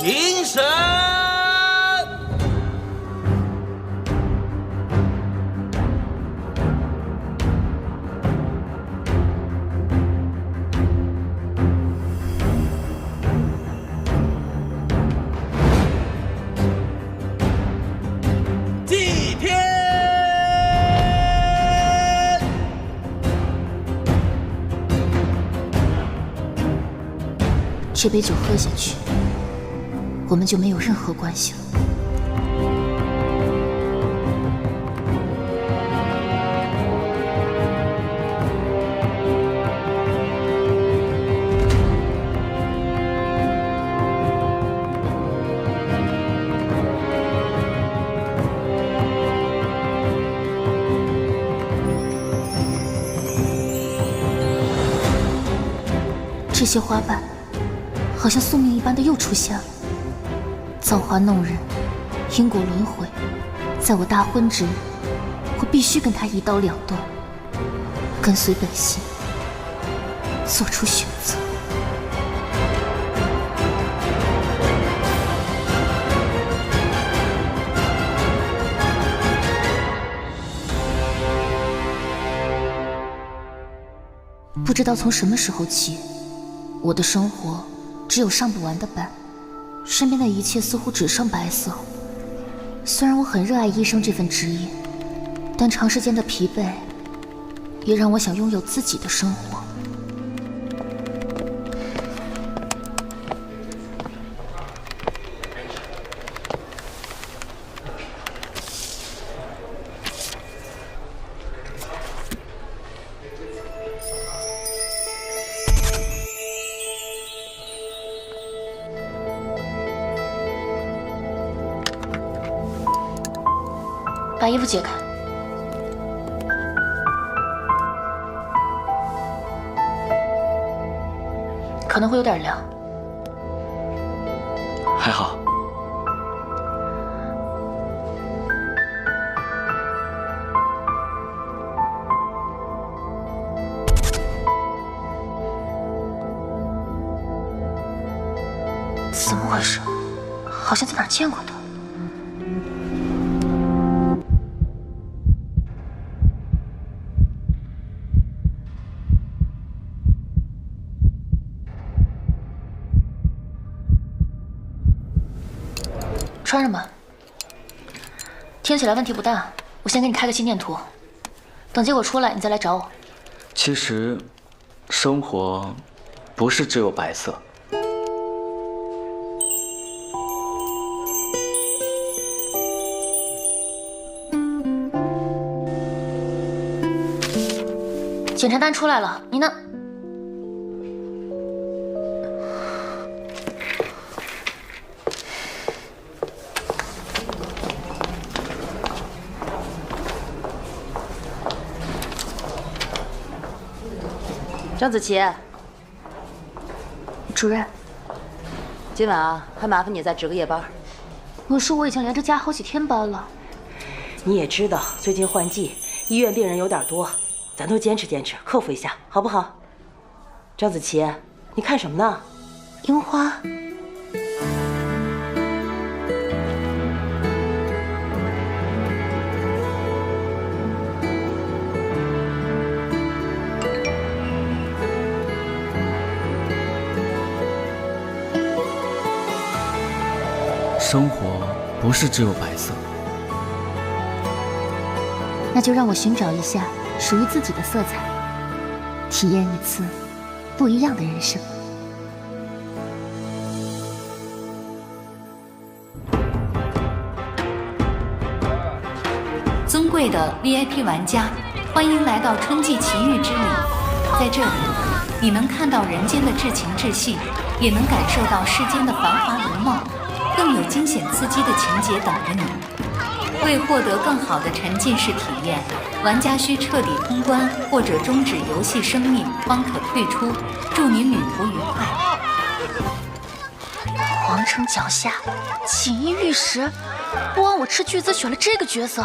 评审。祭天。这杯酒喝下去，我们就没有任何关系了。这些花瓣好像宿命一般的又出现了，造化弄人，因果轮回，在我大婚之日，我必须跟他一刀两断，跟随本心，做出选择。不知道从什么时候起，我的生活只有上不完的班，身边的一切似乎只剩白色。虽然我很热爱医生这份职业，但长时间的疲惫也让我想拥有自己的生活。把衣服解开。可能会有点凉。还好。怎么回事？好像在哪儿见过他。穿上吧，听起来问题不大。我先给你开个心电图，等结果出来你再来找我。其实，生活不是只有白色。检查单出来了，你呢？张子琪，主任，今晚啊，还麻烦你再值个夜班。我说我已经连着加好几天班了。你也知道，最近换季，医院病人有点多，咱都坚持坚持，克服一下，好不好？张子琪，你看什么呢？樱花。生活不是只有白色。那就让我寻找一下属于自己的色彩，体验一次不一样的人生。尊贵的 VIP 玩家，欢迎来到春季奇遇之旅。在这里，你能看到人间的至情至性，也能感受到世间的繁华如梦，更有惊险刺激的情节等着你。为获得更好的沉浸式体验，玩家需彻底通关或者终止游戏生命方可退出。祝您旅途愉快。皇城脚下，锦衣玉食，不枉我斥巨资选了这个角色。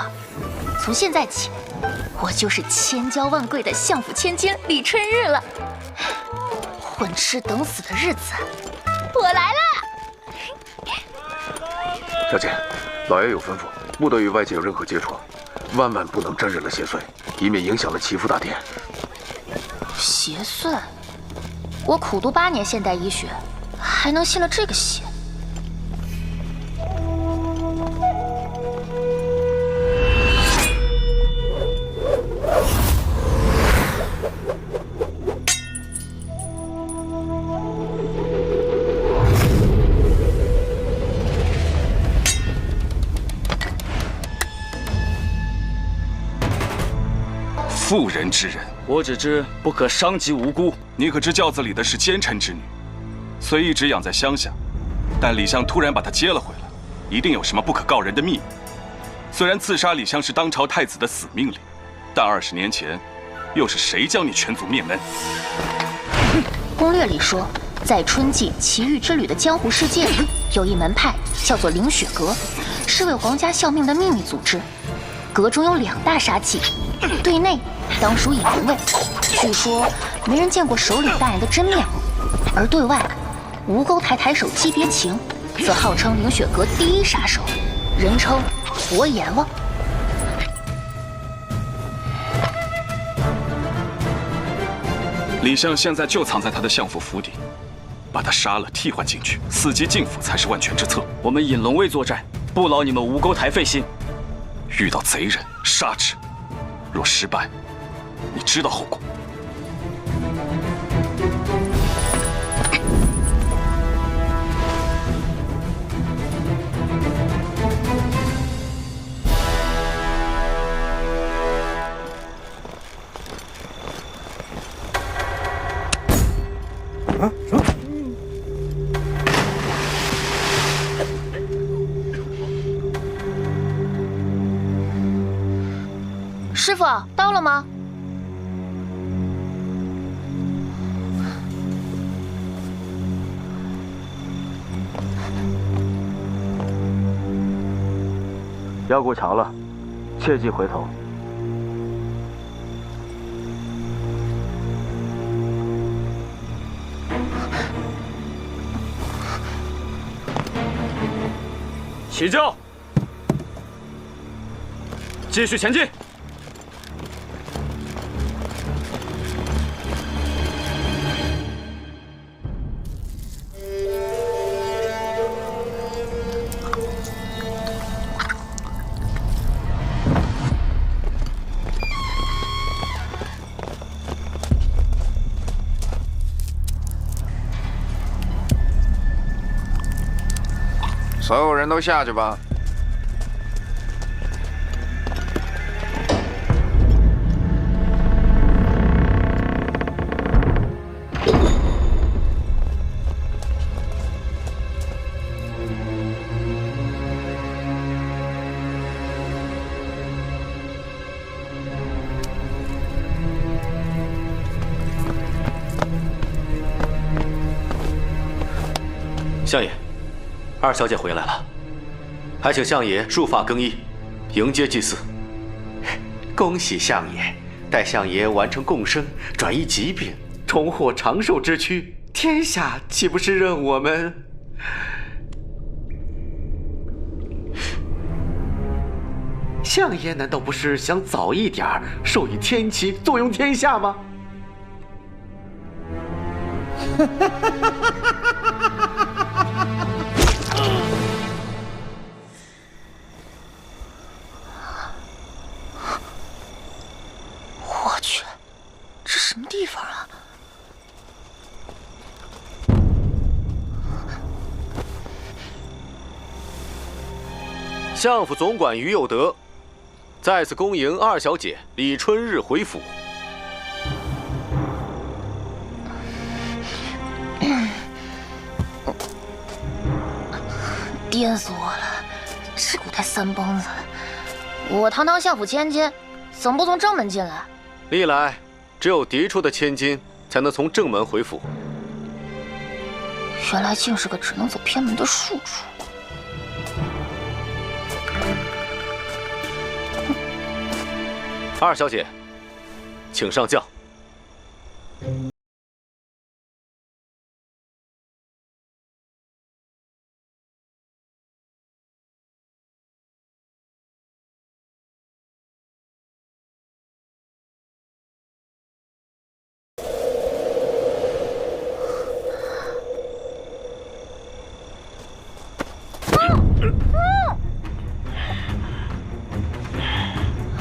从现在起，我就是千娇万贵的相府千金李春日了。混吃等死的日子，我来了。小姐，老爷有吩咐，不得与外界有任何接触，万万不能沾染了邪祟，以免影响了祈福大典。邪祟？我苦读8年现代医学，还能信了这个邪？妇人之仁，我只知不可伤及无辜。你可知轿子里的是奸臣之女，虽一直养在乡下，但李相突然把她接了回来，一定有什么不可告人的秘密。虽然刺杀李相是当朝太子的死命令，但20年前，又是谁将你全族灭门？攻略里说，在春季奇遇之旅的江湖世界里，有一门派叫做凌雪阁，是为皇家效命的秘密组织。阁中有2大杀器，对内当属隐卫，据说没人见过首领大人的真面目；而对外，吴沟台台手姬别情，则号称凌雪阁第1杀手，人称活阎王。李相现在就藏在他的相府府邸，把他杀了，替换进去，伺机进府才是万全之策。我们引龙卫作战，不劳你们吴沟台费心。遇到贼人，杀之；若失败，你知道后果。师傅，到了吗？要过桥了，切忌回头。起轿，继续前进。所有人都下去吧。相爷，二小姐回来了，还请相爷束发更衣，迎接祭祀。恭喜相爷！待相爷完成共生，转移疾病，重获长寿之躯，天下岂不是任我们？相爷难道不是想早一点授予天齐，坐拥天下吗？我去，这什么地方啊？相府总管于有德再次恭迎二小姐李春日回府。颠死我了！这古代三蹦子，我堂堂相府千金，怎么不从正门进来？历来只有嫡出的千金才能从正门回府。原来竟是个只能走偏门的庶出。二小姐，请上轿。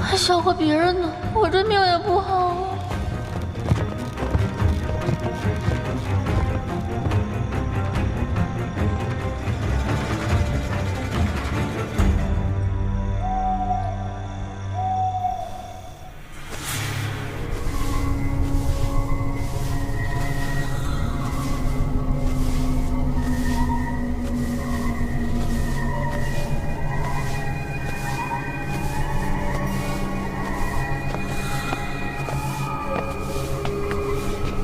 还笑话别人呢，我这命也不好啊。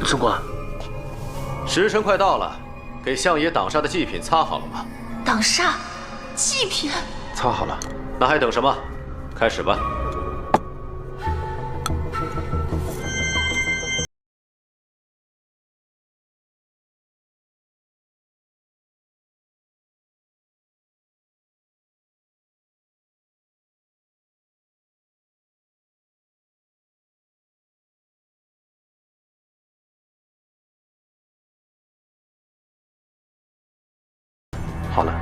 城管，时辰快到了，给相爷挡煞的祭品擦好了吗？挡煞，祭品，擦好了。那还等什么？开始吧。好了。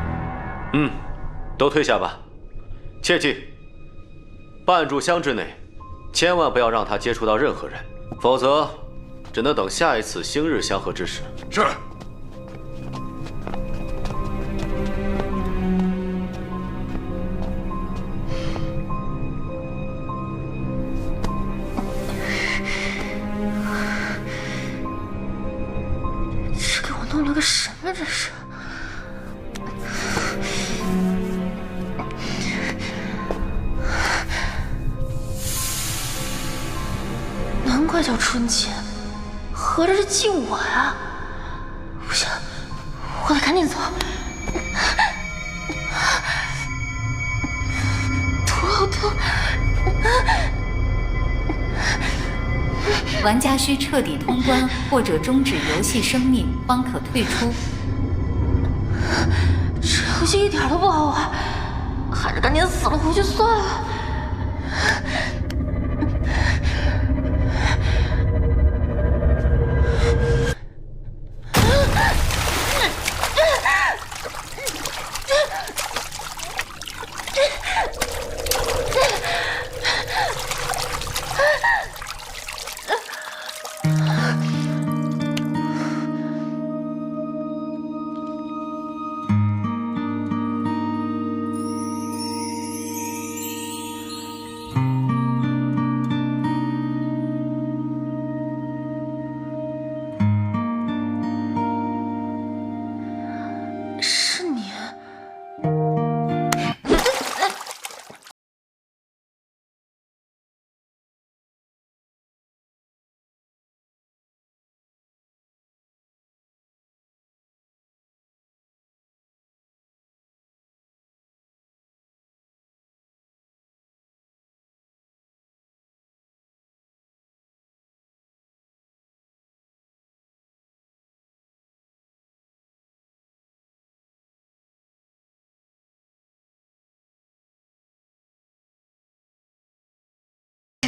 都退下吧。切记，半炷香之内，千万不要让他接触到任何人，否则只能等下一次星日相合之时。是。这给我弄了个什么？这是。难怪叫春节，合着是祭我呀！不行，我得赶紧走。头好痛。玩家需彻底通关或者终止游戏生命，方可退出。这游戏一点都不好玩，还是赶紧死了回去算了。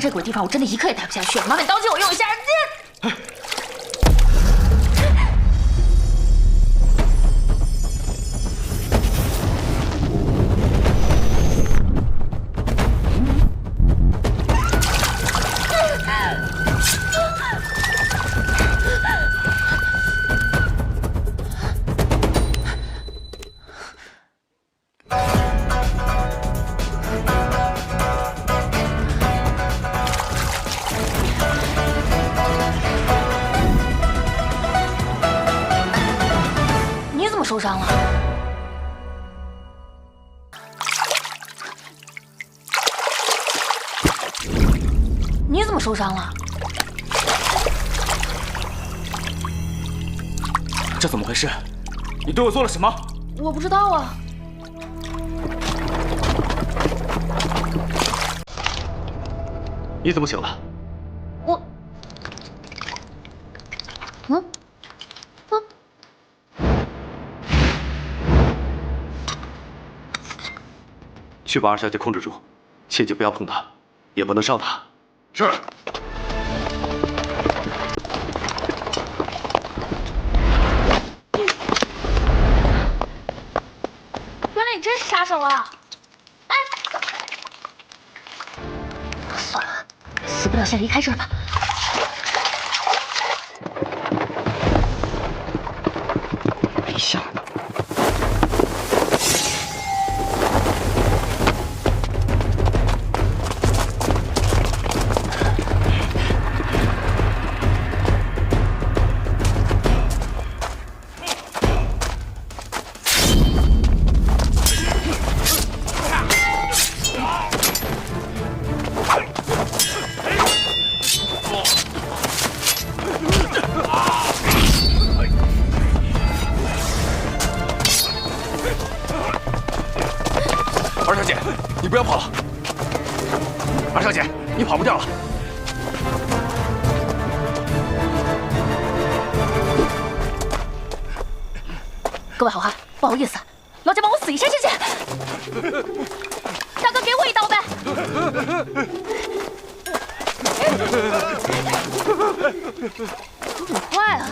这鬼地方我真的一刻也待不下去了，麻烦刀借我用一下。受伤了？你怎么受伤了？这怎么回事？你对我做了什么？我不知道啊。你怎么醒了？我，去把二小姐控制住，切记不要碰她，也不能伤她。是。原来你真是杀手啊！哎，算了，死不了先离开这儿吧。没想到。 二小姐，你不要跑了！二小姐，你跑不掉了！各位好汉，不好意思，劳驾帮我死一身之气。大哥，给我一刀呗！你坏了！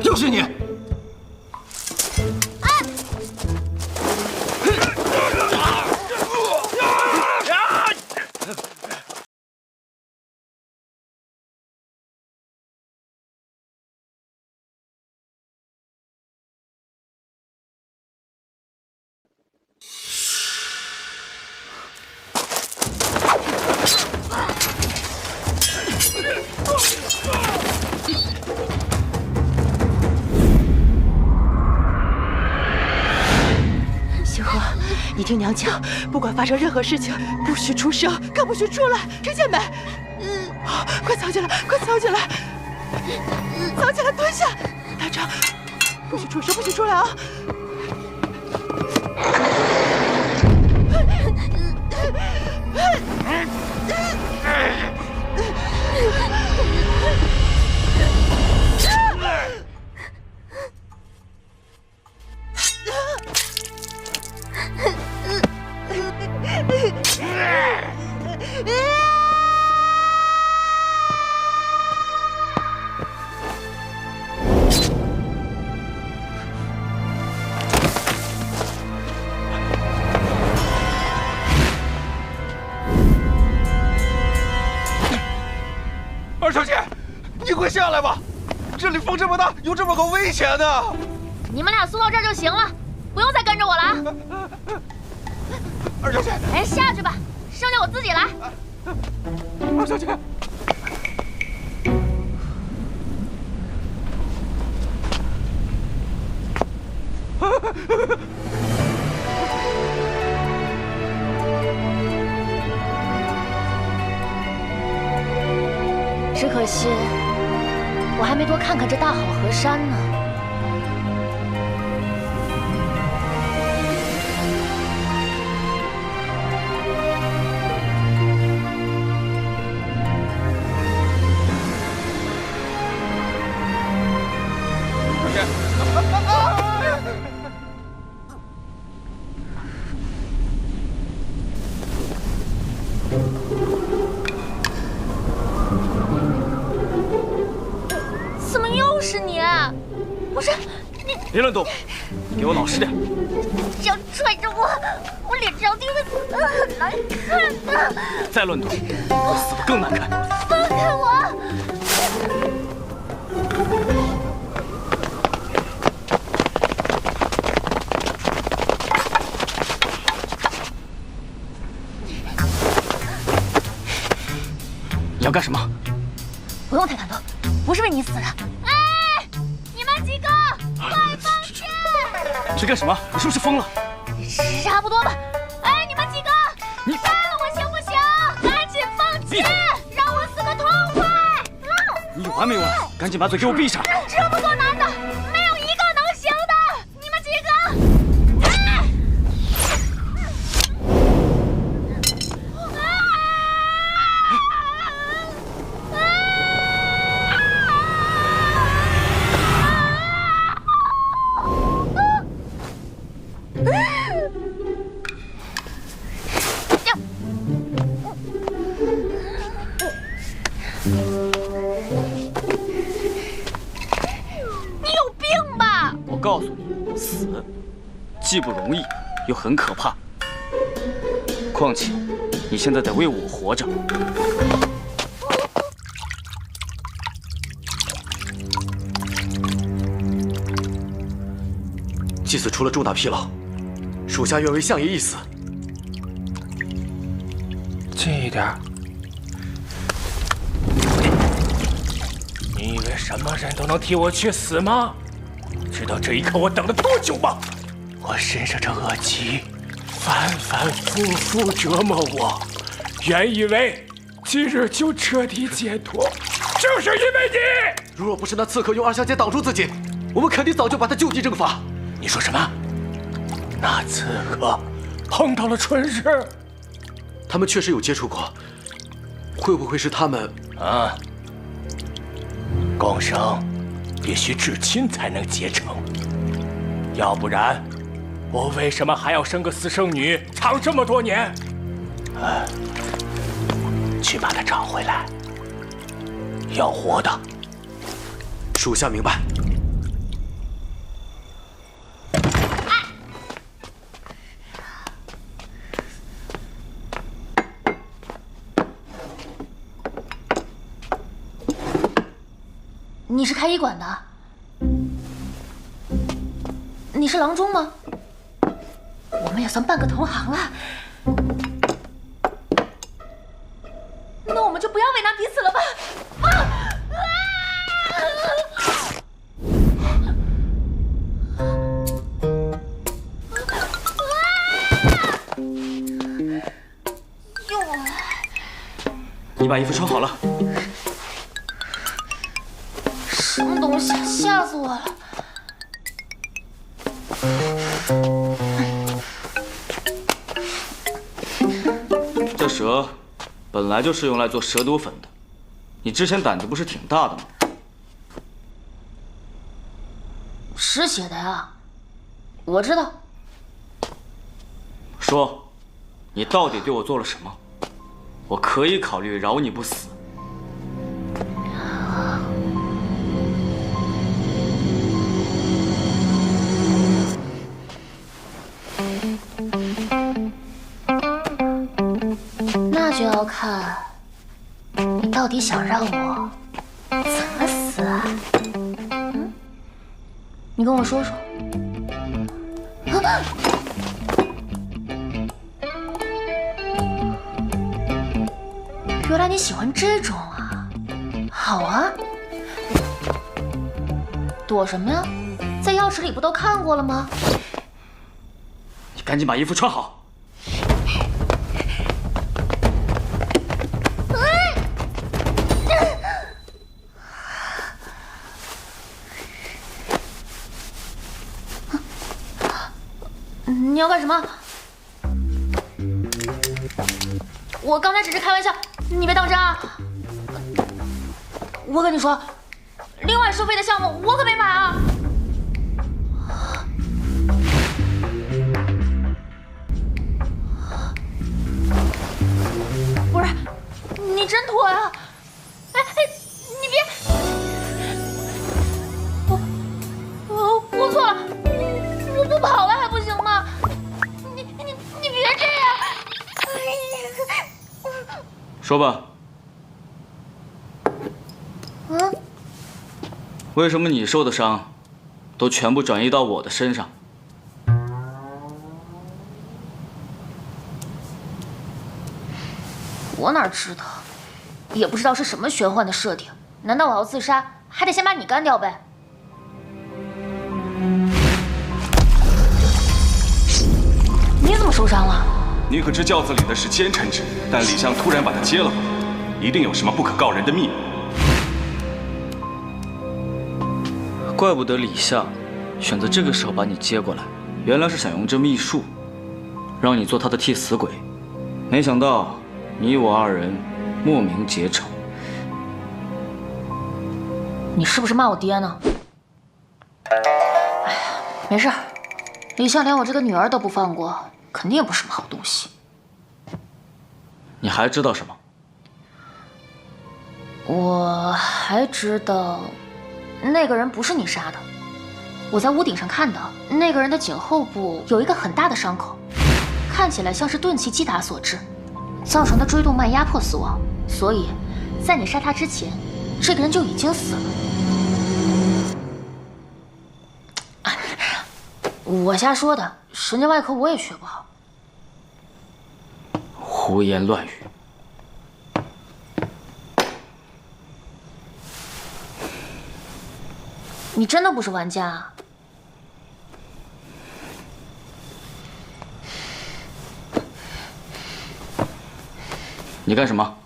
就是你！星河，你听娘讲，不管发生任何事情，不许出声，更不许出来，听见没？快藏起来，快藏起来，藏起来，蹲下，大张，不许出声，不许出来啊！二小姐，你快下来吧！这里风这么大，有这么高危险呢！你们俩送到这儿就行了，不用再跟着我了啊！二小姐，哎，下去吧，剩下我自己来。二小姐，只可惜我还没多看看这大好河山呢。怎么又是你？不是你，别乱动，你给我老实点。这样拽着我，我脸这样定会死得很难看的。再乱动，会死得更难看。放开我！你要干什么？不用太感动，不是为你死的。哎，你们几个，快放箭！去干什么？你是不是疯了？差不多吧。哎，你们几个，你杀了我行不行？赶紧放箭，让我死个痛快！你有完没完？赶紧把嘴给我闭上！这么多男的，没有一个能行的。你们几个，哎！告诉你，死既不容易，又很可怕。况且，你现在得为我活着。祭司出了重大纰漏，属下愿为相爷一死。近一点。你以为什么人都能替我去死吗？知道这一刻我等了多久吗？我身上这恶疾，反反复复折磨我，原以为今日就彻底解脱，就是因为你。如若不是那刺客用二小姐挡住自己，我们肯定早就把他就地正法。你说什么？那刺客碰到了春日？他们确实有接触过，会不会是他们？啊，共生必须至亲才能结成，要不然我为什么还要生个私生女，藏这么多年？去把她找回来，要活的。属下明白。你是开医馆的？你是郎中吗？我们也算半个同行了。那我们就不要为难彼此了吧？你把衣服穿好了。什么东西？吓死我了！这蛇本来就是用来做蛇毒粉的，你之前胆子不是挺大的吗？是写的呀，我知道。说，你到底对我做了什么？我可以考虑饶你不死。那就要看你到底想让我怎么死啊？你跟我说说。原来你喜欢这种啊？好啊。躲什么呀？在药池里不都看过了吗？你赶紧把衣服穿好。你要干什么？我刚才只是开玩笑，你别当真啊！我跟你说，另外收费的项目我可没买啊！不是，你真脱呀！哎，你别！我错了，我不跑了还不行吗？你别这样！说吧。为什么你受的伤，都全部转移到我的身上？我哪知道，也不知道是什么玄幻的设定。难道我要自杀，还得先把你干掉呗？你怎么受伤了？你可知轿子里的是奸臣之人，但李相突然把他接了回来，一定有什么不可告人的秘密。怪不得李相选择这个时候把你接过来，原来是想用这秘术，让你做他的替死鬼。没想到你我二人莫名结仇。你是不是骂我爹呢？哎呀，没事，李相连我这个女儿都不放过，肯定也不是什么好东西。你还知道什么？我还知道，那个人不是你杀的，我在屋顶上看到那个人的颈后部有一个很大的伤口，看起来像是钝器击打所致，造成的椎动脉压迫死亡。所以，在你杀他之前，这个人就已经死了。我瞎说的，神经外科我也学不好。胡言乱语。你真的不是玩家啊？你干什么？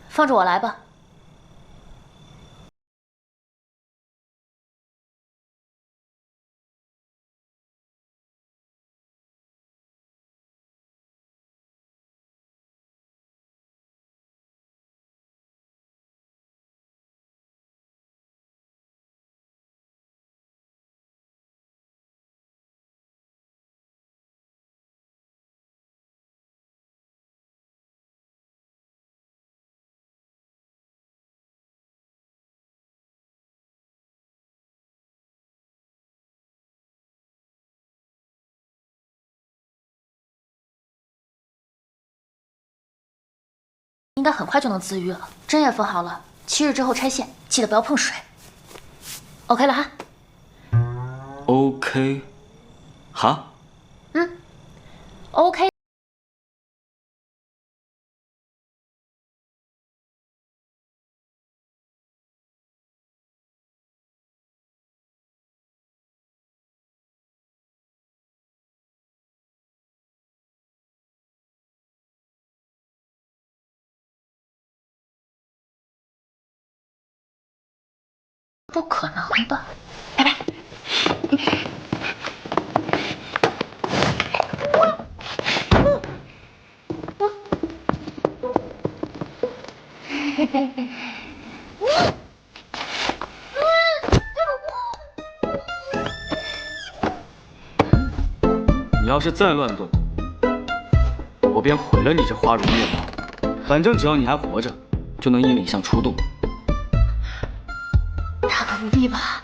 放着我来吧。应该很快就能自愈了。针也缝好了，7日之后拆线，记得不要碰水。OK 了哈。OK， 哈？OK。不可能吧？拜拜。你要是再乱动，我便毁了你这花容月貌。反正只要你还活着，就能引领像出动。大可不必吧。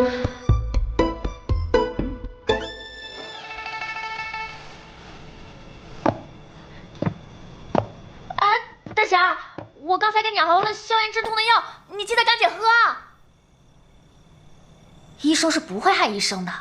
大侠，我刚才给你熬了消炎止痛的药，你记得赶紧喝啊！医生是不会害医生的。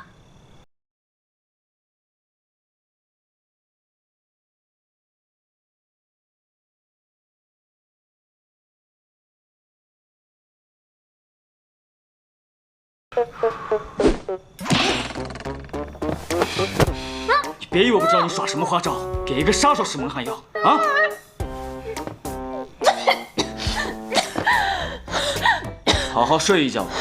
你别以为我不知道你耍什么花招，给一个杀手使蒙汗药啊！好好睡一觉吧。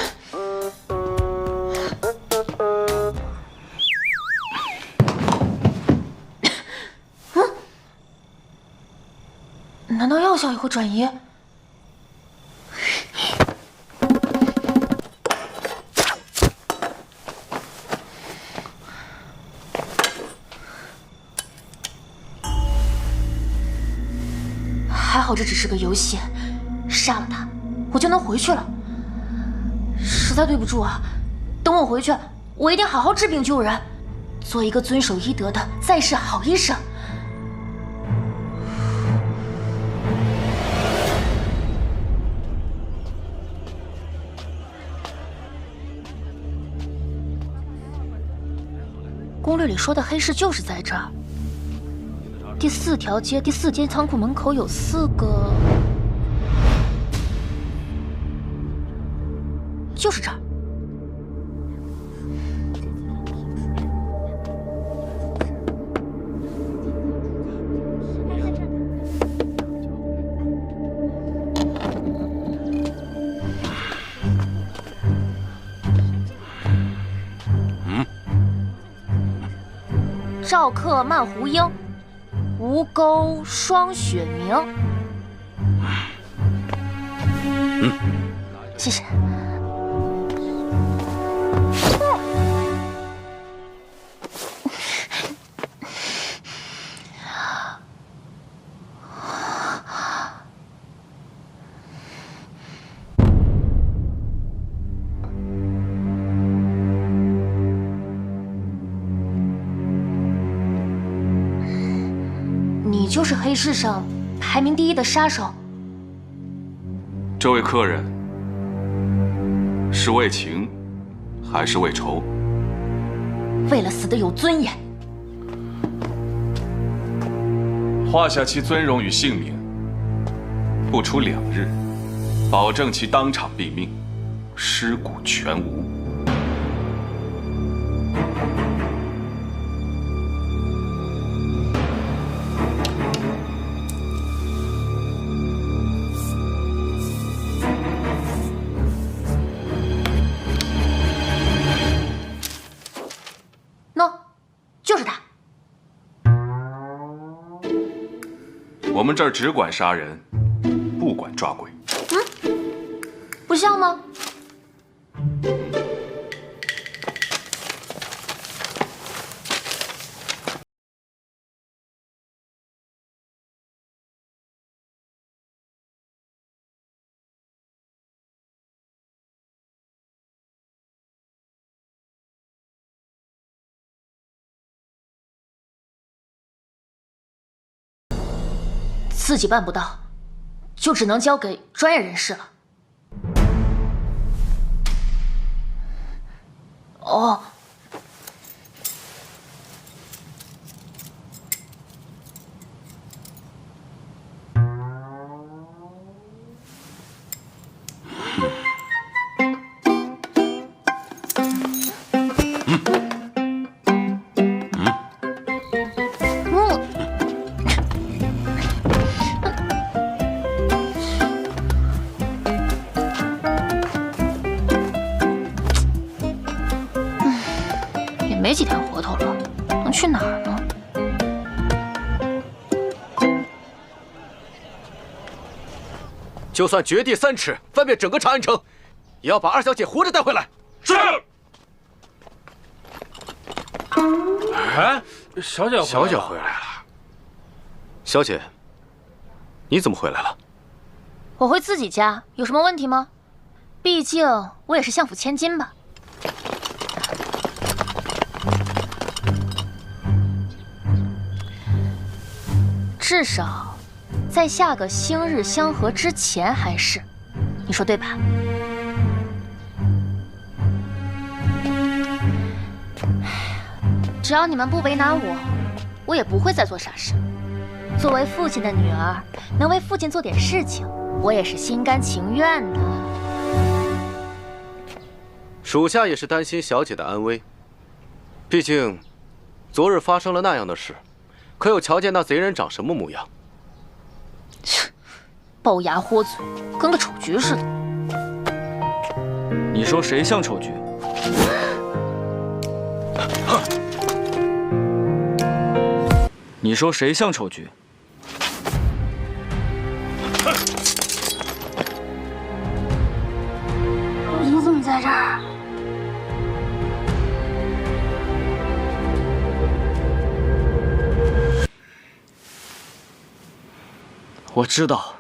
难道药效也会转移？还好这只是个游戏，杀了他，我就能回去了。实在对不住啊，等我回去，我一定好好治病救人，做一个遵守医德的在世好医生。攻略里说的黑市就是在这儿。第4条街第4间仓库门口有4个，就是这儿。赵克曼胡英，吴钩双雪明。谢谢。就是黑市上排名第1的杀手。这位客人是为情，还是为仇？为了死得有尊严。画下其尊容与姓名，不出2日，保证其当场毙命，尸骨全无。喏，就是他。我们这儿只管杀人，不管抓鬼。不像吗？自己办不到，就只能交给专业人士了。哦，没几天活头了，能去哪儿呢？就算掘地3尺，翻遍整个长安城，也要把二小姐活着带回来。是。哎，小姐回来了。小姐，你怎么回来了？我回自己家，有什么问题吗？毕竟我也是相府千金吧。至少，在下个星日相合之前还是，你说对吧？只要你们不为难我，我也不会再做傻事。作为父亲的女儿，能为父亲做点事情，我也是心甘情愿的。属下也是担心小姐的安危，毕竟，昨日发生了那样的事。可有瞧见那贼人长什么模样？龅牙豁嘴，跟个丑橘似的。你说谁像丑橘？你说谁像丑橘？你怎么在这儿？我知道，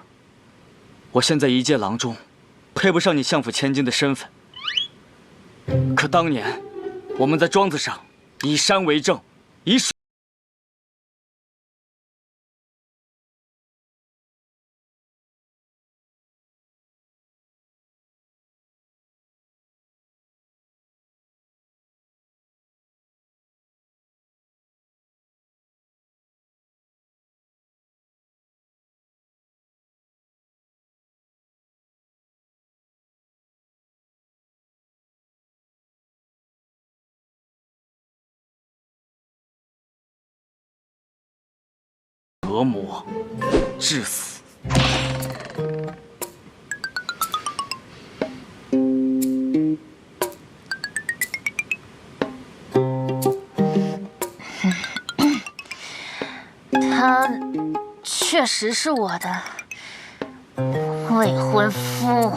我现在一介郎中，配不上你相府千金的身份。可当年，我们在庄子上以山为证，以水。折磨，致死。他确实是我的未婚夫。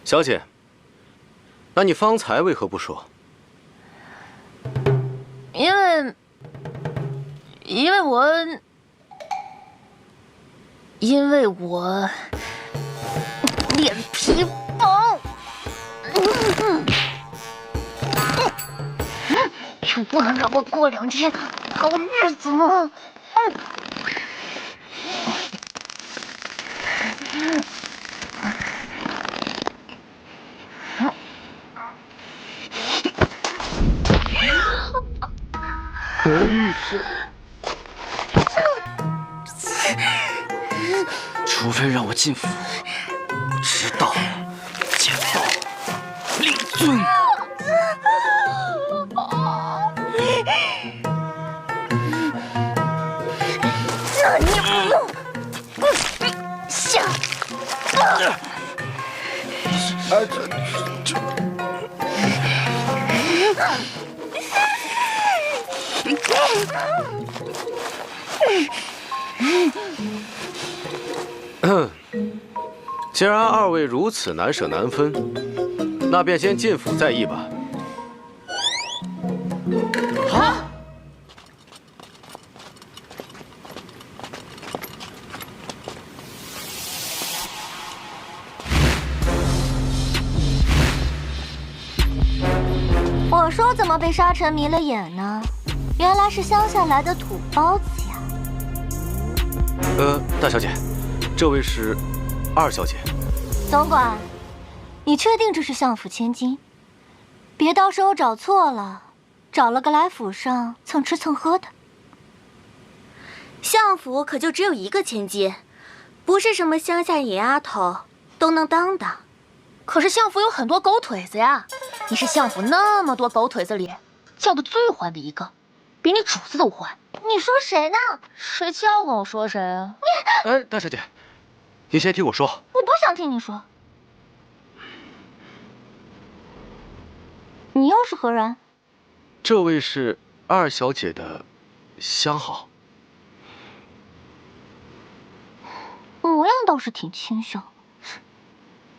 小姐，那你方才为何不说？因为我脸皮薄。就不能让我过2天好日子吗？除非让我进府，直到见到令尊。那你不用想。既然二位如此难舍难分，那便先进府再议吧。好。我说怎么被沙尘迷了眼呢？原来是乡下来的土包子呀！大小姐，这位是二小姐。总管，你确定这是相府千金？别到时候找错了，找了个来府上蹭吃蹭喝的。相府可就只有一个千金，不是什么乡下野丫头都能当的。可是相府有很多狗腿子呀，你是相府那么多狗腿子里叫的最欢的一个，比你主子都欢。你说谁呢？谁叫我说谁啊？大小姐，你先听我说。我不想听你说。你又是何人？这位是二小姐的相好。模样倒是挺清秀，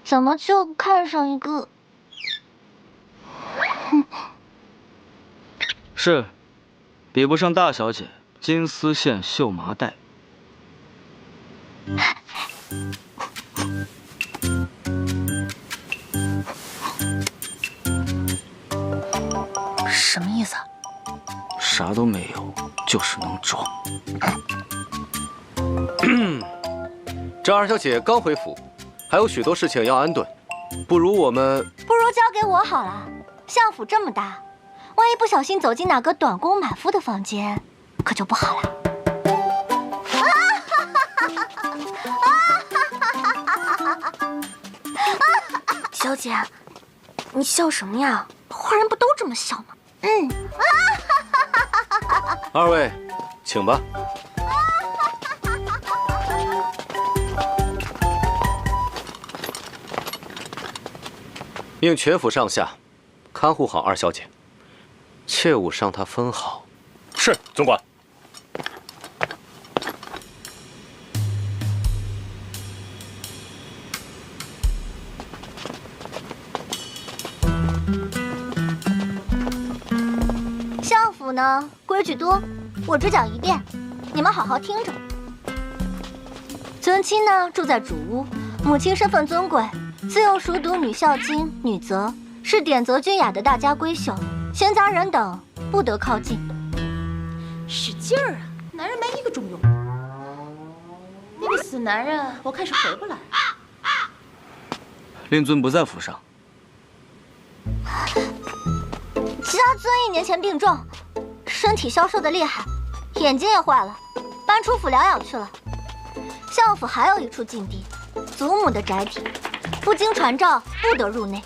怎么就看上一个？是，比不上大小姐金丝线绣麻袋。什么意思啊？啥都没有，就是能装。这二小姐刚回府，还有许多事情要安顿，不如交给我好了。相府这么大，万一不小心走进哪个短工满腹的房间，可就不好了。小姐，你笑什么呀？华人不都这么笑吗？二位，请吧。命全府上下看护好二小姐，切勿伤她分毫。是，总管。相府呢，规矩多，我只讲一遍，你们好好听着。尊妻呢，住在主屋，母亲身份尊贵。自幼熟读《女孝经》《女则》，是典则君雅的大家闺秀，闲杂人等不得靠近。使劲儿啊！男人没一个中用。那个死男人，我看是回不来。令尊不在府上。其他尊1年前病重，身体消瘦的厉害，眼睛也坏了，搬出府疗养去了。相府还有一处禁地，祖母的宅邸。不经传召，不得入内。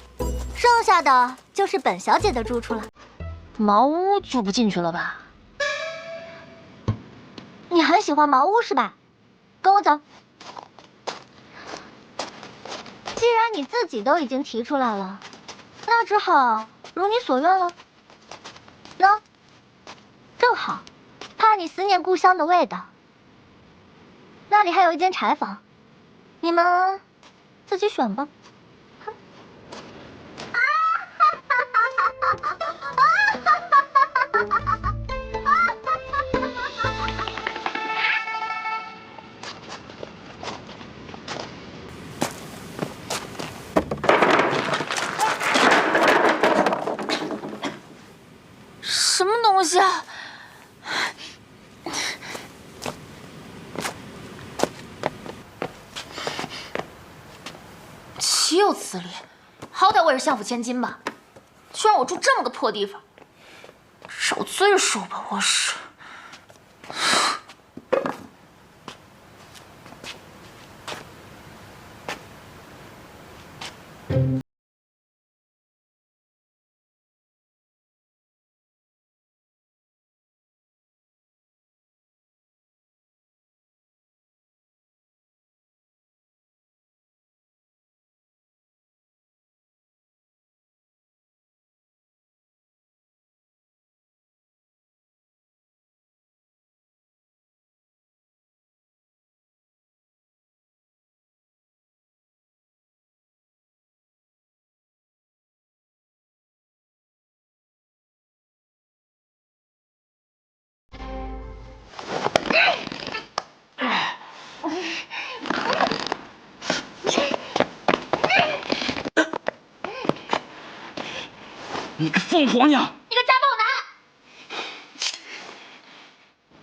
剩下的就是本小姐的住处了。茅屋就不进去了吧？你很喜欢茅屋是吧？跟我走。既然你自己都已经提出来了，那只好如你所愿了。喏，正好，怕你思念故乡的味道。那里还有一间柴房，你们自己选吧。什么东西啊？岂有此理！好歹我也是相府千金吧，却让我住这么个破地方，找罪受吧！我是。你个疯婆娘！你个家暴男！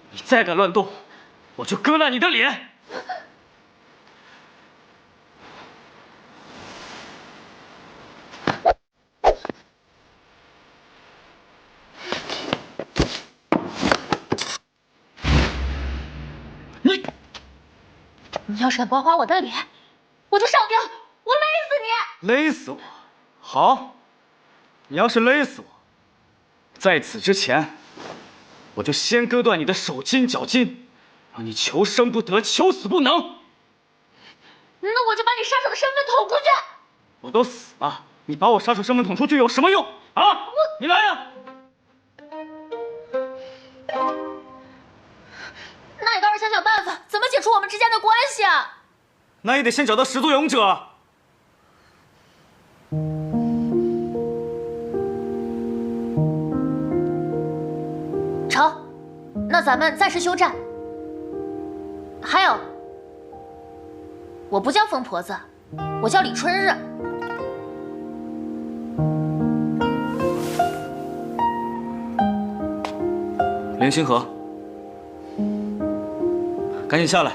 你再敢乱动，我就割烂你的脸！你要是敢刮我的脸，我就上吊，我勒死你！勒死我？好，你要是勒死我，在此之前，我就先割断你的手筋脚筋，让你求生不得，求死不能。那我就把你杀手的身份捅出去！我都死了，你把我杀手身份捅出去有什么用啊？你来呀！那你倒是想想办法，怎么解除我们之间的关系啊？那也得先找到始作俑者。成，那咱们暂时休战。还有，我不叫疯婆子，我叫李春日。林星河，赶紧下来！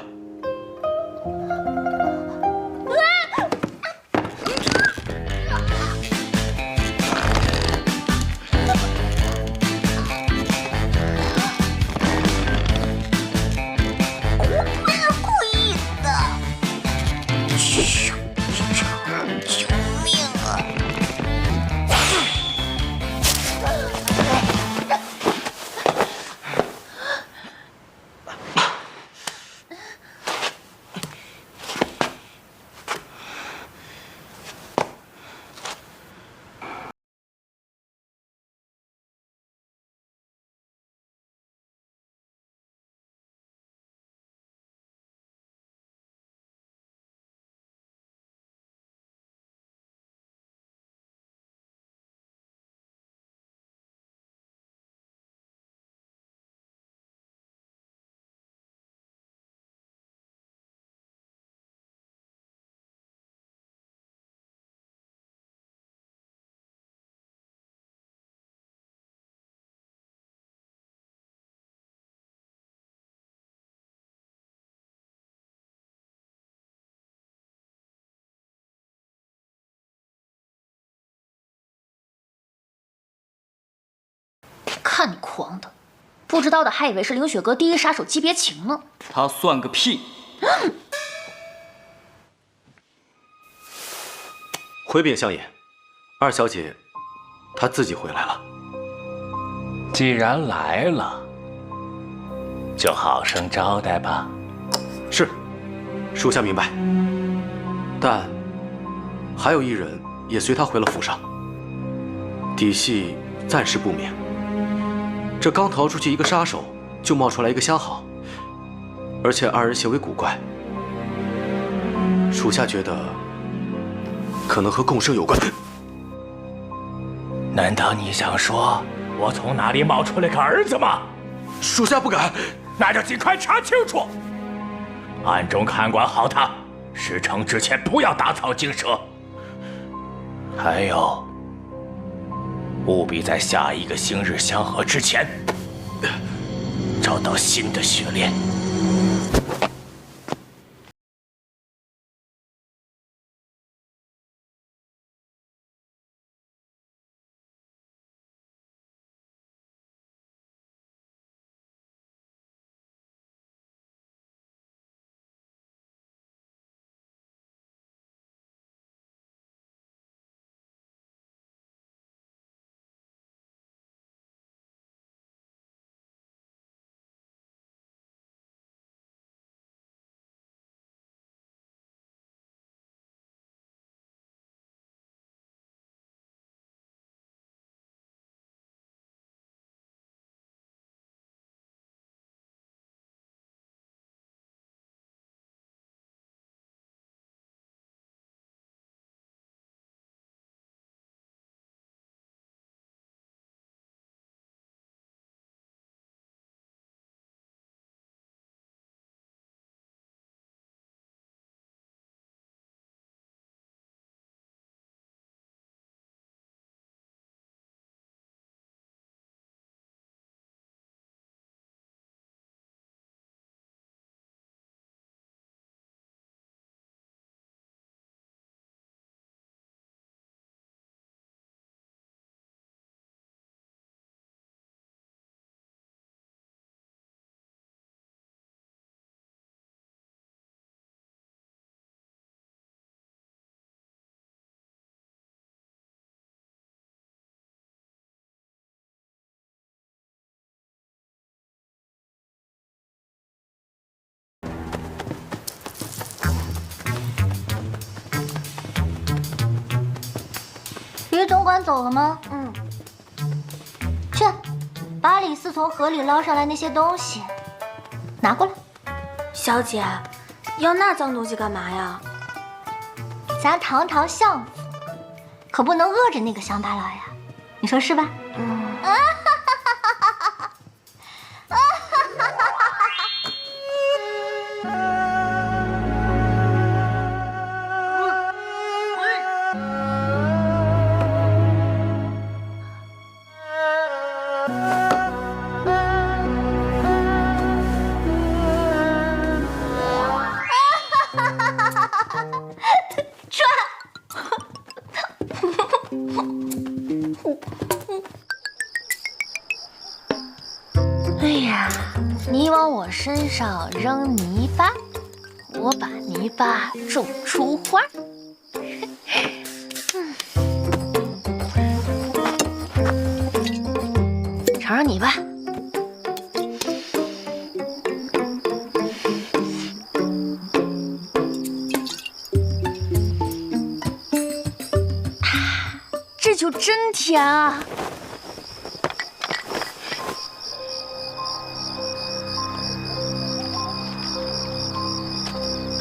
看你狂的，不知道的还以为是凌雪阁第一杀手姬别情呢。他算个屁！回禀相爷，二小姐她自己回来了。既然来了，就好生招待吧。是，属下明白。但还有一人也随他回了府上，底细暂时不明。这刚逃出去一个杀手，就冒出来一个相好，而且二人行为古怪，属下觉得可能和共生有关。难道你想说我从哪里冒出来个儿子吗？属下不敢。那就尽快查清楚，暗中看管好他，事成之前不要打草惊蛇。还有，务必在下一个星日相合之前，找到新的血链。于总管走了吗？去，把李四从河里捞上来那些东西拿过来。小姐，要那脏东西干嘛呀？咱堂堂相府，可不能饿着那个乡大佬呀，你说是吧？哎呀，你往我身上扔泥巴，我把泥巴种出花。尝尝你吧。这酒真甜啊！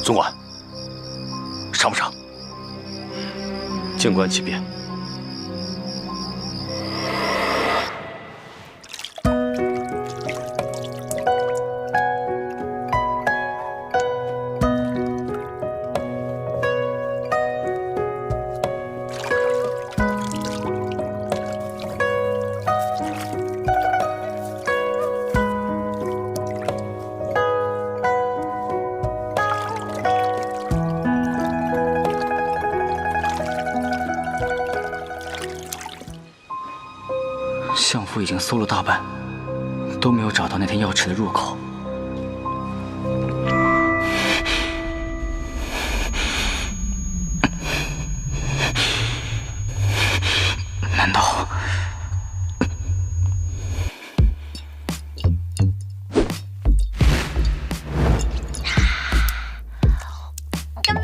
总管，尝不尝？静观其变。相府已经搜了大半，都没有找到那天药池的入口。难道？干杯！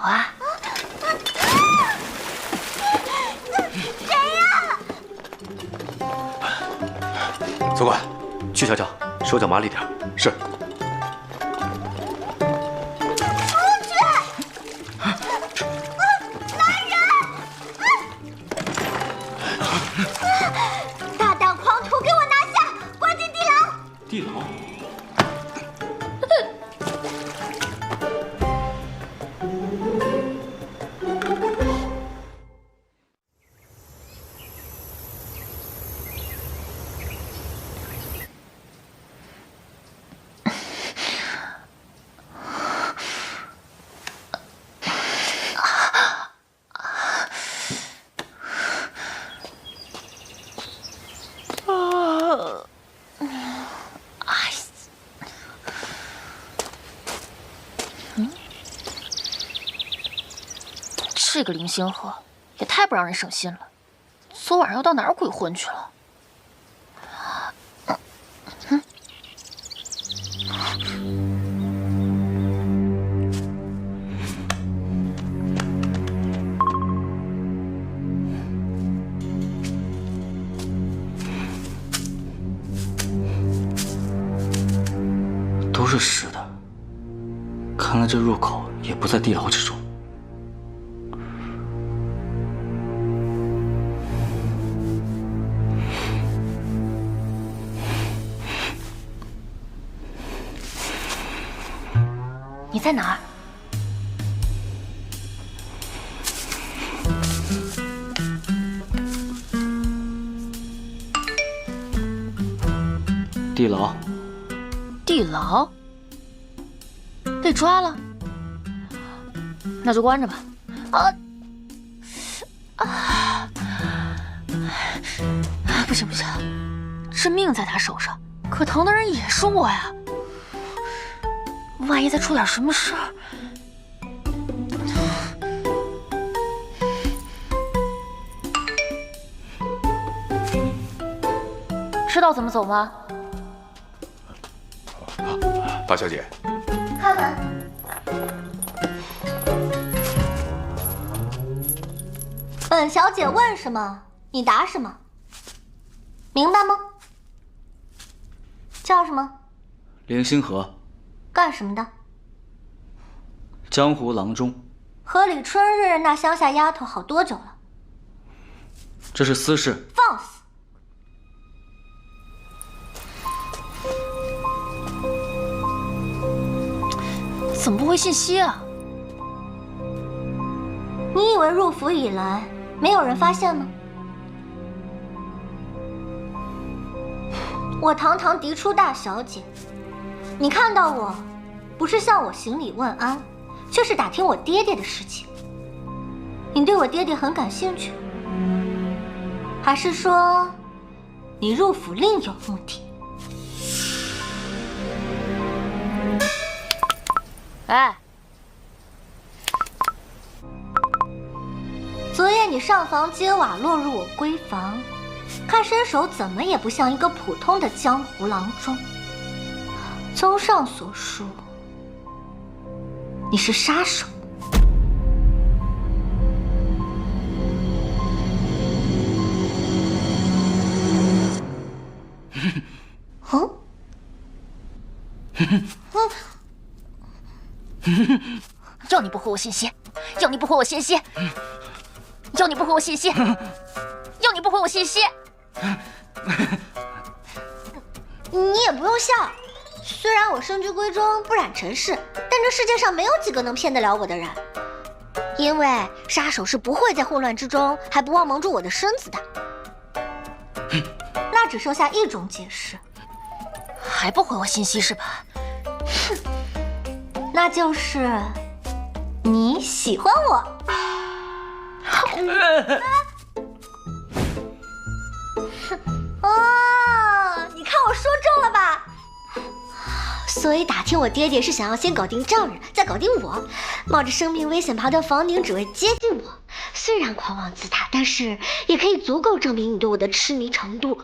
啊！谁呀？总管，去瞧瞧，手脚麻利点。是。大胆狂徒，给我拿下，关进地牢！地牢？这个凌星河也太不让人省心了，昨晚上又到哪儿鬼混去了？都是湿的，看来这入口也不在地牢之中。你在哪儿？地牢。地牢？被抓了？那就关着吧。不行不行，这命在他手上，可疼的人也是我呀。万一再出点什么事儿，知道怎么走吗？大小姐，开门。本小姐问什么，你答什么，明白吗？叫什么？凌星河。干什么的？江湖郎中。和李春日那乡下丫头好多久了？这是私事。放肆！怎么不回信息啊？你以为入府以来没有人发现吗？我堂堂嫡出大小姐，你看到我，不是向我行礼问安，却是打听我爹爹的事情。你对我爹爹很感兴趣，还是说你入府另有目的？哎，昨夜你上房揭瓦，落入我闺房，看身手怎么也不像一个普通的江湖郎中。综上所述，你是杀手。要你不回我信息，要你不回我信息，要你不回我信息，要你不回我信息。你也不用笑，虽然我深居闺中，不染尘世，但这世界上没有几个能骗得了我的人。因为杀手是不会在混乱之中还不忘蒙住我的身子的。那只剩下一种解释，还不回我信息是吧？那就是你喜欢我。哦，你看我说中了吧？所以打听我爹爹是想要先搞定丈人，再搞定我，冒着生命危险爬到房顶，只为接近我。虽然狂妄自大，但是也可以足够证明你对我的痴迷程度。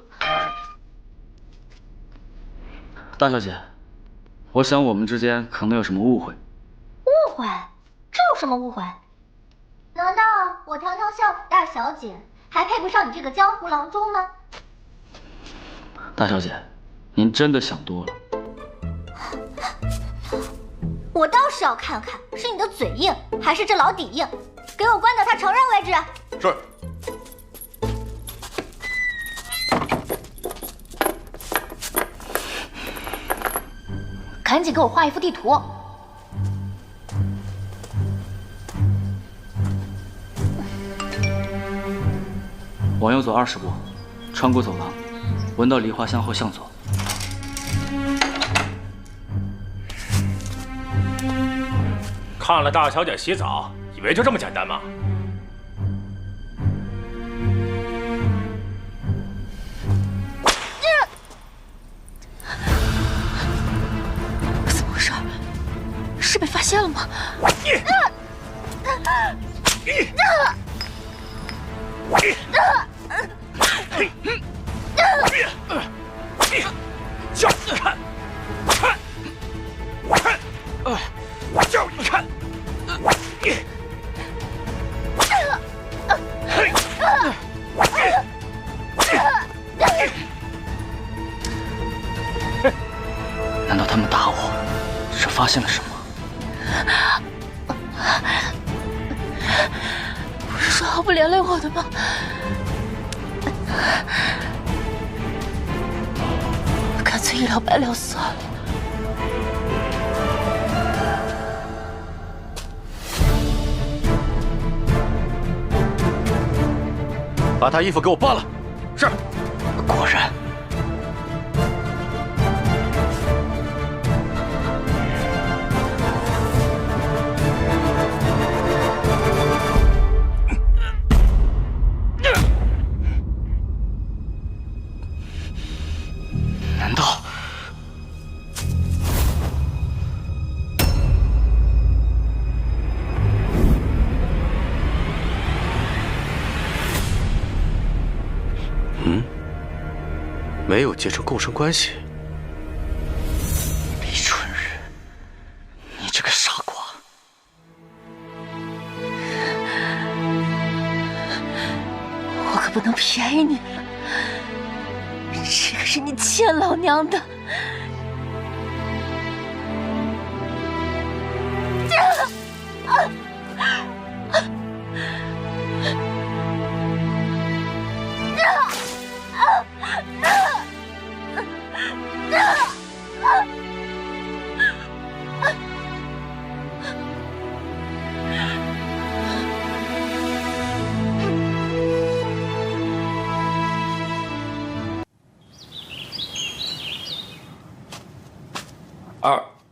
大小姐，我想我们之间可能有什么误会。误会？这有什么误会？难道我堂堂相府大小姐还配不上你这个江湖郎中吗？大小姐，您真的想多了。我倒是要看看，是你的嘴硬，还是这老底硬？给我关到他承认为止。是。赶紧给我画一幅地图。往右走20步，穿过走廊，闻到梨花香后向左。看了大小姐洗澡，以为就这么简单吗？怎么回事？是被发现了吗？叫你看，叫你看，难道他们打我是发现了什么？不是说好不连累我的吗？干脆一了百了算了。把他衣服给我扒了。是。果然。难道？没有结成共生关系。李春日，你这个傻瓜！我可不能便宜你了，这可是你欠老娘的。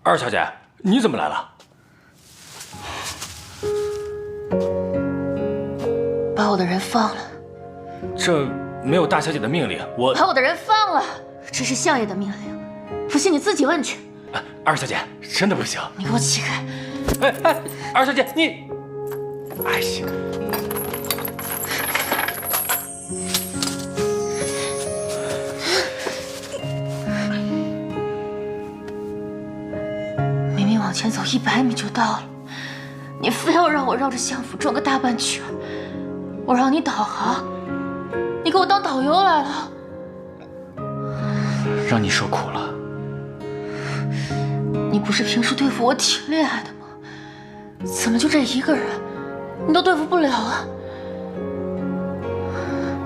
二小姐，你怎么来了？把我的人放了。这没有大小姐的命令，我把我的人放了，这是相爷的命令，不信你自己问去。二小姐，真的不行。你给我起开！哎，二小姐，你，哎呀！明明往前走100米就到了，你非要让我绕着相府转个大半圈。我让你导航，你给我当导游来了。让你受苦了。你不是平时对付我挺厉害的吗？怎么就这一个人，你都对付不了啊？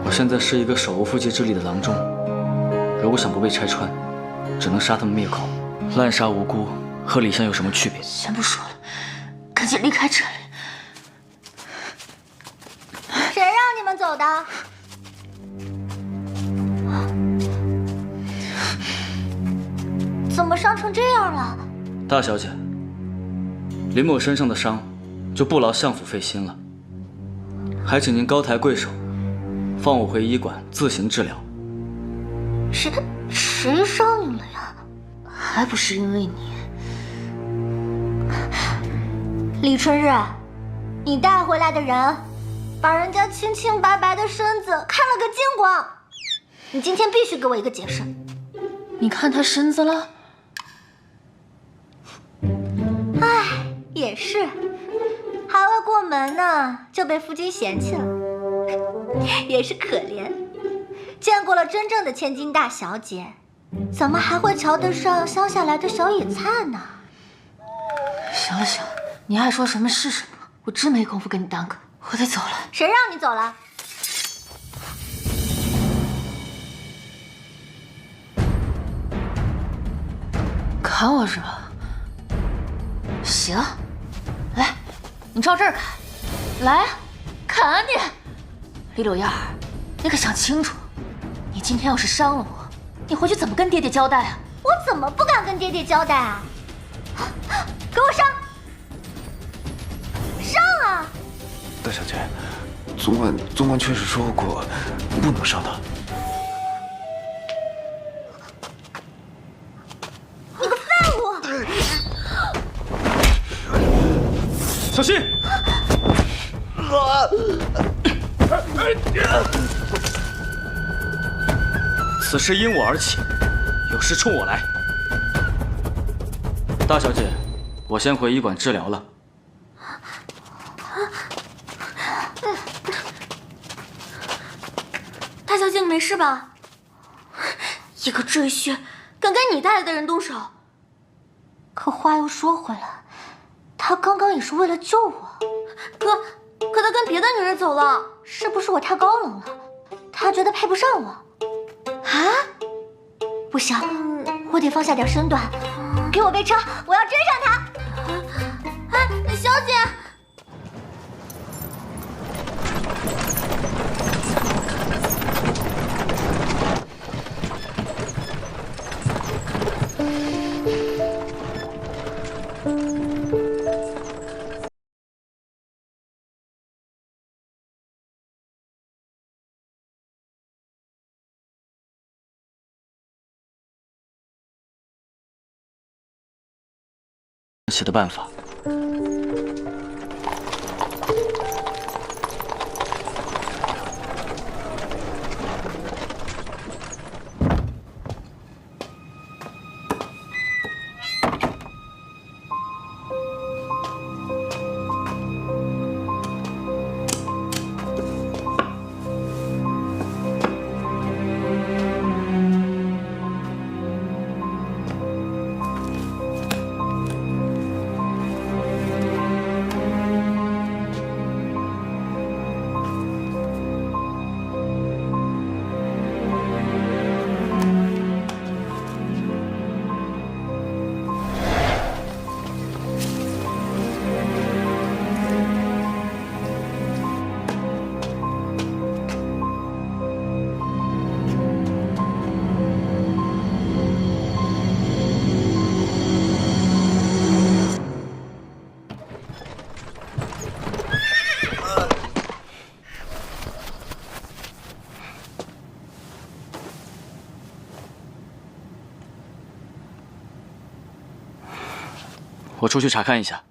我现在是一个手无缚鸡之力的郎中，如果想不被拆穿，只能杀他们灭口。滥杀无辜和李湘有什么区别？先不说了，赶紧离开这里。谁让你们走的？怎么伤成这样了？大小姐，林某身上的伤就不劳相府费心了，还请您高抬贵手，放我回医馆自行治疗。谁伤你了呀？还不是因为你。李春日，你带回来的人，把人家清清白白的身子看了个精光。你今天必须给我一个解释。你看他身子了？哎，也是。好还未过门呢，就被夫君嫌弃了，也是可怜。见过了真正的千金大小姐，怎么还会瞧得上乡下来的小野菜呢？行了行了，你爱说什么是什么，我真没工夫跟你耽搁，我得走了。谁让你走了？砍我是吧？行，来，你照这儿砍，来，砍啊你！李柳燕儿，你可想清楚，你今天要是伤了我，你回去怎么跟爹爹交代啊？我怎么不敢跟爹爹交代啊？给我上！上啊！大小姐，总管确实说过，不能伤他。你个废物！小心！此事因我而起，有事冲我来。大小姐，我先回医馆治疗了。大小姐，你没事吧？一个赘婿，敢跟你带来的人动手？可话又说回来，他刚刚也是为了救我。可他跟别的女人走了，是不是我太高冷了？他觉得配不上我。啊？不行，我得放下点身段。给我备车，我要追上他。哎，小姐。起的办法。我出去查看一下。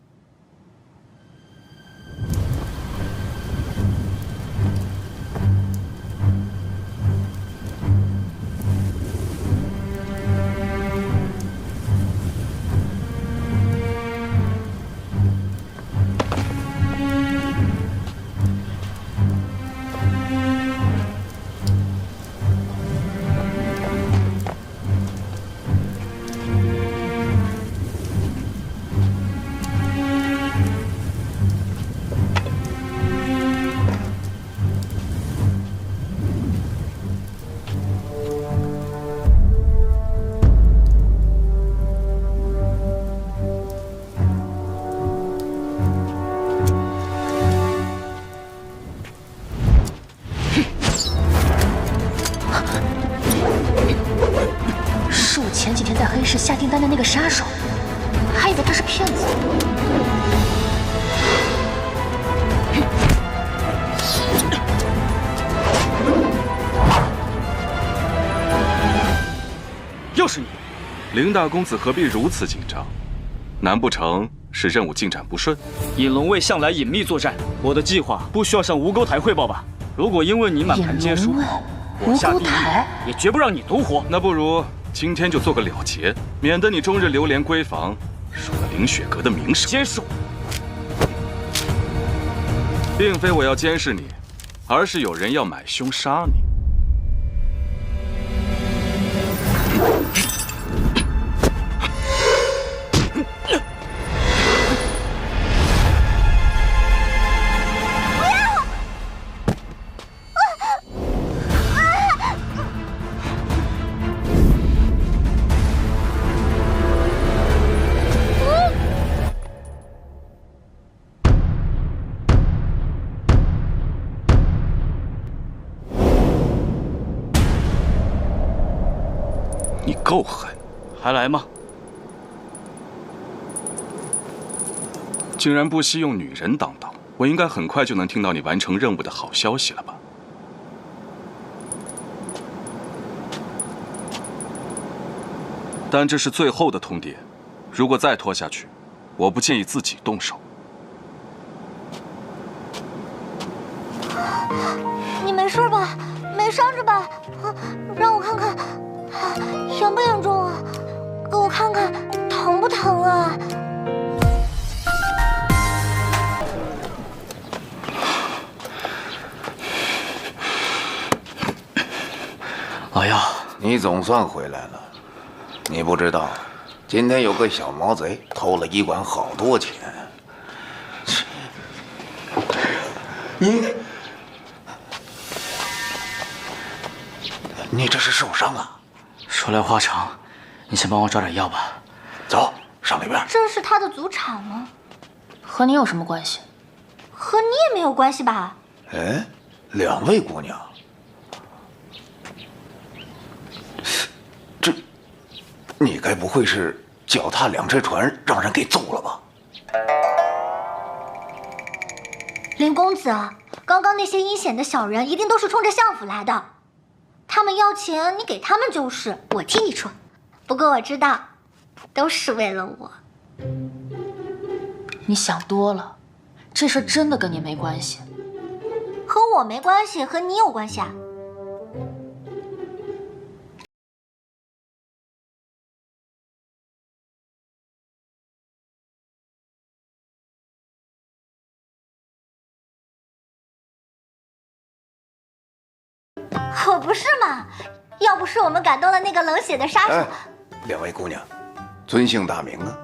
是我前几天在黑市下订单的那个杀手，还以为他是骗子。又是你，凌大公子何必如此紧张？难不成是任务进展不顺？隐龙卫向来隐秘作战，我的计划不需要向吴沟台汇报吧？如果因为你满盘皆输，我下地狱也绝不让你独活。那不如今天就做个了结，免得你终日流连闺房，输了凌雪阁的名声。接受。并非我要监视你，而是有人要买凶杀你。你够狠，还来吗？竟然不惜用女人当道，我应该很快就能听到你完成任务的好消息了吧？但这是最后的通牒，如果再拖下去，我不建议自己动手。你没事吧？没伤着吧？让我看看，严不严重啊？给我看看，疼不疼啊？老幺，你总算回来了。你不知道，今天有个小毛贼偷了医馆好多钱。你这是受伤了？说来话长，你先帮我找点药吧。走，上里边。这是他的祖产吗？和你有什么关系？和你也没有关系吧？哎，两位姑娘，这，你该不会是脚踏两只船让人给揍了吧？林公子，刚刚那些阴险的小人一定都是冲着相府来的，他们要钱，你给他们就是，我替你出。不过我知道，都是为了我。你想多了，这事真的跟你没关系。和我没关系，和你有关系啊。可不是嘛！要不是我们感动了那个冷血的杀手，两位姑娘，尊姓大名啊？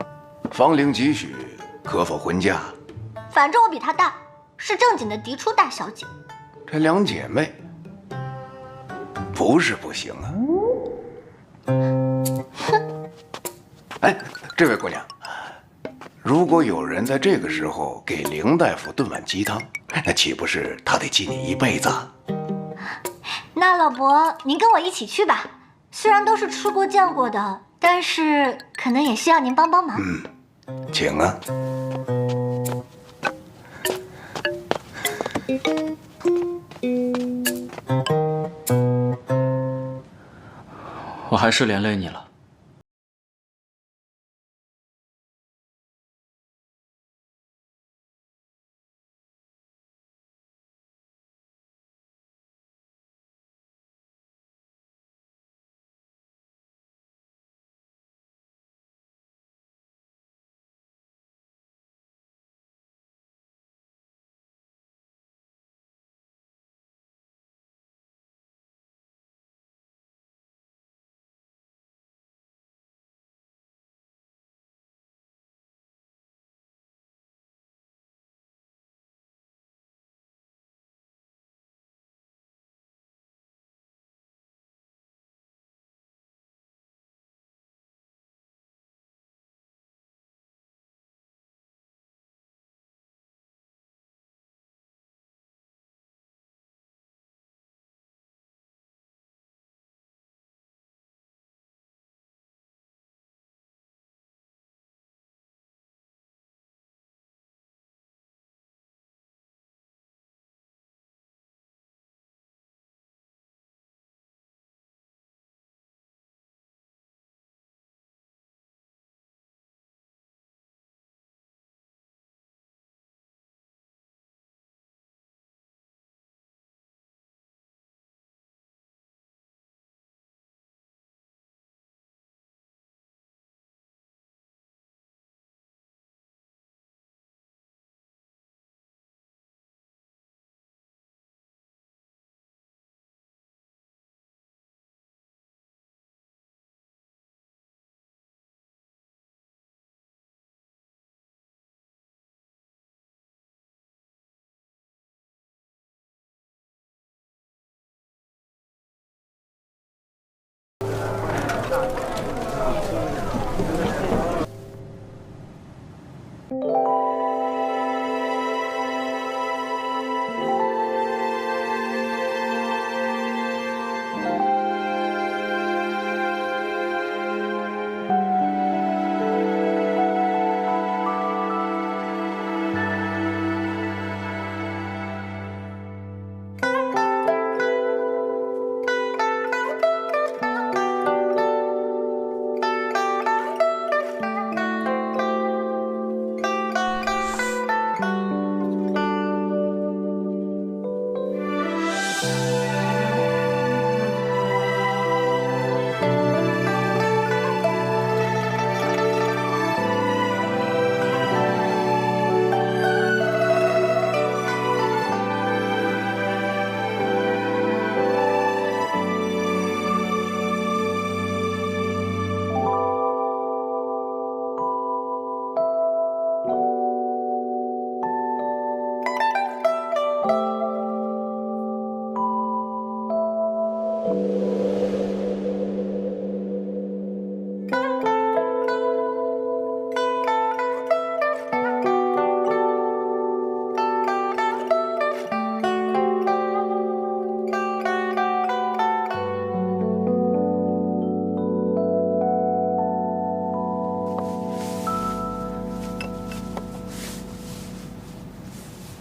芳龄几许？可否婚嫁？反正我比她大，是正经的嫡出大小姐。这两姐妹不是不行啊。哎，这位姑娘，如果有人在这个时候给凌大夫炖碗鸡汤，那岂不是他得记你一辈子？那老伯，您跟我一起去吧。虽然都是吃过见过的，但是可能也需要您帮帮忙。请啊。我还是连累你了。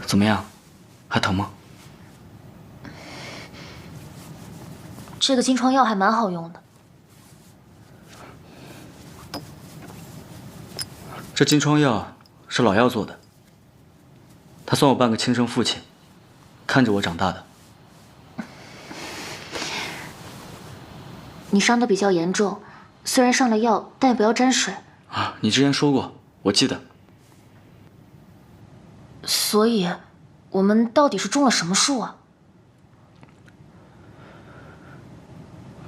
怎么样，还疼吗？这个金疮药还蛮好用的。这金疮药是老药做的，他算我半个亲生父亲，看着我长大的。你伤得比较严重，虽然上了药，但也不要沾水啊。你之前说过，我记得。所以，我们到底是中了什么术啊？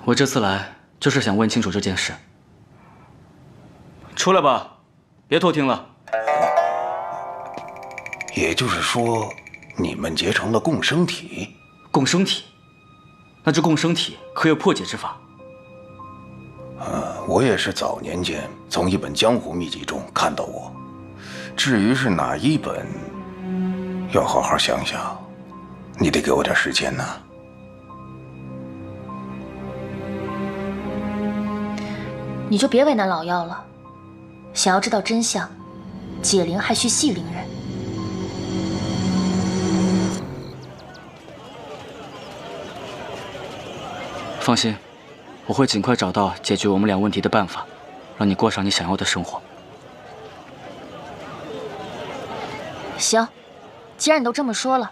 我这次来就是想问清楚这件事。出来吧，别偷听了。也就是说，你们结成了共生体？共生体？那这共生体可有破解之法？我也是早年间从一本江湖秘籍中看到过，至于是哪一本，要好好想想。你得给我点时间呐。你就别为难老药了。想要知道真相，解铃还须系铃人。放心，我会尽快找到解决我们俩问题的办法，让你过上你想要的生活。行，既然你都这么说了，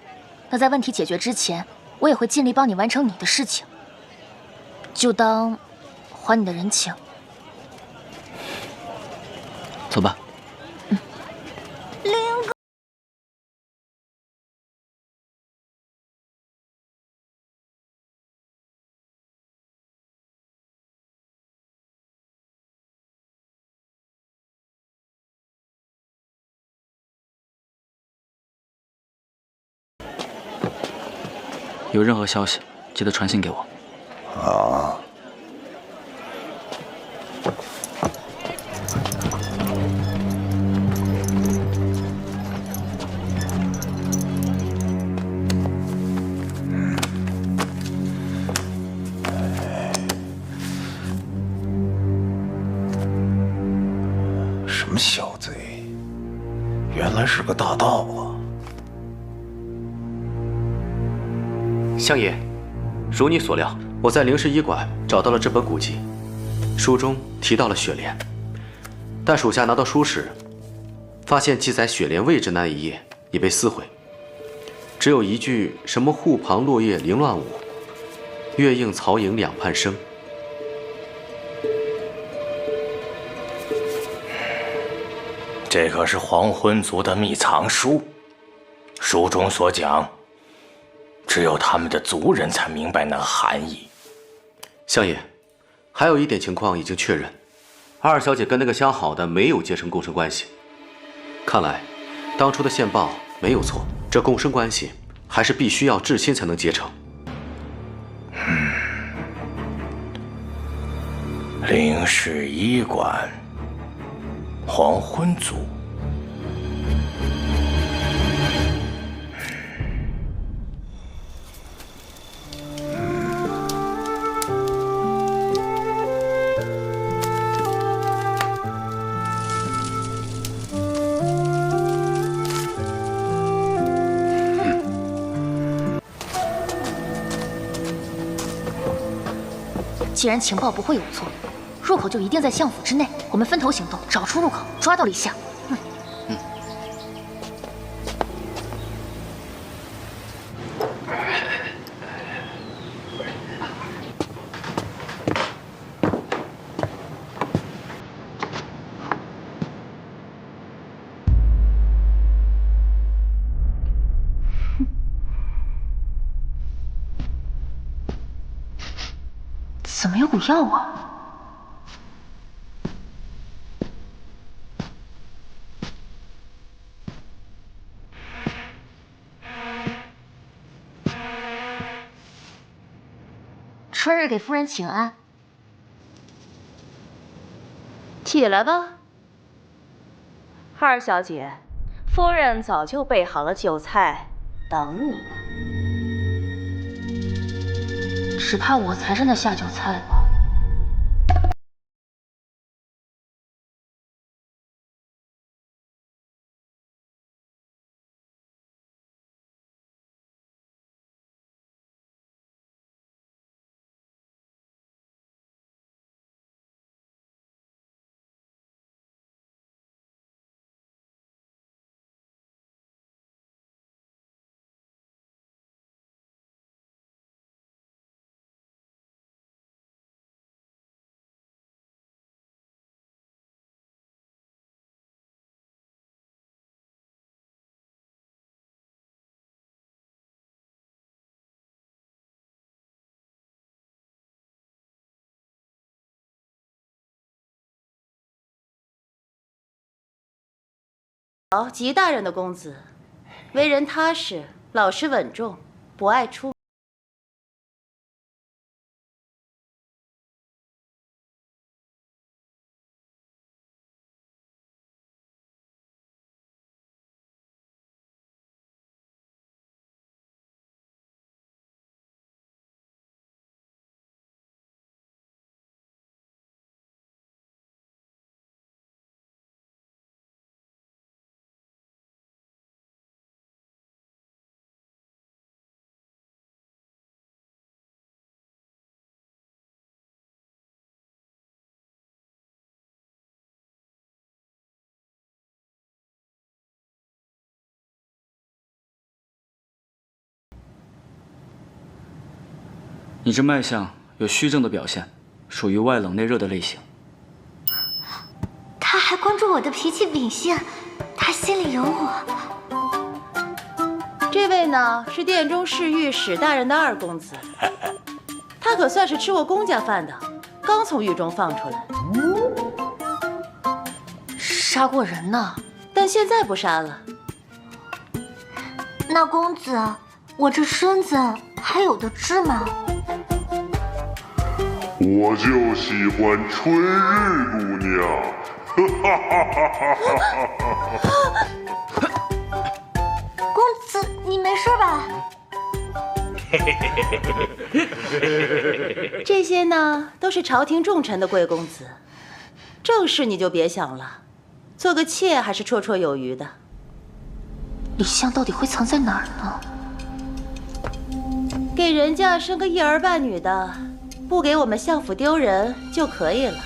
那在问题解决之前，我也会尽力帮你完成你的事情，就当还你的人情。走吧。林哥，有任何消息，记得传信给我。啊。什么小贼？原来是个大盗啊！相爷，如你所料，我在灵氏医馆找到了这本古籍，书中提到了雪莲，但属下拿到书时，发现记载雪莲位置那一页已被撕毁，只有一句什么护旁落叶凌乱舞，月映曹营两畔生。这可是黄昏族的秘藏书，书中所讲，只有他们的族人才明白那含义。相爷，还有一点情况已经确认，二小姐跟那个相好的没有结成共生关系。看来，当初的线报没有错，这共生关系还是必须要至亲才能结成。灵氏医馆，黄昏族，既然情报不会有错，入口就一定在相府之内。我们分头行动，找出入口，抓到李夏。怎么有股药啊？春日给夫人请安。起来吧，二小姐，夫人早就备好了酒菜等你。只怕我才是那下酒菜吧。吉大人的公子，为人踏实，老实稳重，不爱出。你这脉象有虚症的表现，属于外冷内热的类型。他还关注我的脾气秉性，他心里有我。这位呢是殿中侍御史大人的二公子，他可算是吃过公家饭的，刚从狱中放出来。杀过人呢，但现在不杀了。那公子，我这身子还有的治吗？我就喜欢春日姑娘，公子，你没事吧？这些呢，都是朝廷重臣的贵公子，正事你就别想了，做个妾还是绰绰有余的。李相到底会藏在哪儿呢？给人家生个一儿半女的，不给我们相府丢人就可以了。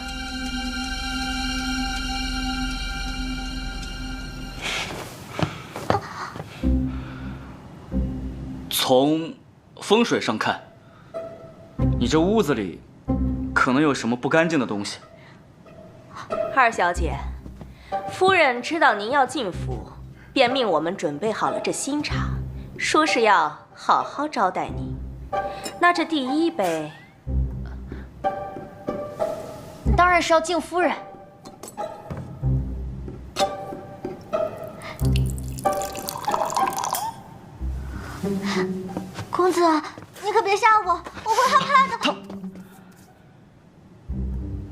从风水上看，你这屋子里可能有什么不干净的东西。二小姐，夫人知道您要进府，便命我们准备好了这新茶，说是要好好招待您。那这第一杯，当然是要敬夫人。公子，你可别吓我，我会害怕的。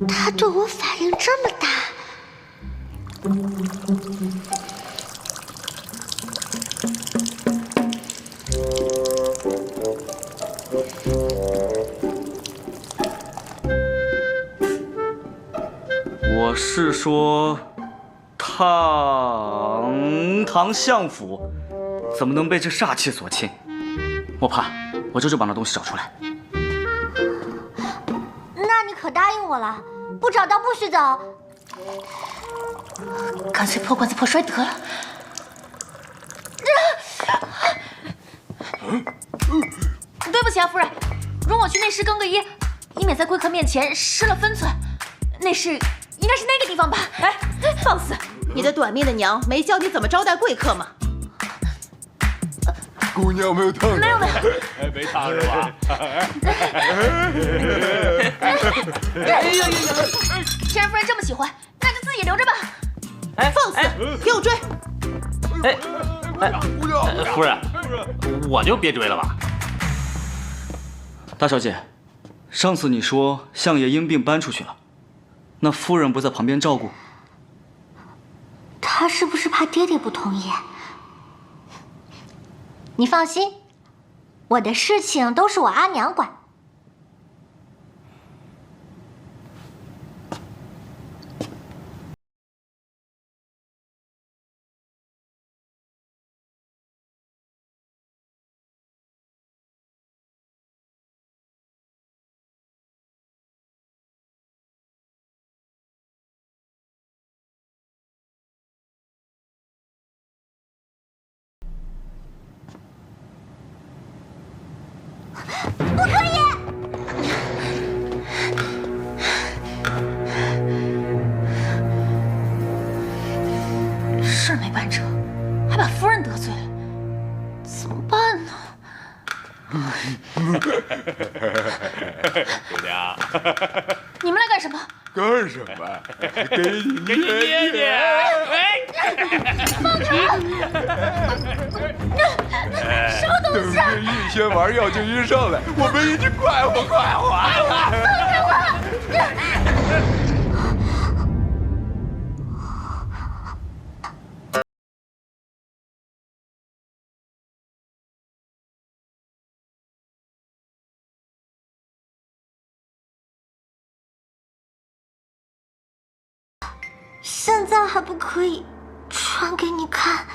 他对我反应这么大。我是说，堂相府怎么能被这煞气所侵？我怕，我这就把那东西找出来。那你可答应我了，不找到不许走。干脆破罐子破摔得了。对不起啊，夫人，容我去内室更个衣，以免在贵客面前失了分寸。内室应该是那个地方吧？哎，放肆！你的短命的娘没教你怎么招待贵客吗？姑娘没有烫着，没有。没烫是吧？既然夫人这么喜欢，那就自己留着吧。放肆！给我追！夫人，我就别追了吧。大小姐，上次你说相爷因病搬出去了，那夫人不在旁边照顾？他是不是怕爹爹不同意？你放心，我的事情都是我阿娘管。不可以！事没办成，还把夫人得罪了，怎么办呢？姑娘，你们来干什么？干什么？给你捏捏。什么东西啊！等这一仙丸药精一上来，我们一起快活快活！放开我！现在还不可以传给你看。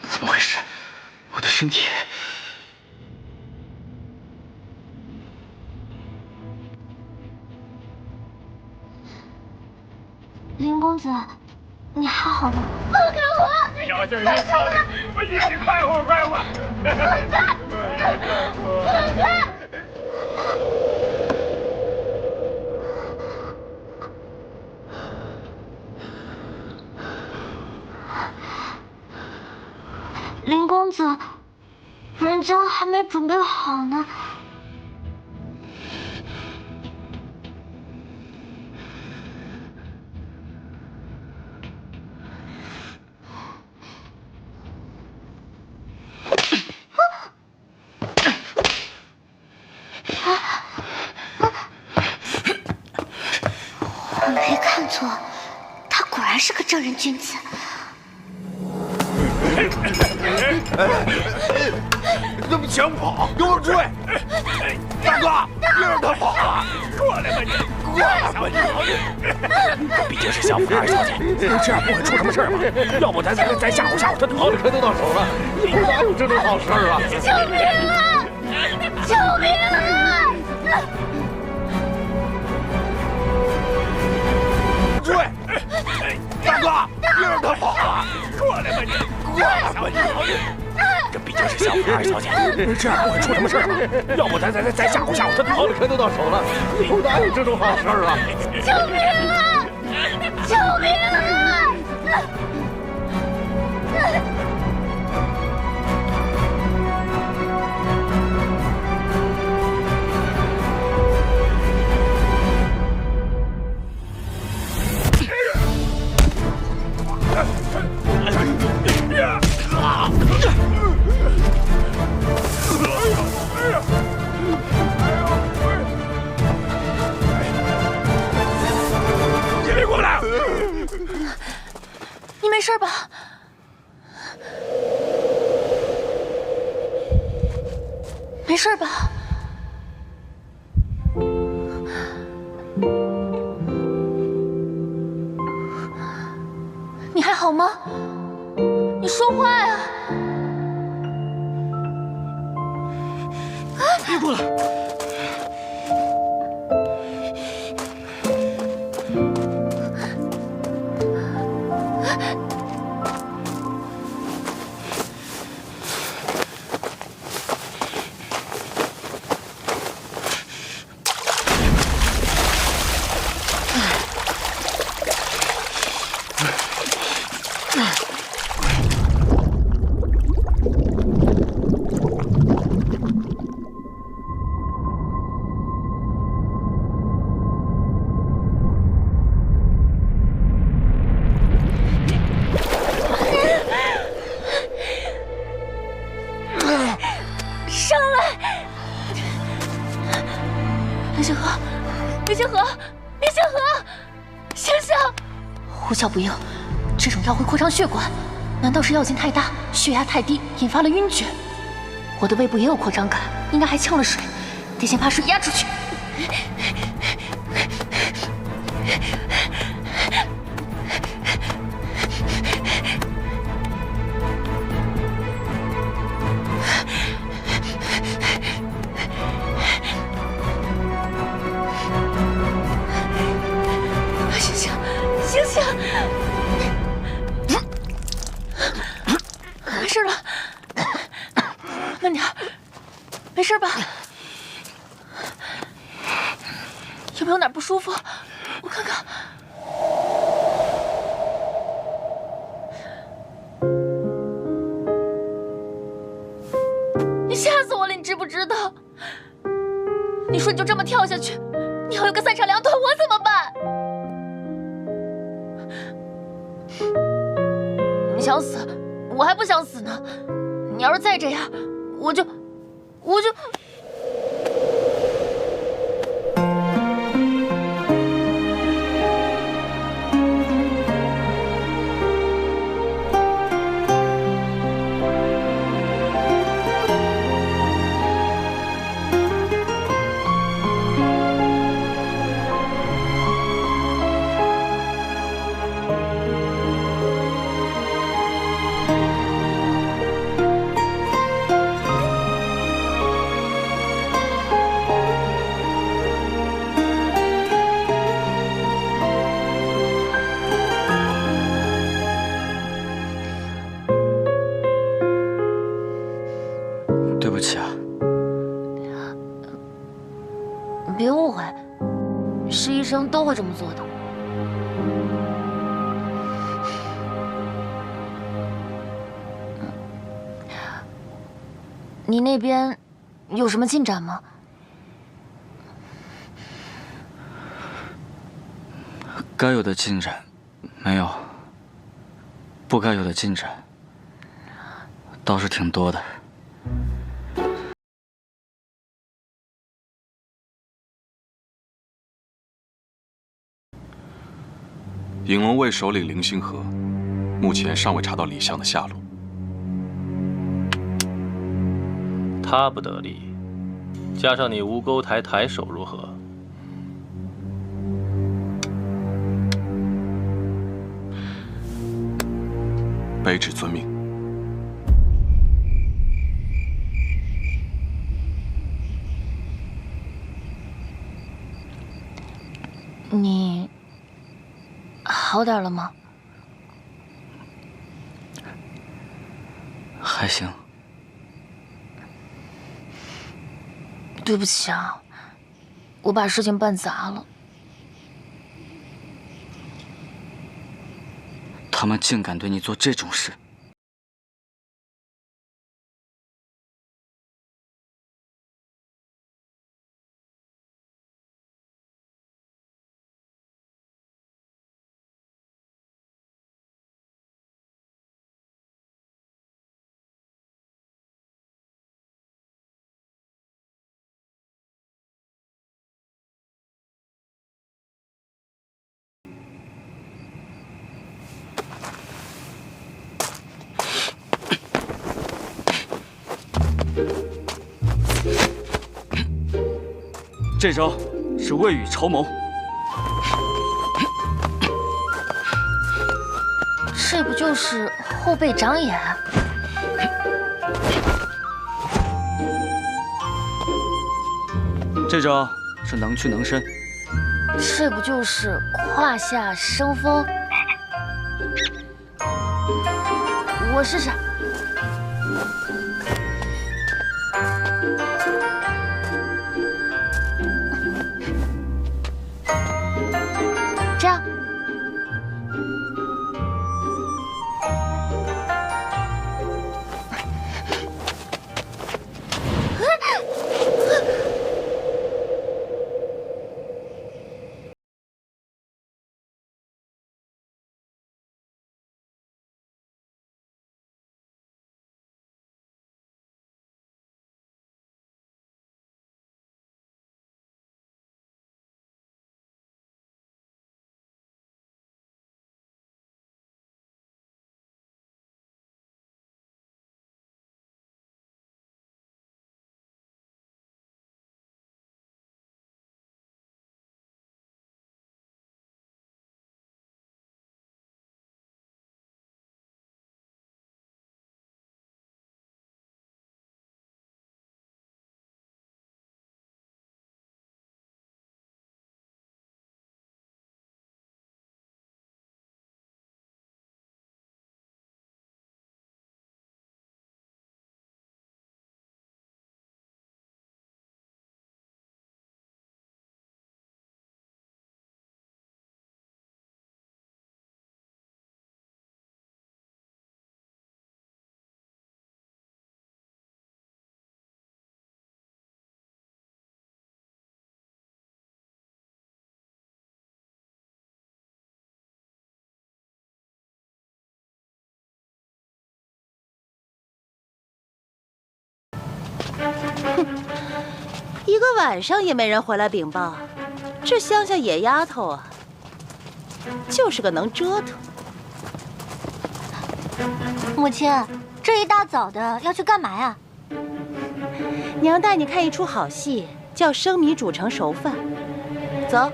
怎么回事？我的身体……林公子，你还好吗？小心一点，我一起快活快活！林公子，人家还没准备好呢。我没看错，他果然是个正人君子。怎么想跑？给我追！大哥，别让他跑了！过来吧你，过来吧你！这毕竟是相府的二小姐，这样不会出什么事吧？要不咱吓唬吓唬她得了。车都到手了，哪有这种好事啊？救命啊！救命啊！追！大哥，别让他跑了！过来吧你，过来吧你！这毕竟是相府的二小姐，这样不会出什么事吧？要不咱吓唬吓唬她得了。车都到手了，哪有这种好事啊？救命啊！救命啊！事吧？没事吧？你还好吗？你说话呀！别过来！上来！林星河，林星河，林星河，醒醒！呼啸不应，这种药会扩张血管，难道是药劲太大，血压太低，引发了晕厥？我的胃部也有扩张感，应该还呛了水，得先把水压出去。没事了，慢点，没事吧？有没有哪儿不舒服？我看看。你吓死我了，你知不知道？你说你就这么跳下去，你要有个三长两短，我怎么办？你想死，我还不想死呢。你要是再这样，我就。对不起啊，别误会，是医生都会这么做的。你那边有什么进展吗？该有的进展没有，不该有的进展倒是挺多的。影龙卫首领林星河，目前尚未查到李相的下落。他不得力，加上你吴沟台台首如何？卑职遵命。你好点了吗？还行。对不起啊，我把事情办砸了。他们竟敢对你做这种事！这招是未雨绸缪。这不就是后背长眼？这招是能屈能伸。这不就是胯下生风？我试试。这样。一个晚上也没人回来禀报，这乡下野丫头啊，就是个能折腾。母亲，这一大早的要去干嘛呀？娘带你看一出好戏，叫生米煮成熟饭。走。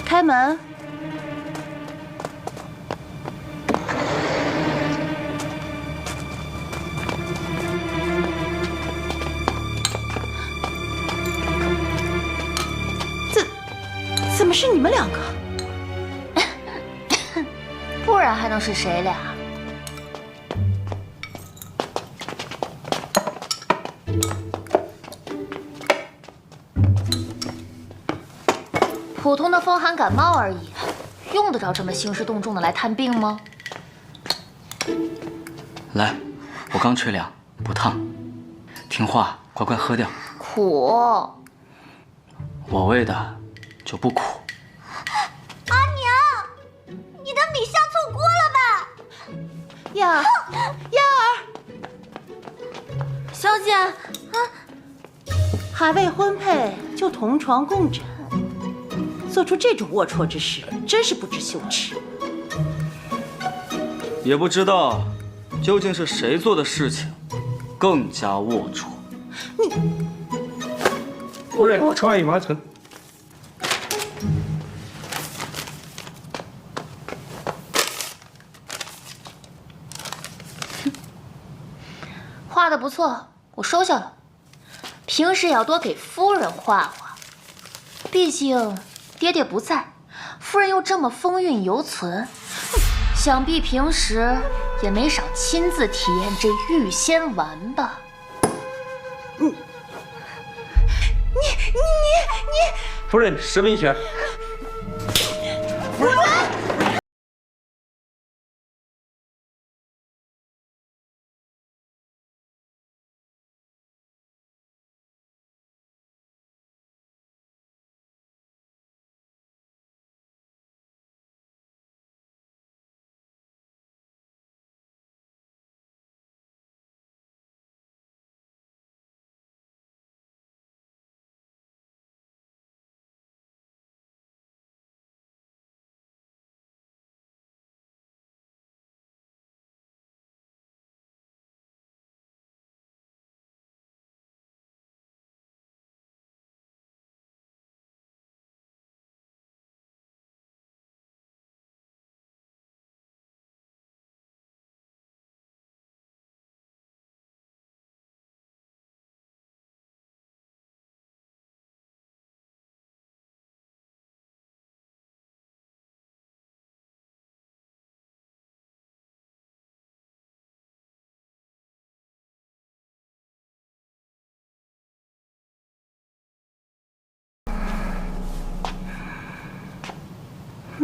开门。怎么是你们两个？不然还能是谁俩？普通的风寒感冒而已，用得着这么兴师动众的来探病吗？来，我刚吹凉，不烫，听话，乖乖喝掉。苦。我喂的就不苦。阿娘，你的米下错锅了吧？燕儿，燕儿，小姐啊，还未婚配就同床共枕，做出这种龌龊之事，真是不知羞耻。也不知道究竟是谁做的事情更加龌龊。夫人，快完成。画的不错，我收下了。平时也要多给夫人画画，毕竟爹爹不在，夫人又这么风韵犹存，想必平时也没少亲自体验这玉仙丸吧？你，夫人实名权。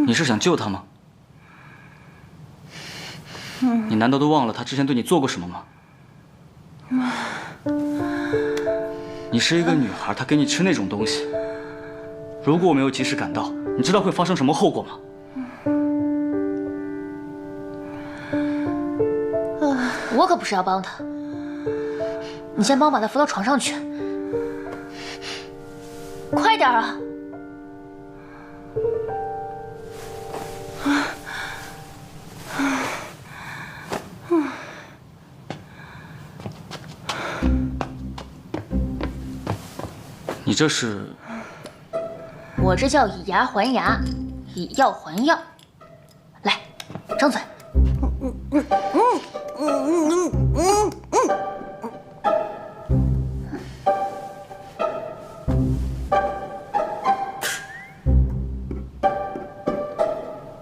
你是想救他吗？你难道都忘了他之前对你做过什么吗？你是一个女孩，他给你吃那种东西，如果我没有及时赶到，你知道会发生什么后果吗？我可不是要帮他，你先帮我把他扶到床上去，快点啊！你这是？我这叫以牙还牙，以药还药。来，张嘴。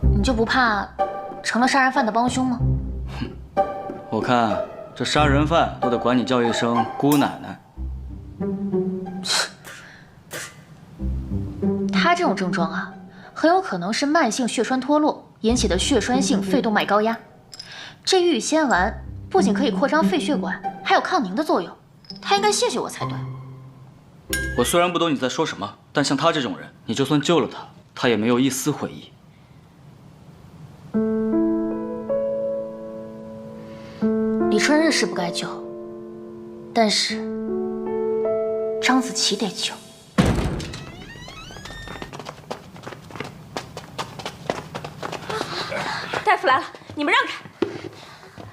你就不怕成了杀人犯的帮凶吗？我看这杀人犯都得管你叫一声姑奶奶。他这种症状啊，很有可能是慢性血栓脱落引起的血栓性肺动脉高压。这玉仙丸不仅可以扩张肺血管，还有抗凝的作用。他应该谢谢我才对。我虽然不懂你在说什么，但像他这种人，你就算救了他，他也没有一丝悔意。李春日是不该救，但是张子琪得救。大夫来了，你们让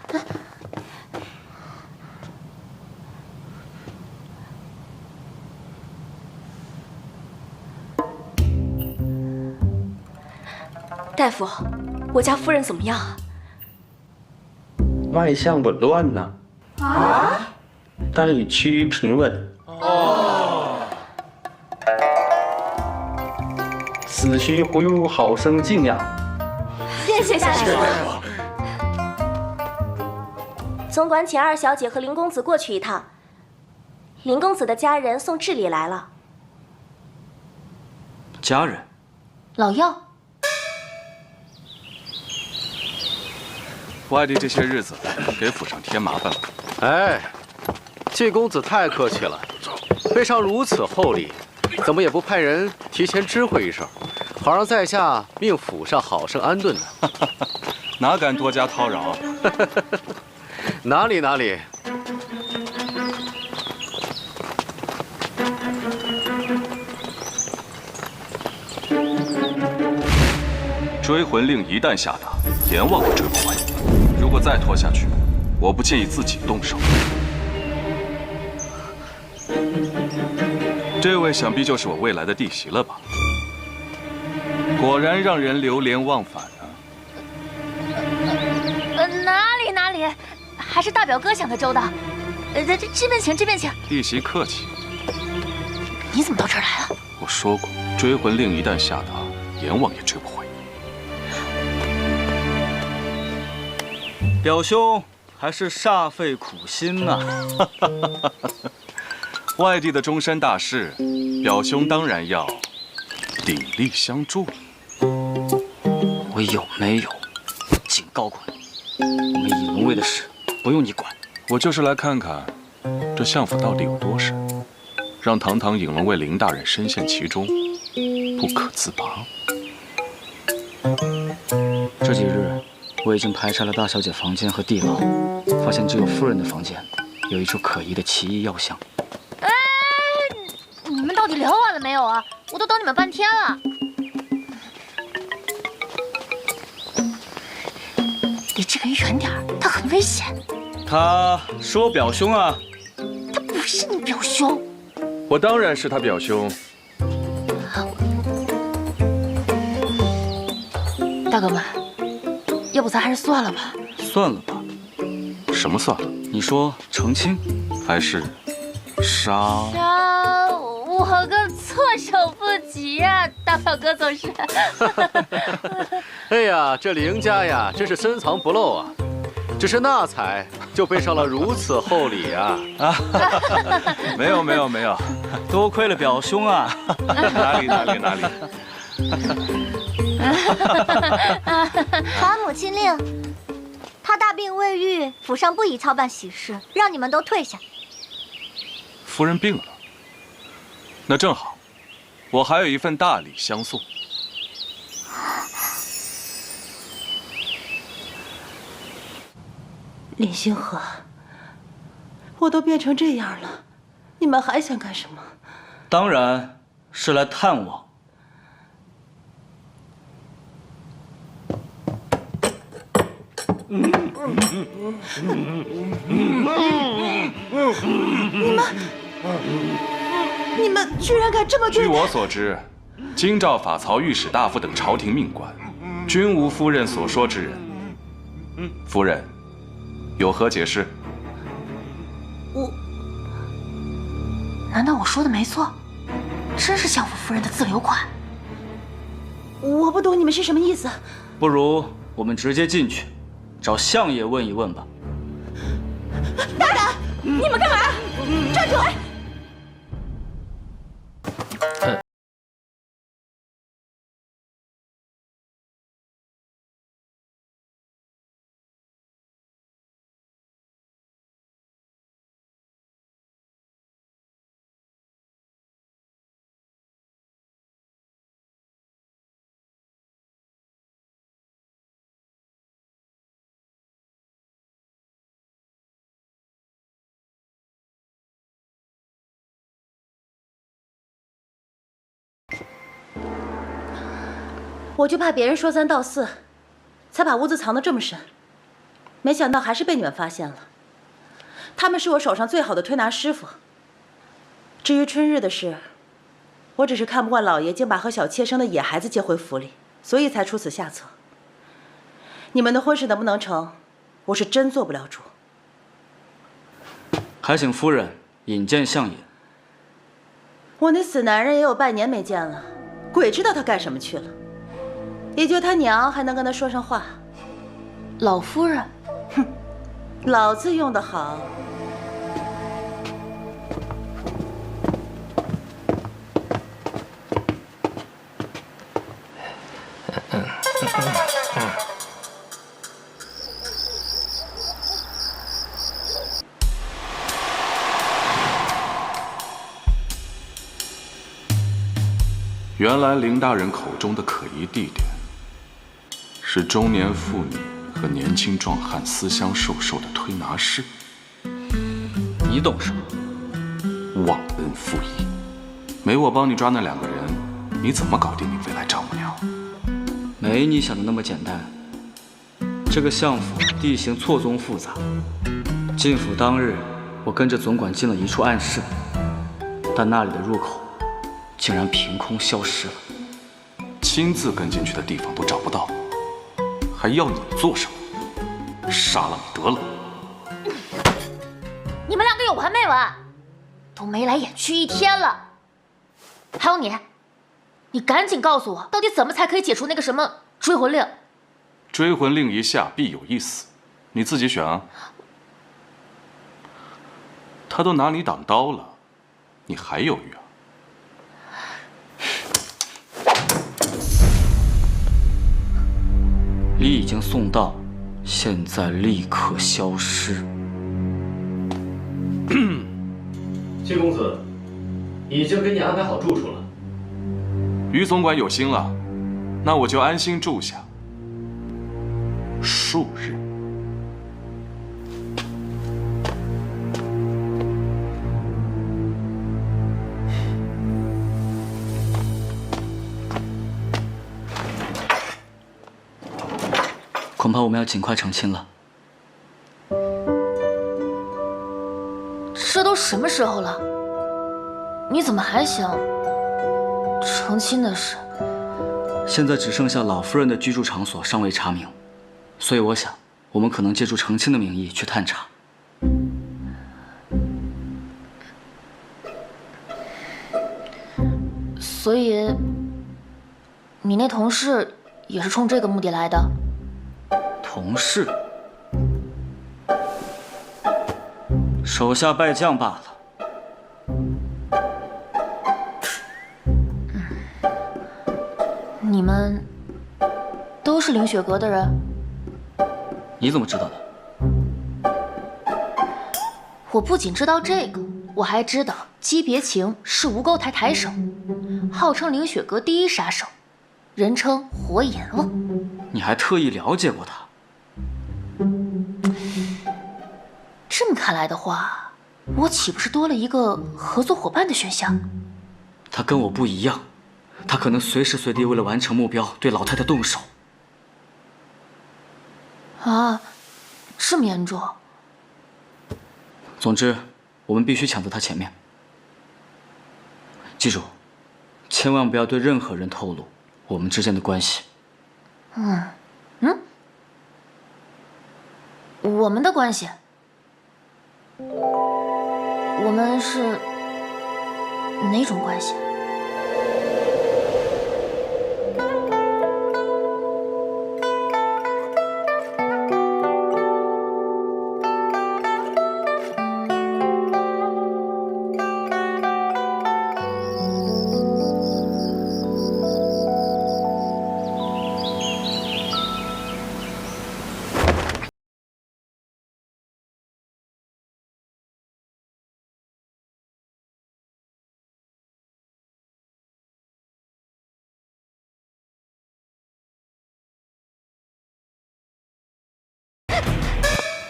开！大夫，我家夫人怎么样啊？脉象紊乱呢。啊？但已趋于平稳。哦。此需不用好生静养。谢谢大夫。总管请二小姐和林公子过去一趟。林公子的家人送智礼来了。家人？老药。外地这些日子给府上添麻烦了。哎，季公子太客气了，备上如此厚礼，怎么也不派人提前知会一声，好让在下命府上好生安顿呢？哪敢多加叨扰？哪里哪里。追魂令一旦下达，阎王也追不回。如果再拖下去，我不介意自己动手。这位想必就是我未来的弟媳了吧？果然让人流连忘返啊！哪里，还是大表哥想的周到。这边请，这边请。弟媳客气。你怎么到这儿来了？我说过，追魂令一旦下达，阎王也追不回。表兄还是煞费苦心呐。外地的终身大事，表兄当然要鼎力相助。我有没有？警告过你，我们以龙卫的事不用你管。我就是来看看这相府到底有多神，让堂堂影龙卫林大人深陷其中，不可自拔。这几日我已经排查了大小姐房间和地牢，发现只有夫人的房间有一处可疑的奇异药箱。哎，你们到底聊完了没有啊？我都等你们半天了。离这个人远点儿，他很危险。他是我表兄啊。他不是你表兄。我当然是他表兄。大哥们，要不咱还是算了吧。算了吧。什么算了？你说成亲，还是杀？杀我个措手不及呀！大表哥总是。哎呀，这林家呀，真是深藏不露啊！只是那才就备上了如此厚礼啊！没有，多亏了表兄啊！哪里。传母亲令，他大病未愈，府上不宜操办喜事，让你们都退下。夫人病了，那正好，我还有一份大礼相送。林星河，我都变成这样了，你们还想干什么？当然是来探望。你们居然敢这么对待！据我所知，京兆法曹御史大夫等朝廷命官，均无夫人所说之人。夫人有何解释？难道我说的没错？真是相府夫人的自留款？我不懂你们是什么意思。不如我们直接进去，找相爷问一问吧。大胆！你们干嘛？站住！我就怕别人说三道四，才把屋子藏得这么深，没想到还是被你们发现了。他们是我手上最好的推拿师傅。至于春日的事，我只是看不惯老爷竟把和小妾生的野孩子接回府里，所以才出此下策。你们的婚事能不能成，我是真做不了主。还请夫人引荐相爷。我那死男人也有半年没见了，鬼知道他干什么去了。也就他娘还能跟他说上话。老夫人，哼，老字用得好。原来林大人口中的可疑地点，是中年妇女和年轻壮汉私相授受的推拿室。你懂什么？忘恩负义！没我帮你抓那2个人，你怎么搞定你未来丈母娘？没你想的那么简单。这个相府地形错综复杂，进府当日，我跟着总管进了一处暗室，但那里的入口竟然凭空消失了。亲自跟进去的地方都找不到，还要你做什么？杀了你得了！你们2个有完没完？都眉来眼去1天了。还有你赶紧告诉我，到底怎么才可以解除那个什么追魂令？追魂令一下，必有一死，你自己选啊。他都拿你挡刀了，你还犹豫啊？礼已经送到，现在立刻消失。谢公子，已经给你安排好住处了。于总管有心了，那我就安心住下数日。恐怕我们要尽快成亲了。这都什么时候了？你怎么还想成亲的事？现在只剩下老夫人的居住场所尚未查明，所以我想，我们可能借助成亲的名义去探查。所以，你那同事也是冲这个目的来的？同事，手下败将罢了。你们凌雪阁的人。你怎么知道的？我不仅知道这个，我还知道姬别情是吴沟台台首，号称凌雪阁第一杀手，人称火阎王。你还特意了解过他？这么看来的话，我岂不是多了一个合作伙伴的选项？他跟我不一样，他可能随时随地为了完成目标对老太太动手。啊，这么严重？总之，我们必须抢在他前面。记住，千万不要对任何人透露我们之间的关系。我们的关系，我们是哪种关系？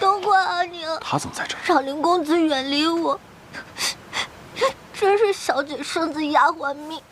等会啊你！他怎么在这儿？让林公子远离我，真是小姐生子丫鬟命。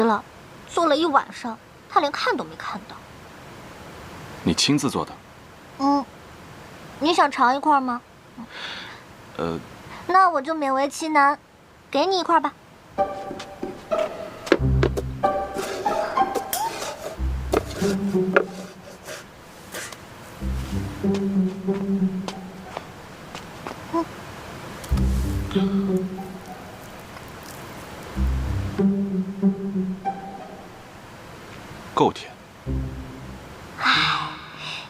了，做了一晚上，他连看都没看到。你亲自做的？你想尝一块吗？那我就勉为其难，给你一块吧。够甜。唉，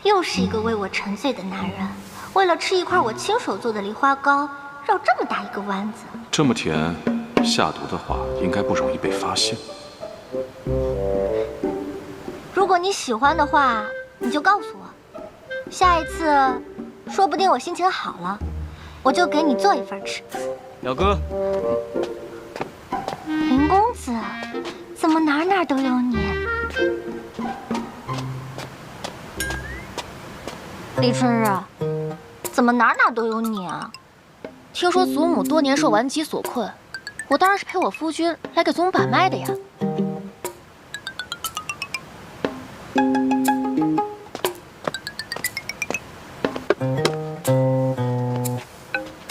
又是一个为我沉醉的男人，为了吃一块我亲手做的梨花糕，绕这么大一个弯子。这么甜，下毒的话应该不容易被发现。如果你喜欢的话，你就告诉我，下一次，说不定我心情好了，我就给你做一份吃。表哥，林公子，怎么哪都有你？李春日，怎么哪都有你啊？听说祖母多年受顽疾所困，我当然是陪我夫君来给祖母把脉的呀。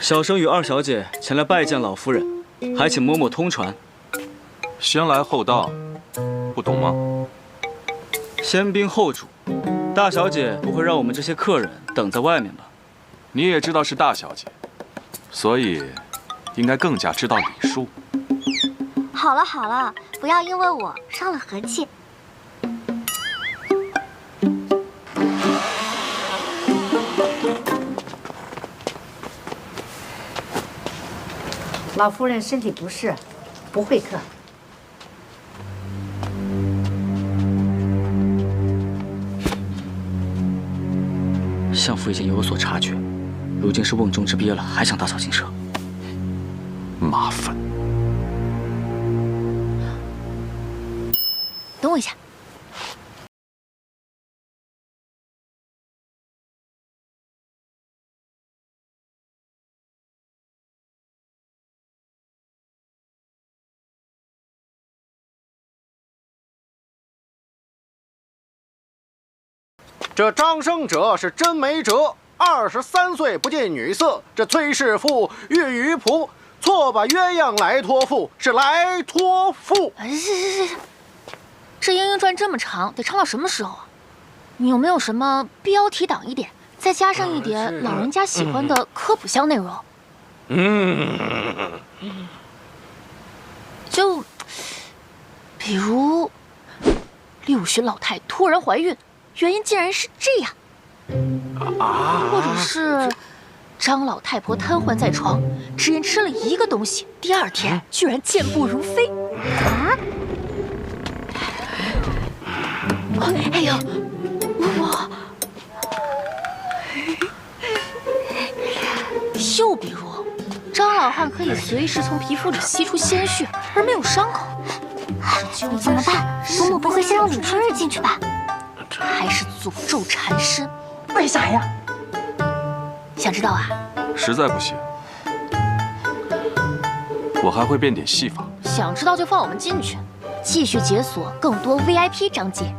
小生与二小姐前来拜见老夫人，还请嬷嬷通传。先来后到，不懂吗？先兵后主，大小姐不会让我们这些客人等在外面吧？你也知道是大小姐，所以应该更加知道礼数。好了好了，不要因为我伤了和气。老夫人身体不适，不会客。相府已经有所察觉，如今是瓮中之鳖了，还想打草惊蛇，麻烦。等我一下。这张生者是真没辙，23岁不近女色。这崔氏妇、岳于仆错把鸳鸯来托付，是来托付。是，这《莺莺传》这么长，得唱到什么时候啊？你有没有什么标题党一点，再加上一点老人家喜欢的科普项内容？就比如六旬老太突然怀孕，原因竟然是这样，或者是张老太婆瘫痪在床，只因吃了一个东西，第二天居然健步如飞。哎呦，我又比如，张老汉可以随时从皮肤里吸出鲜血，而没有伤口。你怎么办？祖母不会先让李春日进去吧？还是诅咒缠身？为啥呀？想知道啊？实在不行，我还会变点戏法。想知道就放我们进去，继续解锁更多 VIP 章节。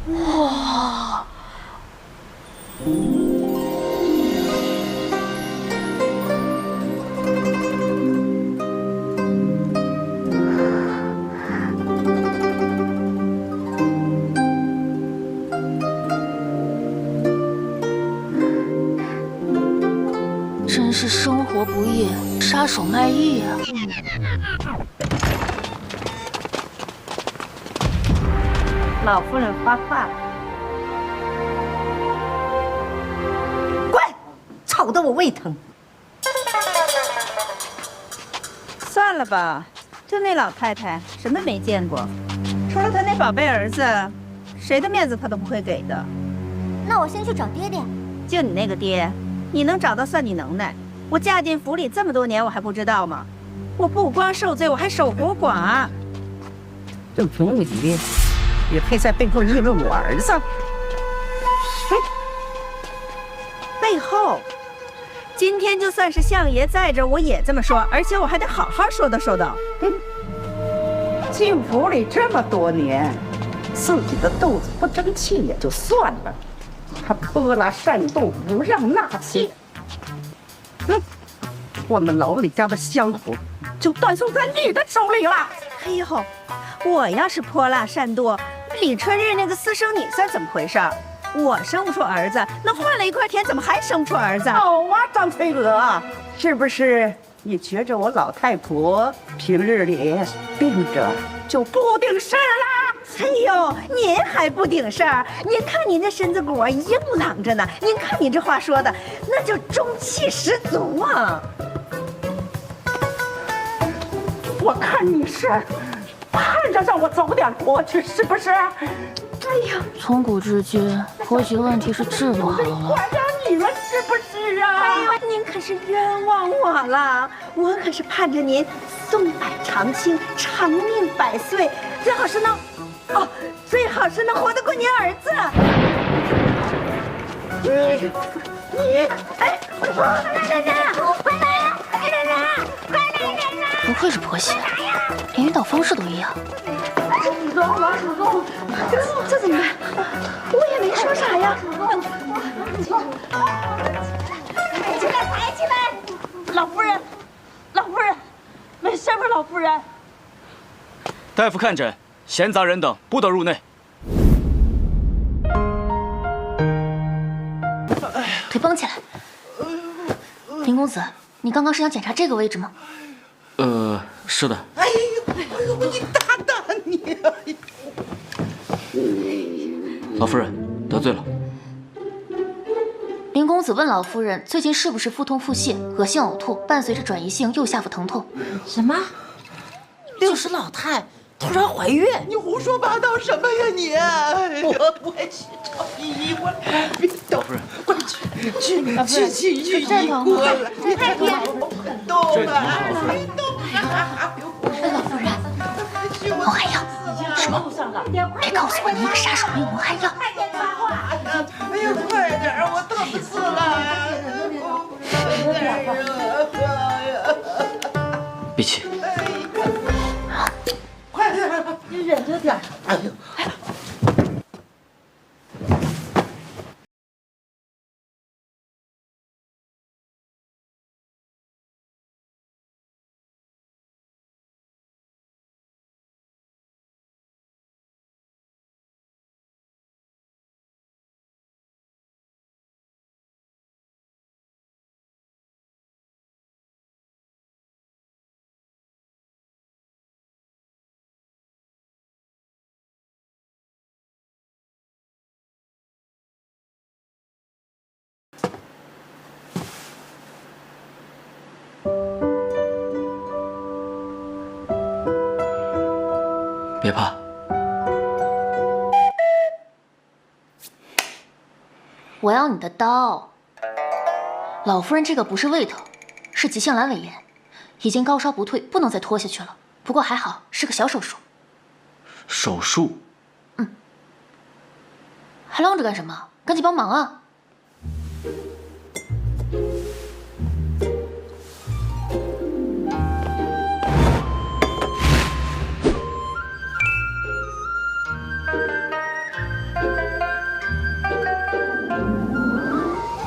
哇！真是生活不易，杀手卖艺啊！老夫人发话了，滚！吵得我胃疼。算了吧，就那老太太什么没见过，除了她那宝贝儿子，谁的面子她都不会给的。那我先去找爹爹。就你那个爹，你能找到算你能耐。我嫁进府里这么多年，我还不知道吗？我不光受罪，我还守活寡。这府里也配在背后议论我儿子？背后，今天就算是相爷在这，我也这么说，而且我还得好好说道说道。进府里这么多年，自己的肚子不争气也就算了，还泼辣煽动，不让纳妾。我们老李家的香火就断送在你的手里了。哎呦，我要是泼辣煽动，李春日那个私生女算怎么回事？我生不出儿子，那换了一块田，怎么还生不出儿子？好啊，张飞娥，是不是你觉着我老太婆平日里病着就不顶事儿啦？哎呦，您还不顶事儿？您看您这身子骨硬朗着呢，您看你这话说的，那就中气十足啊！我看你是盼着让我早点过去，是不是？哎呀，从古至今，婆媳问题是治不好了。管着你们是不是啊？哎呦，您可是冤枉我了，我可是盼着您松柏长青，长命百岁，最好是能，最好是能活得过您儿子。你，哎，回来！不愧是婆媳，连引导方式都一样。主动，这怎么办？我也没说啥呀。抬起来！老夫人，没事吧？老夫人。大夫看诊，闲杂人等不得入内。腿绷起来。林公子，你刚刚是想检查这个位置吗？是的。哎呦，你打你！老夫人得罪了。林公子问老夫人，最近是不是腹痛腹泻、恶心呕吐，伴随着转移性右下腹疼痛？什么？60老太突然怀孕？你胡说八道什么呀你？我不会去找医院，别动，快去医院过来！你太别动了，老夫人，蒙汗药。什么？别告诉我你一个杀手没有蒙汗药。哎呀，快点，我疼死了！闭气。快点，你忍着呀，哎呦！别怕，我要你的刀。老夫人这个不是胃疼，是急性阑尾炎，已经高烧不退，不能再拖下去了。不过还好，是个小手术。手术？还愣着干什么？赶紧帮忙啊！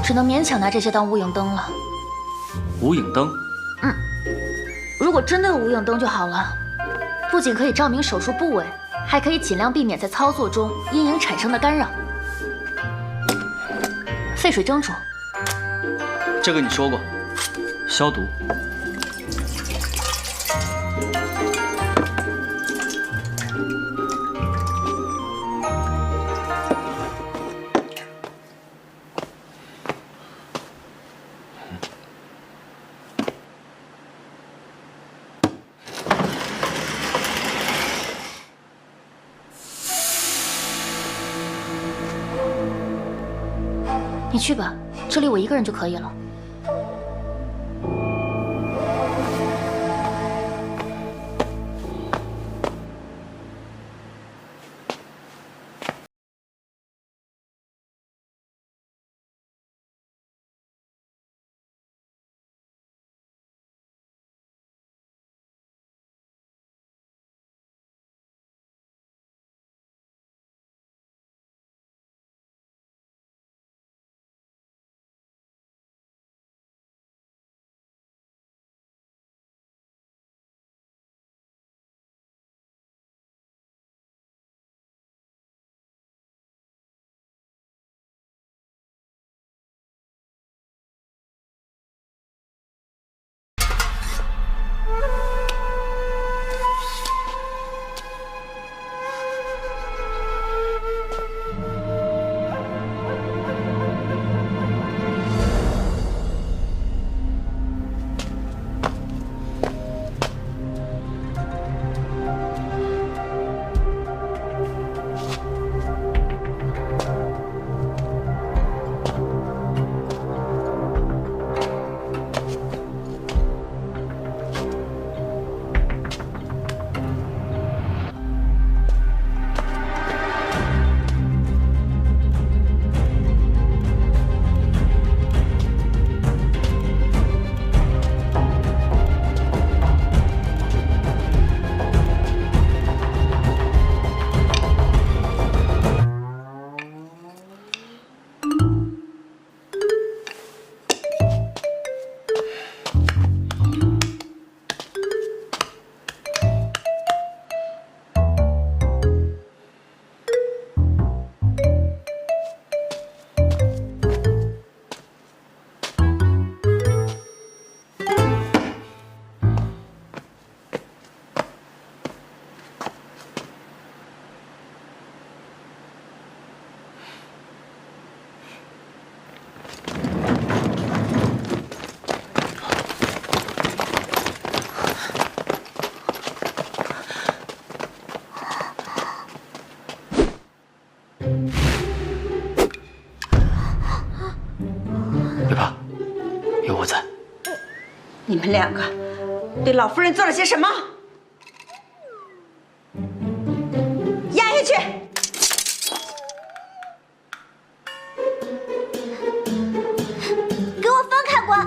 只能勉强拿这些当无影灯了。无影灯？如果真的有无影灯就好了，不仅可以照明手术部位，还可以尽量避免在操作中阴影产生的干扰。沸水蒸煮，这个你说过，消毒。你去吧，这里我一个人就可以了。你们两个对老夫人做了些什么？压下去！给我分开滚！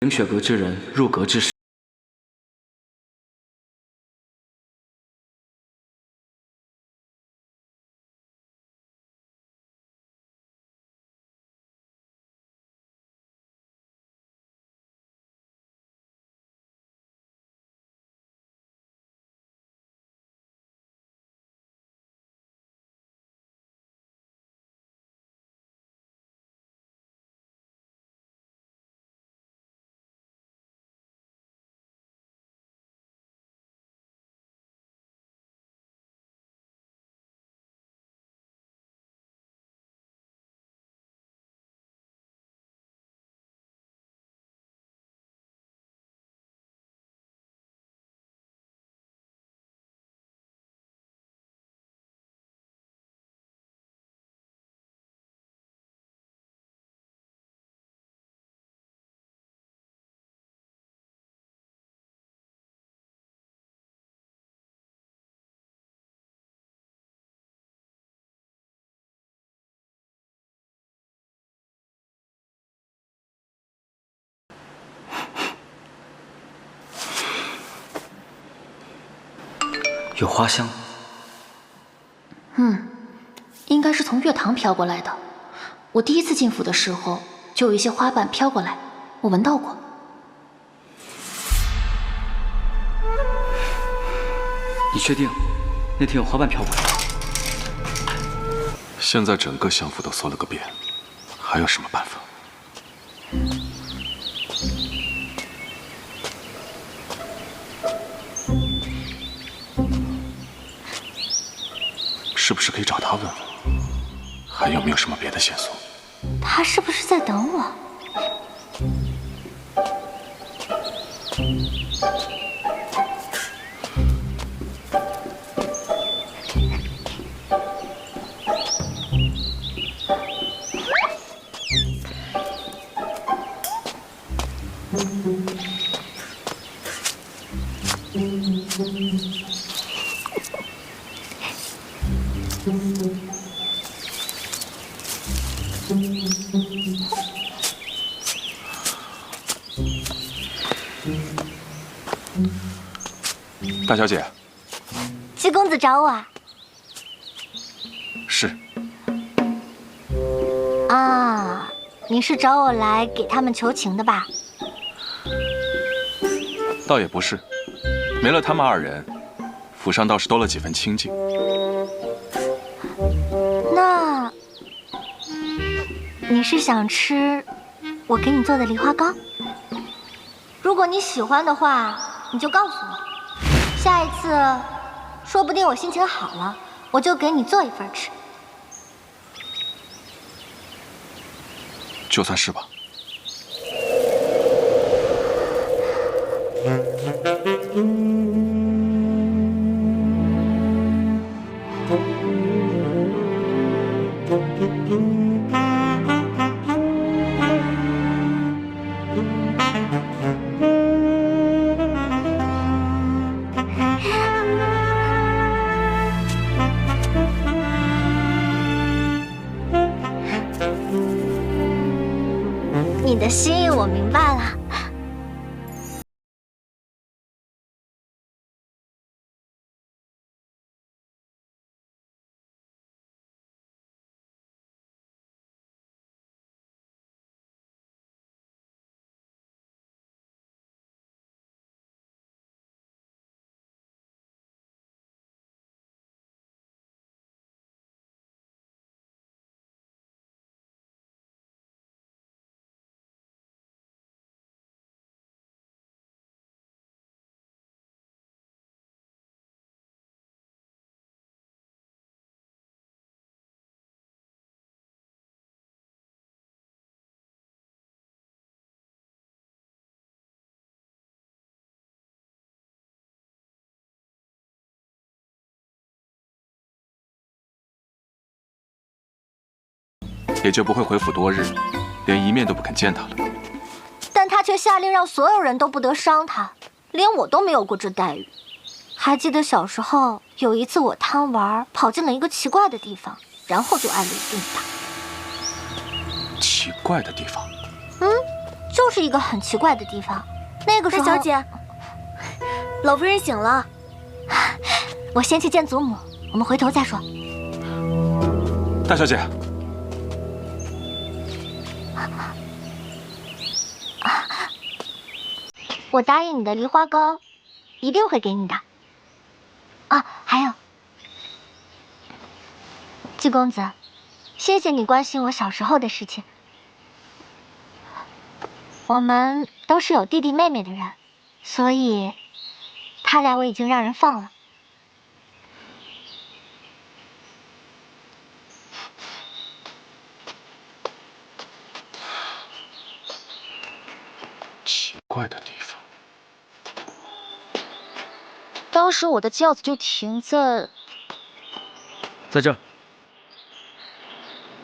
凌雪阁之人入阁之时，有花香。应该是从月堂飘过来的。我第一次进府的时候，就有一些花瓣飘过来，我闻到过。你确定那天有花瓣飘过来？现在整个相府都搜了个遍，还有什么办法？是不是可以找他问问，还有没有什么别的线索？他是不是在等我？大小姐，季公子找我啊？是。啊，你是找我来给他们求情的吧？倒也不是，没了他们二人，府上倒是多了几分清静。那你是想吃我给你做的梨花糕？如果你喜欢的话，你就告诉我，下一次说不定我心情好了，我就给你做一份吃。就算是吧。你的心意我明白了。也就不会回府多日，连一面都不肯见他了。但他却下令让所有人都不得伤他，连我都没有过这待遇。还记得小时候有一次我贪玩，跑进了一个奇怪的地方，然后就挨了一顿打。奇怪的地方？就是一个很奇怪的地方。那个时候，大小姐，老夫人醒了，我先去见祖母，我们回头再说。大小姐，我答应你的梨花糕，一定会给你的。啊，还有，季公子，谢谢你关心我小时候的事情。我们都是有弟弟妹妹的人，所以他俩我已经让人放了。奇怪的地方。当时我的轿子就停在这儿。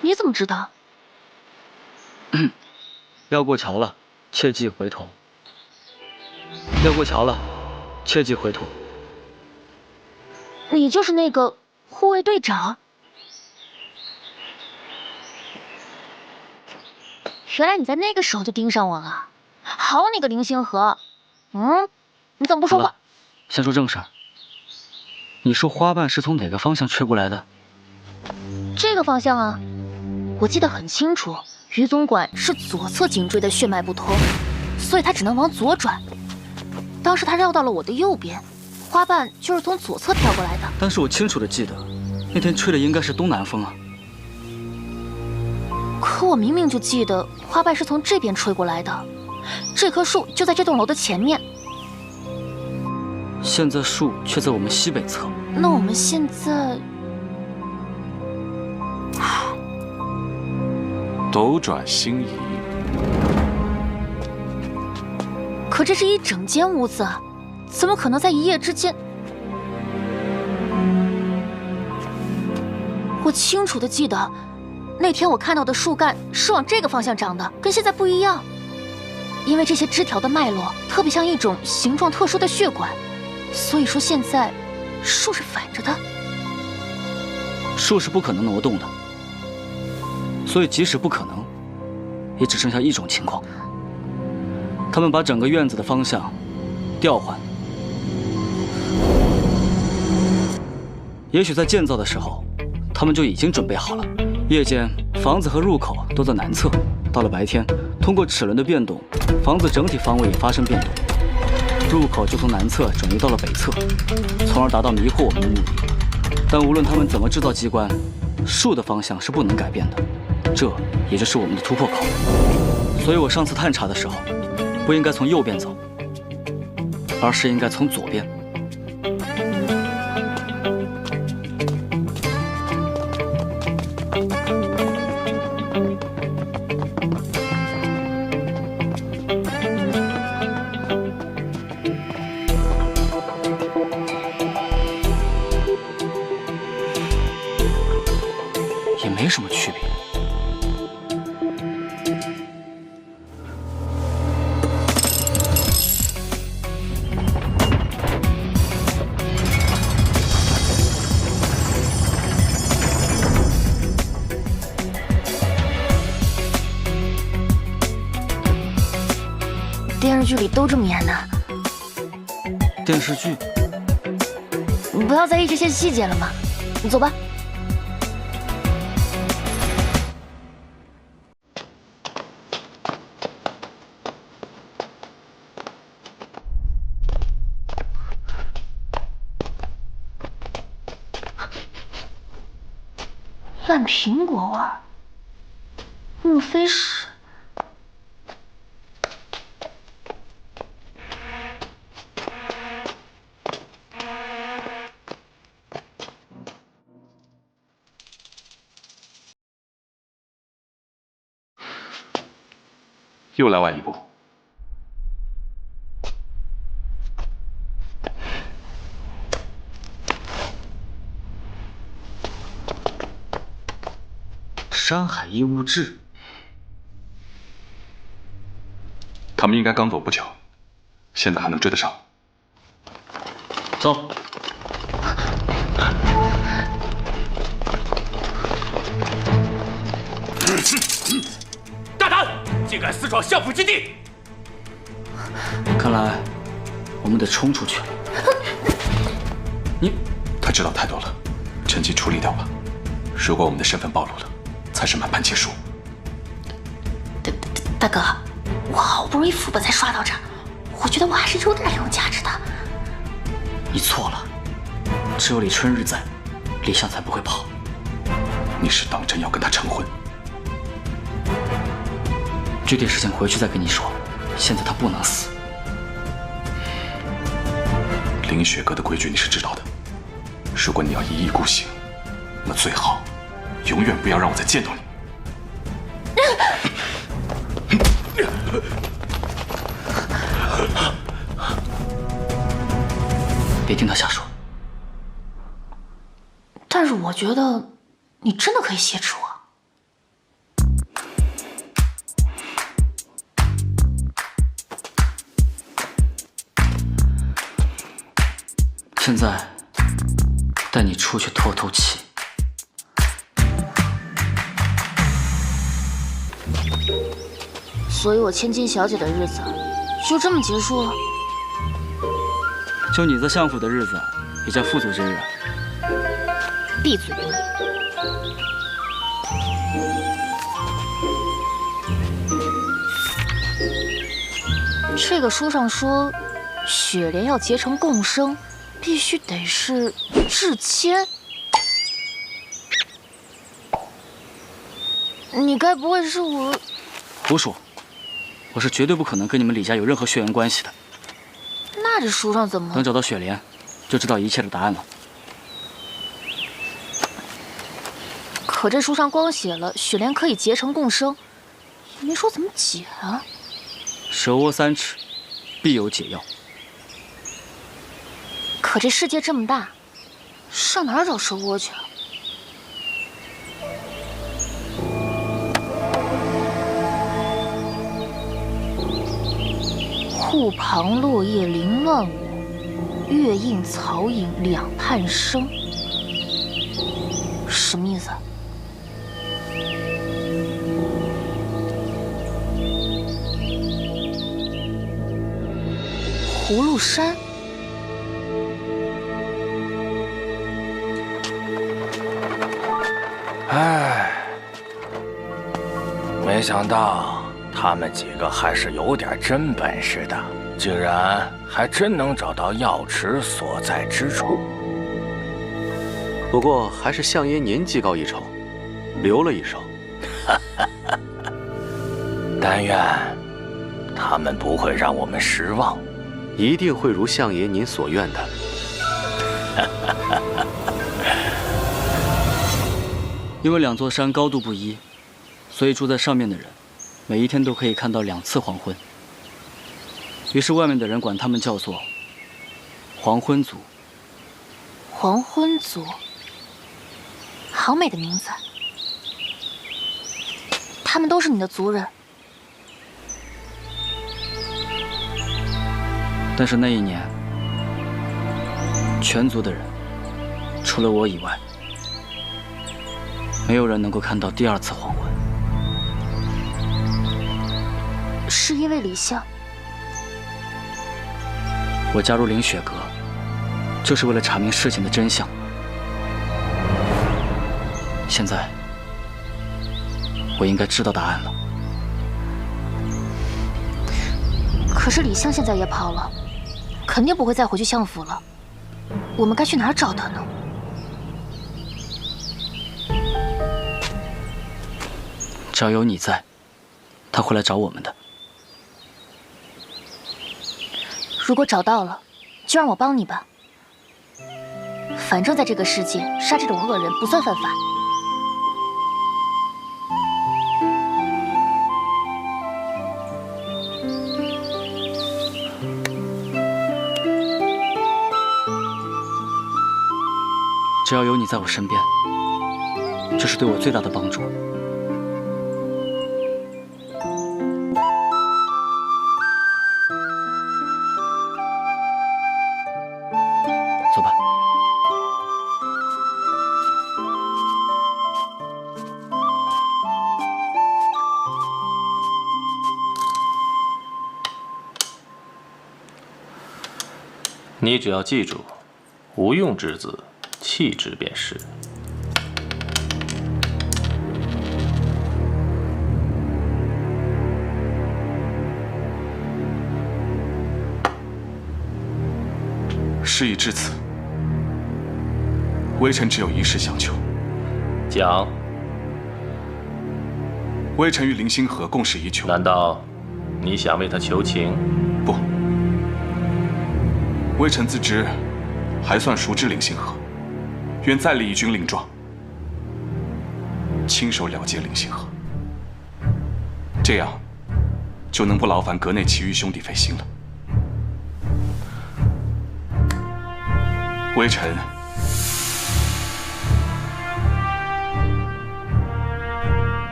你怎么知道？要过桥了，切忌回头。要过桥了，切忌回头。你就是那个护卫队长？原来你在那个时候就盯上我了。好你个林星河，你怎么不说话？先说正事儿。你说花瓣是从哪个方向吹过来的？这个方向啊，我记得很清楚。于总管是左侧颈椎的血脉不通，所以他只能往左转。当时他绕到了我的右边，花瓣就是从左侧飘过来的。但是我清楚的记得，那天吹的应该是东南风啊。可我明明就记得花瓣是从这边吹过来的，这棵树就在这栋楼的前面。现在树却在我们西北侧。那我们现在……斗转星移。可这是一整间屋子，怎么可能在一夜之间？我清楚的记得，那天我看到的树干是往这个方向长的，跟现在不一样。因为这些枝条的脉络特别像一种形状特殊的血管，所以说现在树是反着的。树是不可能挪动的，所以即使不可能，也只剩下一种情况：他们把整个院子的方向调换。也许在建造的时候，他们就已经准备好了。夜间，房子和入口都在南侧；到了白天，通过齿轮的变动，房子整体方位也发生变动，入口就从南侧转移到了北侧，从而达到迷惑我们的目的。但无论他们怎么制造机关，树的方向是不能改变的，这也就是我们的突破口。所以我上次探查的时候，不应该从右边走，而是应该从左边。也没什么区别。电视剧里都这么演的。电视剧？你不要在意这些细节了嘛，你走吧。烂苹果味儿，莫非是？又来晚一步。山海异物志，他们应该刚走不久，现在还能追得上。走。大胆！竟敢私闯相府基地！看来我们得冲出去了。他知道太多了，趁机处理掉吧。如果我们的身份暴露了，才是满盘皆输。大哥，我好不容易副本才刷到这儿，我觉得我还是有点利用价值的。你错了，只有李春日在，李相才不会跑。你是当真要跟他成婚？具体事情回去再跟你说，现在他不能死。凌雪阁的规矩你是知道的，如果你要一意孤行，那最好永远不要让我再见到你。别听他瞎说。但是我觉得你真的可以挟持我。现在带你出去透透气。所以我千金小姐的日子就这么结束了。就你在相府的日子，也叫富足之日。闭嘴吧你！这个书上说，雪莲要结成共生，必须得是至亲。你该不会是我？胡说！我是绝对不可能跟你们李家有任何血缘关系的。那这书上怎么？等找到雪莲，就知道一切的答案了。可这书上光写了雪莲可以结成共生，也没说怎么解啊。蛇窝3尺，必有解药。可这世界这么大，上哪儿找蛇窝去啊？户旁落叶凌乱我，月映草影两畔生。什么意思？葫芦山。唉，没想到他们几个还是有点真本事的，竟然还真能找到药池所在之处。不过还是相爷您技高一筹，留了一手。但愿他们不会让我们失望，一定会如相爷您所愿的。因为2座山高度不一，所以住在上面的人，每一天都可以看到2次黄昏。于是外面的人管他们叫做黄昏族。黄昏族，好美的名字。他们都是你的族人。但是那一年，全族的人，除了我以外，没有人能够看到第2次黄昏。是因为李相？我加入凌雪阁，就是为了查明事情的真相。现在，我应该知道答案了。可是李相现在也跑了，肯定不会再回去相府了。我们该去哪儿找他呢？只要有你在，他会来找我们的。如果找到了，就让我帮你吧。反正在这个世界，杀这种恶人不算犯法。只要有你在我身边，这是对我最大的帮助。走吧。你只要记住，无用之子，弃之便是。事已至此，微臣只有一事相求。讲。微臣与林星河共事已久。难道你想为他求情？不，微臣自知还算熟知林星河，愿再立一军令状，亲手了结林星河，这样就能不劳烦阁内其余兄弟费心了。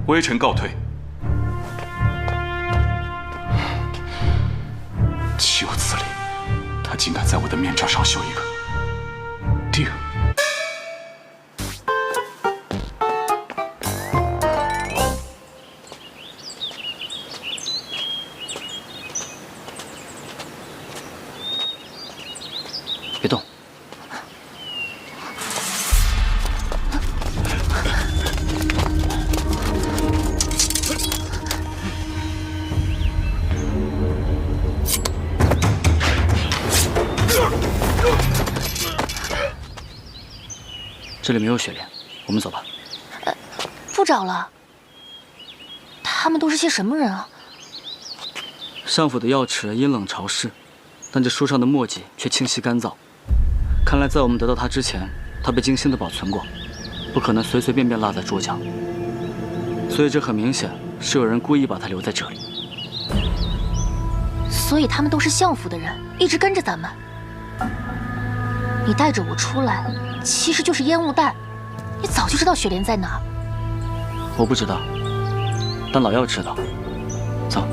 微臣告退。岂有此理！他竟敢在我的面罩上绣一个“定”。别动。这里没有雪莲，我们走吧。不找了。他们都是些什么人啊？上府的药池阴冷潮湿，但这书上的墨迹却清晰干燥。看来在我们得到它之前，它被精心的保存过，不可能随随便便落在桌角。所以这很明显是有人故意把它留在这里。所以他们都是相府的人，一直跟着咱们。你带着我出来，其实就是烟雾弹。你早就知道雪莲在哪。我不知道，但老药知道。走。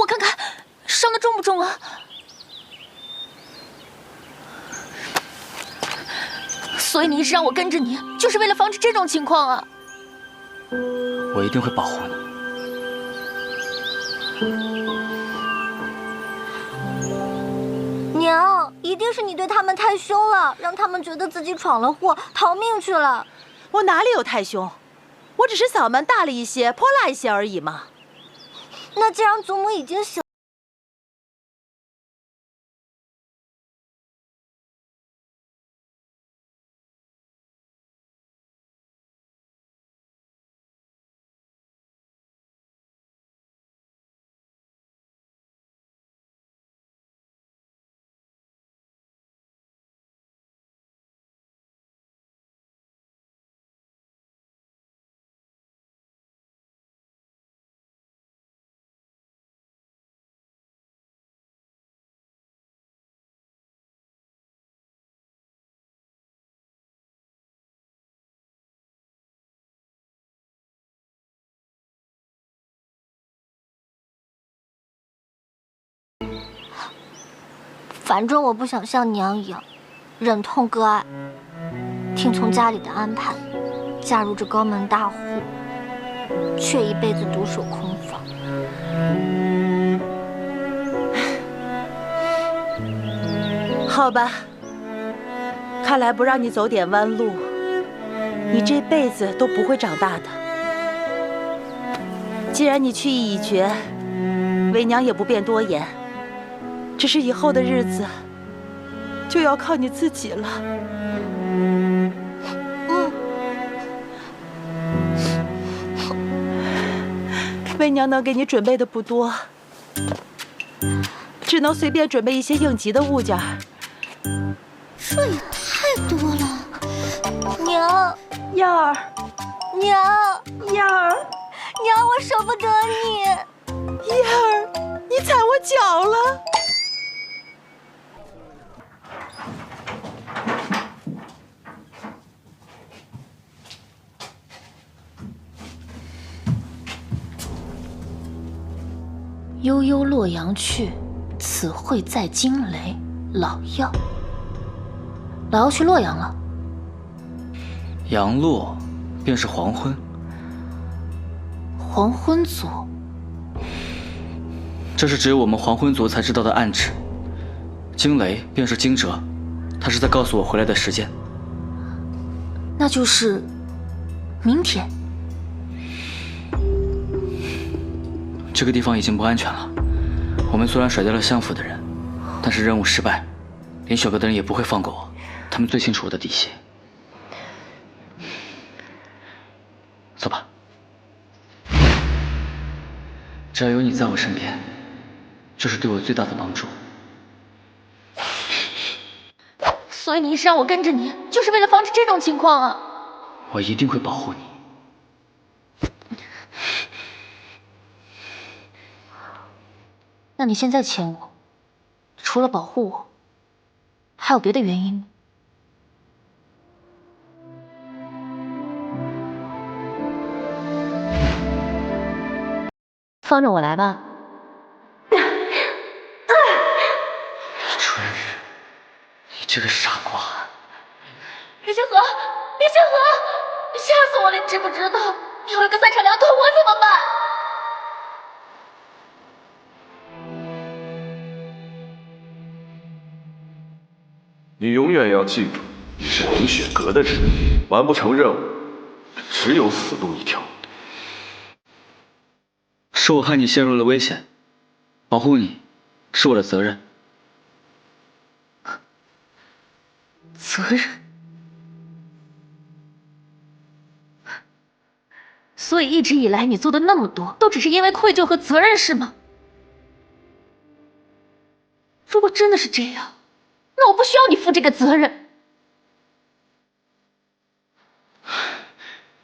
我看看，伤得重不重啊？所以你一直让我跟着你，就是为了防止这种情况啊！我一定会保护你。娘，一定是你对他们太凶了，让他们觉得自己闯了祸，逃命去了。我哪里有太凶？我只是嗓门大了一些，泼辣一些而已嘛。那既然祖母已经醒，反正我不想像娘一样，忍痛割爱，听从家里的安排，嫁入这高门大户，却一辈子独守空房。好吧，看来不让你走点弯路，你这辈子都不会长大的。既然你去意已决，为娘也不便多言。只是以后的日子，就要靠你自己了。为娘能给你准备的不多，只能随便准备一些应急的物件。这也太多了，娘，燕儿，娘，燕儿，娘，我舍不得你。燕儿，你踩我脚了。悠悠洛阳去，子会在惊雷。老药，老药去洛阳了。阳落，便是黄昏。黄昏族，这是只有我们黄昏族才知道的暗指。惊雷便是惊蛰，他是在告诉我回来的时间。那就是明天。这个地方已经不安全了。我们虽然甩掉了相府的人，但是任务失败，连小阁的人也不会放过我。他们最清楚我的底细。走吧。只要有你在我身边，这是对我最大的帮助。所以你一直让我跟着你，就是为了防止这种情况啊！我一定会保护你。那你现在牵我，除了保护我，还有别的原因吗？放着我来吧。春日，你这个傻瓜！林星河，林星河，你吓死我了！你知不知道，你有一个三长两短，我怎么办？你永远要记住，你是凌雪阁的人，完不成任务，只有死路一条。是我害你陷入了危险，保护你是我的责任。责任？所以一直以来你做的那么多，都只是因为愧疚和责任，是吗？如果真的是这样，那我不需要你负这个责任。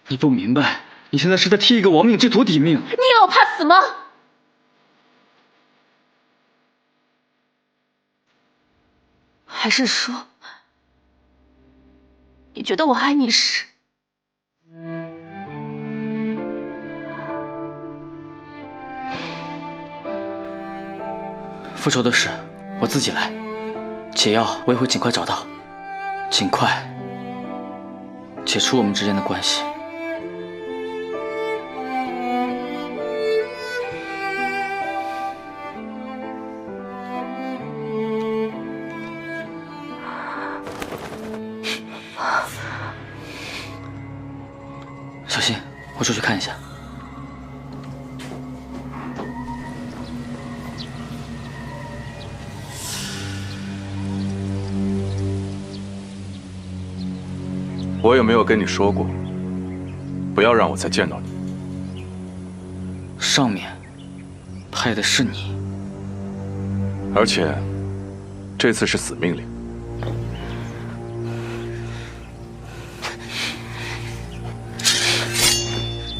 你不明白，你现在是在替一个亡命之徒抵命。你以为我怕死吗？还是说，你觉得我爱你时，复仇的事我自己来，解药我也会尽快找到，尽快解除我们之间的关系。小心，我出去看一下。我有没有跟你说过，不要让我再见到你？上面派的是你，而且这次是死命令。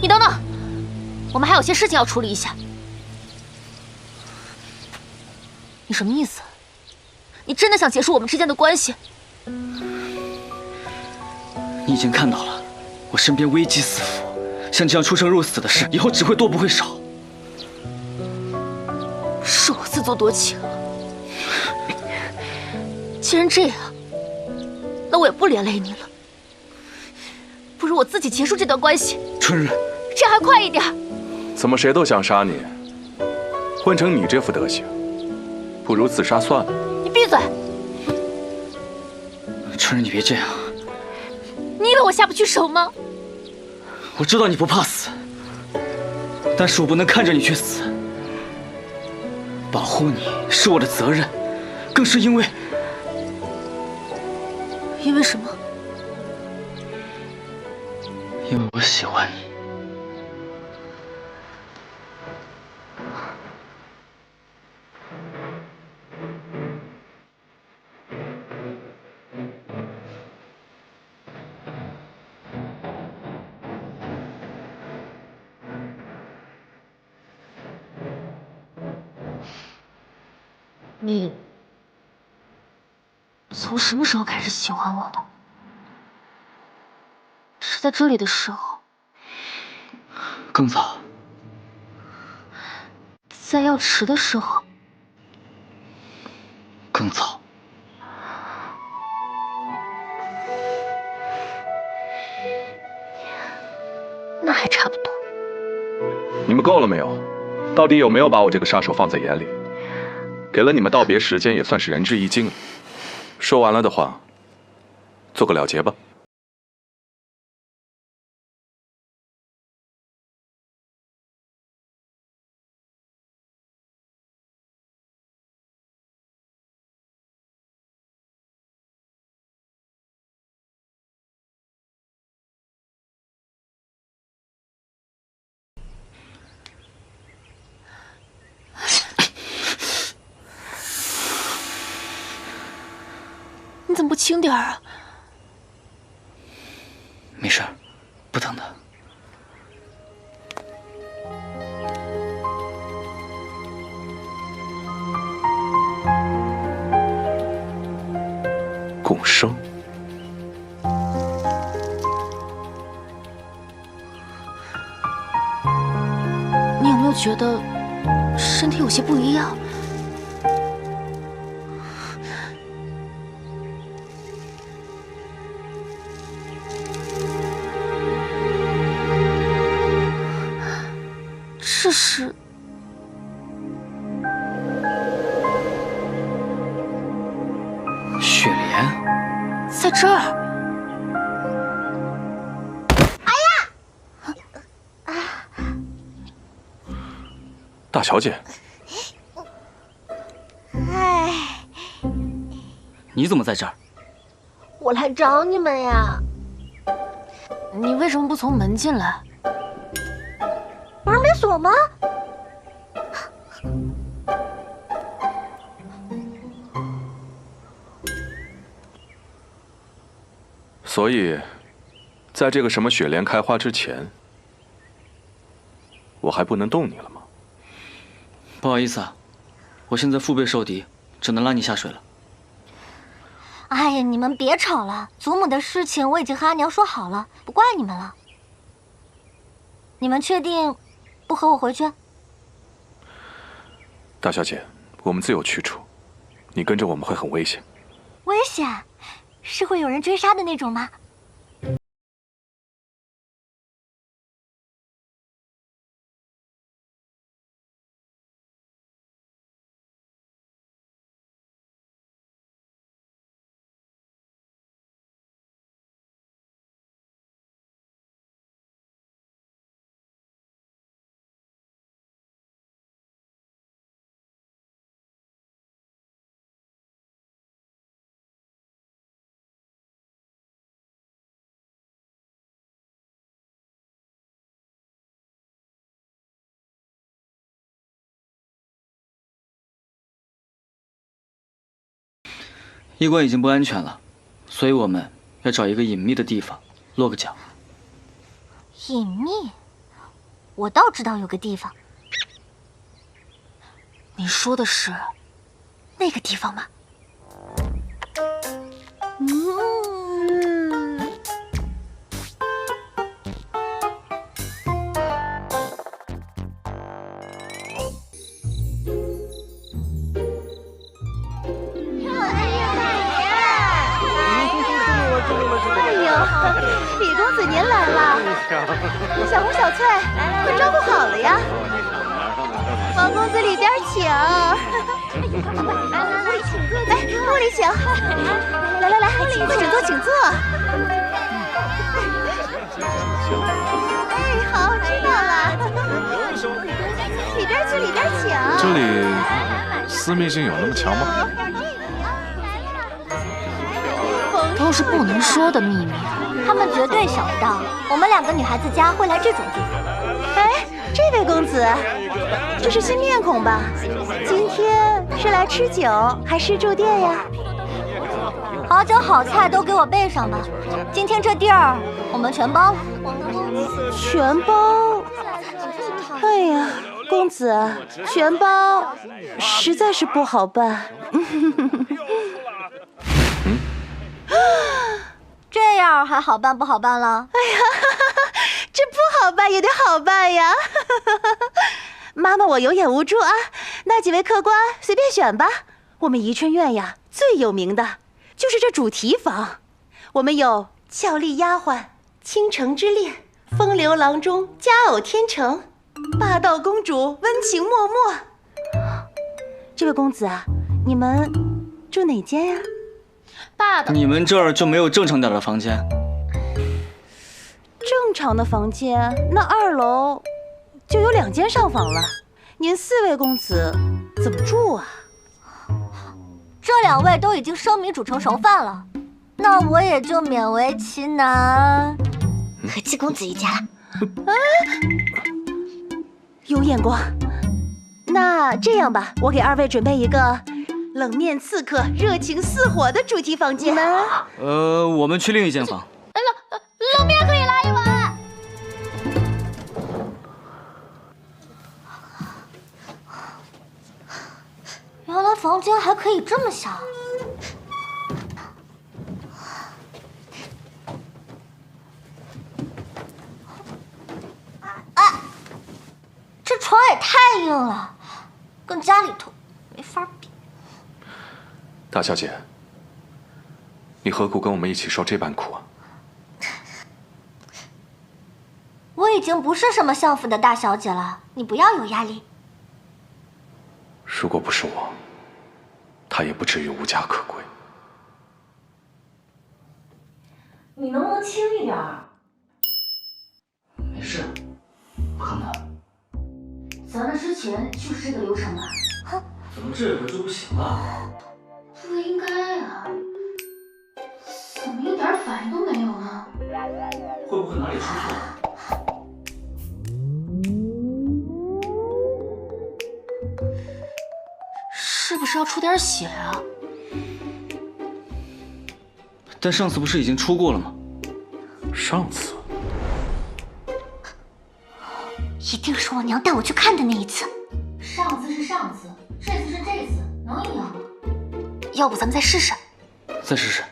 你等等，我们还有些事情要处理一下。你什么意思？你真的想结束我们之间的关系？你已经看到了，我身边危机四伏，像这样出生入死的事，以后只会多不会少。是我自作多情了。既然这样，那我也不连累你了。不如我自己结束这段关系。春日，这样还快一点。怎么谁都想杀你？混成你这副德行，不如自杀算了。你闭嘴！春日，你别这样。你以为我下不去手吗？我知道你不怕死，但是我不能看着你去死。保护你是我的责任，更是因为……因为什么？因为我喜欢你。你从什么时候开始喜欢我的？是在这里的时候？更早。在药池的时候？那还差不多。你们够了没有？到底有没有把我这个杀手放在眼里？给了你们道别时间，也算是仁至义尽了。说完了的话，做个了结吧。你怎么不轻点啊？没事，不疼的。共生。你有没有觉得身体有些不一样？这是雪莲，在这儿。大小姐，哎，你怎么在这儿？我来找你们呀。你为什么不从门进来？不是没锁吗？所以，在这个什么雪莲开花之前，我还不能动你了吗？不好意思啊，我现在腹背受敌，只能拉你下水了。哎呀，你们别吵了，祖母的事情我已经和阿娘说好了，不怪你们了。你们确定不和我回去？大小姐，我们自有去处，你跟着我们会很危险。危险？是会有人追杀的那种吗？驿馆已经不安全了，所以我们要找一个隐秘的地方落个脚。隐秘？我倒知道有个地方。你说的是那个地方吗？李公子您来了，小红小翠，快招呼好了呀！王公子里边请。来，屋里请。来，快请坐，请坐。哎，好，知道了。里边请。这里私密性有那么强吗？都是不能说的秘密。他们绝对想不到我们两个女孩子家会来这种地方。哎，这位公子，这是新面孔吧？今天是来吃酒还是住店呀？好酒好菜都给我备上吧。今天这地儿我们全包了。全包？哎呀，公子，全包实在是不好办。这样还好办不好办了？哎呀，这不好办也得好办呀！妈妈，我有眼无珠啊，那几位客官随便选吧。我们宜春院呀，最有名的就是这主题房。我们有俏丽丫鬟、倾城之恋、风流郎中佳偶天成，霸道公主温情脉脉。这位公子啊，你们住哪间呀？霸道。你们这儿就没有正常点的房间？正常的房间，那2楼就有2间上房了。您4位公子怎么住啊？这2位都已经生米煮成熟饭了，那我也就勉为其难和七公子一家了。有眼光。那这样吧，我给2位准备一个冷面刺客、热情似火的主题房间。我们去另一间房。冷面可以来1碗。原来房间还可以这么小。这床也太硬了，跟家里头没法比。大小姐，你何苦跟我们一起受这般苦啊？我已经不是什么相府的大小姐了，你不要有压力。如果不是我，她也不至于无家可归。你能不能轻一点？没事，很难。咱们之前就是这个流程吧？哼，怎么这回就不行了？不应该啊，怎么一点反应都没有呢？会不会哪里出错了？是不是要出点血啊？但上次不是已经出过了吗？上次？一定是我娘带我去看的那一次。上次是上次，这次是这次，能一样吗？要不咱们再试试？再试试。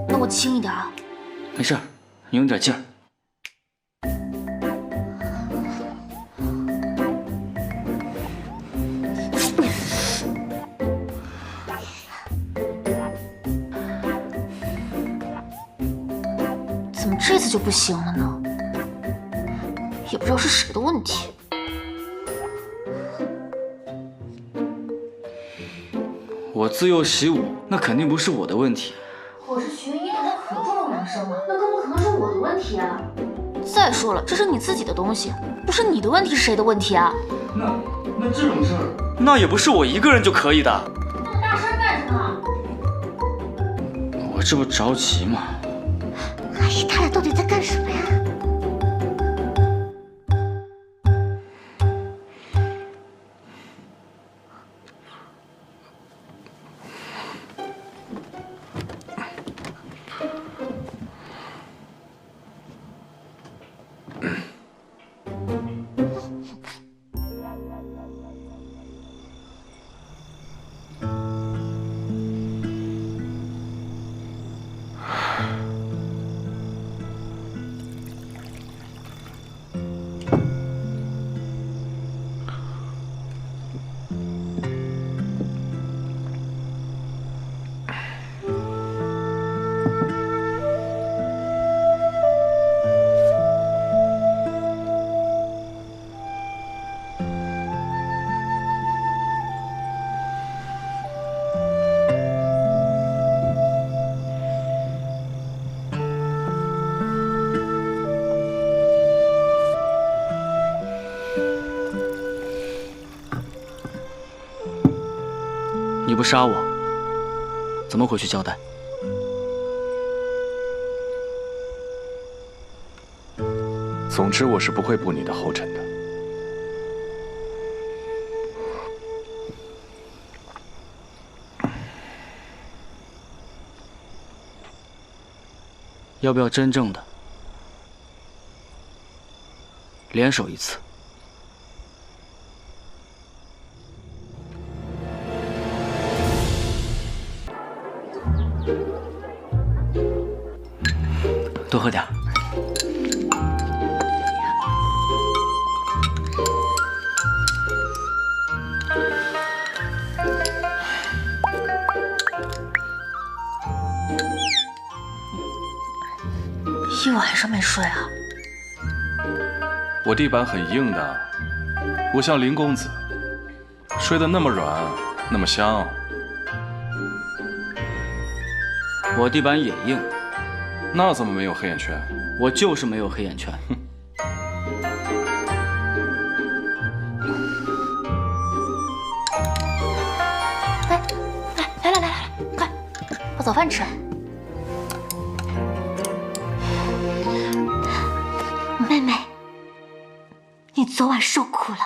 那我轻一点啊。没事，你用点劲儿。怎么这次就不行了呢？也不知道是谁的问题。我自幼习武，那肯定不是我的问题。我是学医的，我可重要养生了，那更不可能是我的问题啊！再说了，这是你自己的东西，不是你的问题是谁的问题啊？那这种事儿，那也不是我一个人就可以的。那么大声干什么？我这不着急吗？阿姨，他俩到底在干什么呀？你不杀我，怎么回去交代？总之，我是不会步你的后尘的。要不要真正的联手一次？多喝点。一晚上没睡啊？我地板很硬的，不像林公子，睡得那么软，那么香。我地板也硬，那怎么没有黑眼圈？我就是没有黑眼圈。来，快，把早饭吃。妹妹，你昨晚受苦了。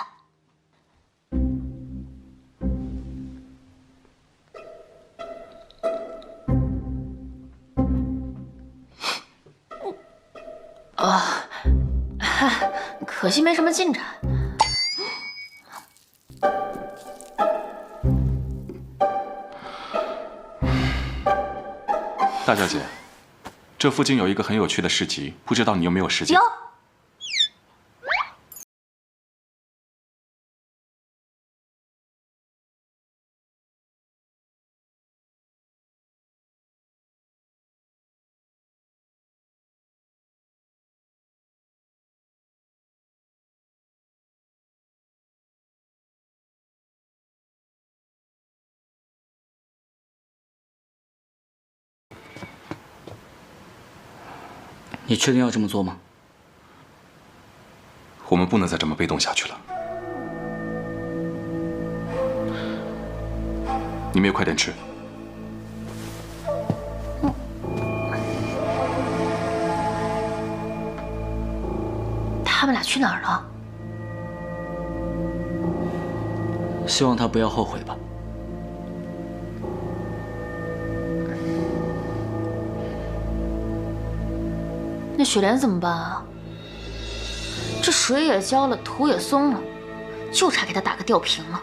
可惜没什么进展。大小姐，这附近有一个很有趣的市集，不知道你有没有时间？有。你确定要这么做吗？我们不能再这么被动下去了。你们也快点吃。他们俩去哪儿了？希望他不要后悔吧。那雪莲怎么办啊？这水也浇了，土也松了，就差给他打个吊瓶了。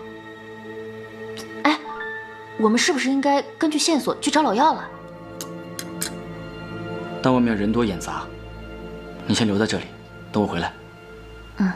哎，我们是不是应该根据线索去找老药了？但外面人多眼杂，你先留在这里，等我回来。嗯。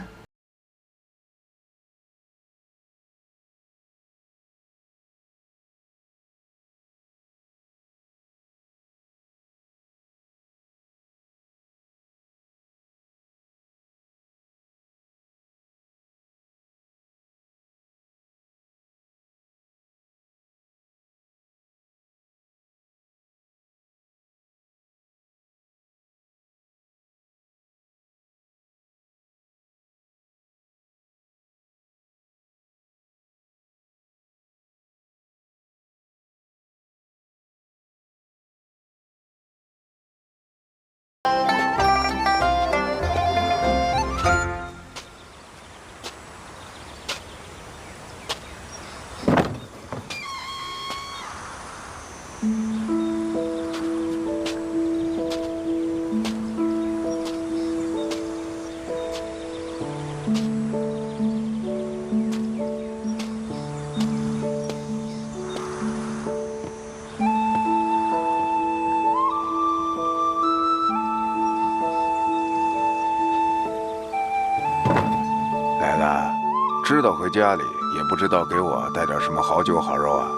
知道回家里，也不知道给我带点什么好酒好肉啊。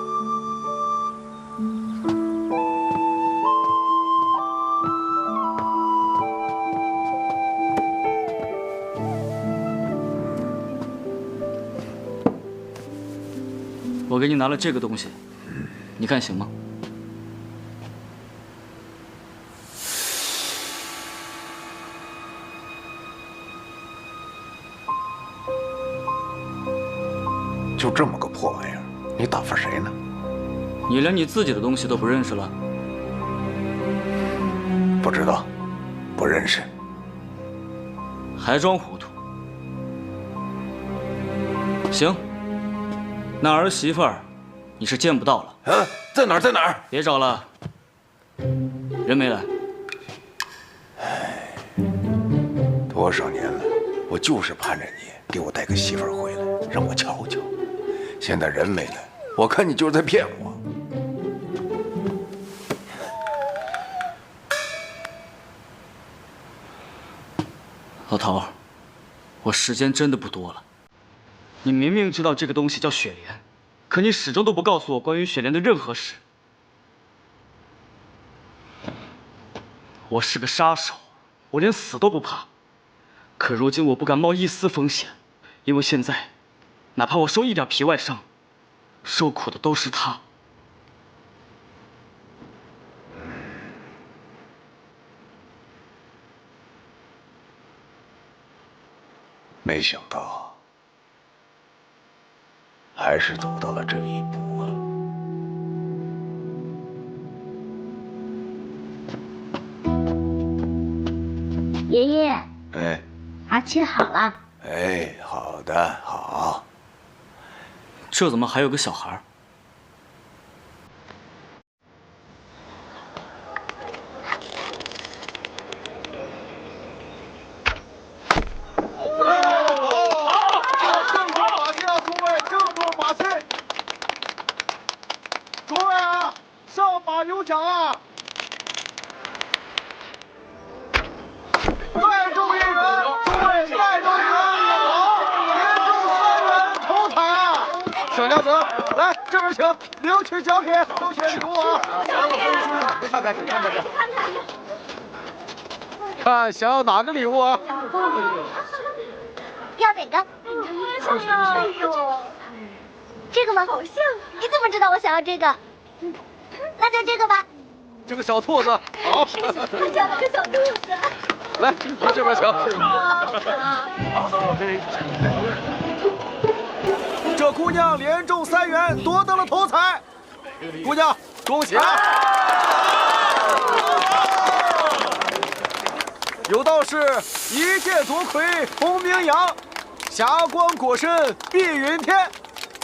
我给你拿了这个东西，你看行吗？就这么个破玩意儿，你打发谁呢？你连你自己的东西都不认识了？不知道，不认识。还装糊涂？行，那儿媳妇儿你是见不到了。啊，在哪儿？在哪儿？别找了，人没来。多少年了，我就是盼着你给我带个媳妇儿回来，让我瞧瞧。现在人没来，我看你就是在骗我。老头，我时间真的不多了。你明明知道这个东西叫雪莲，可你始终都不告诉我关于雪莲的任何事。我是个杀手，我连死都不怕。可如今我不敢冒一丝风险，因为现在，哪怕我受一点皮外伤，受苦的都是他。没想到，还是走到了这一步啊！爷爷，哎，阿七好了。哎，好的，好。这怎么还有个小孩？有奖啊！再中一人，诸位再中一人，好，连中3人头彩啊！选两者，来这边请，领取奖品，都选礼物啊！看看，看想要哪个礼物啊？要哪个？哎呦，这个吗？好像。你怎么知道我想要这个？那就这个吧。这个小兔子，好。我想要个小兔子。来，到这边请。这姑娘连中3元，夺得了头彩。姑娘，恭喜啊！有道是一剑夺魁同名扬，霞光裹身碧云天。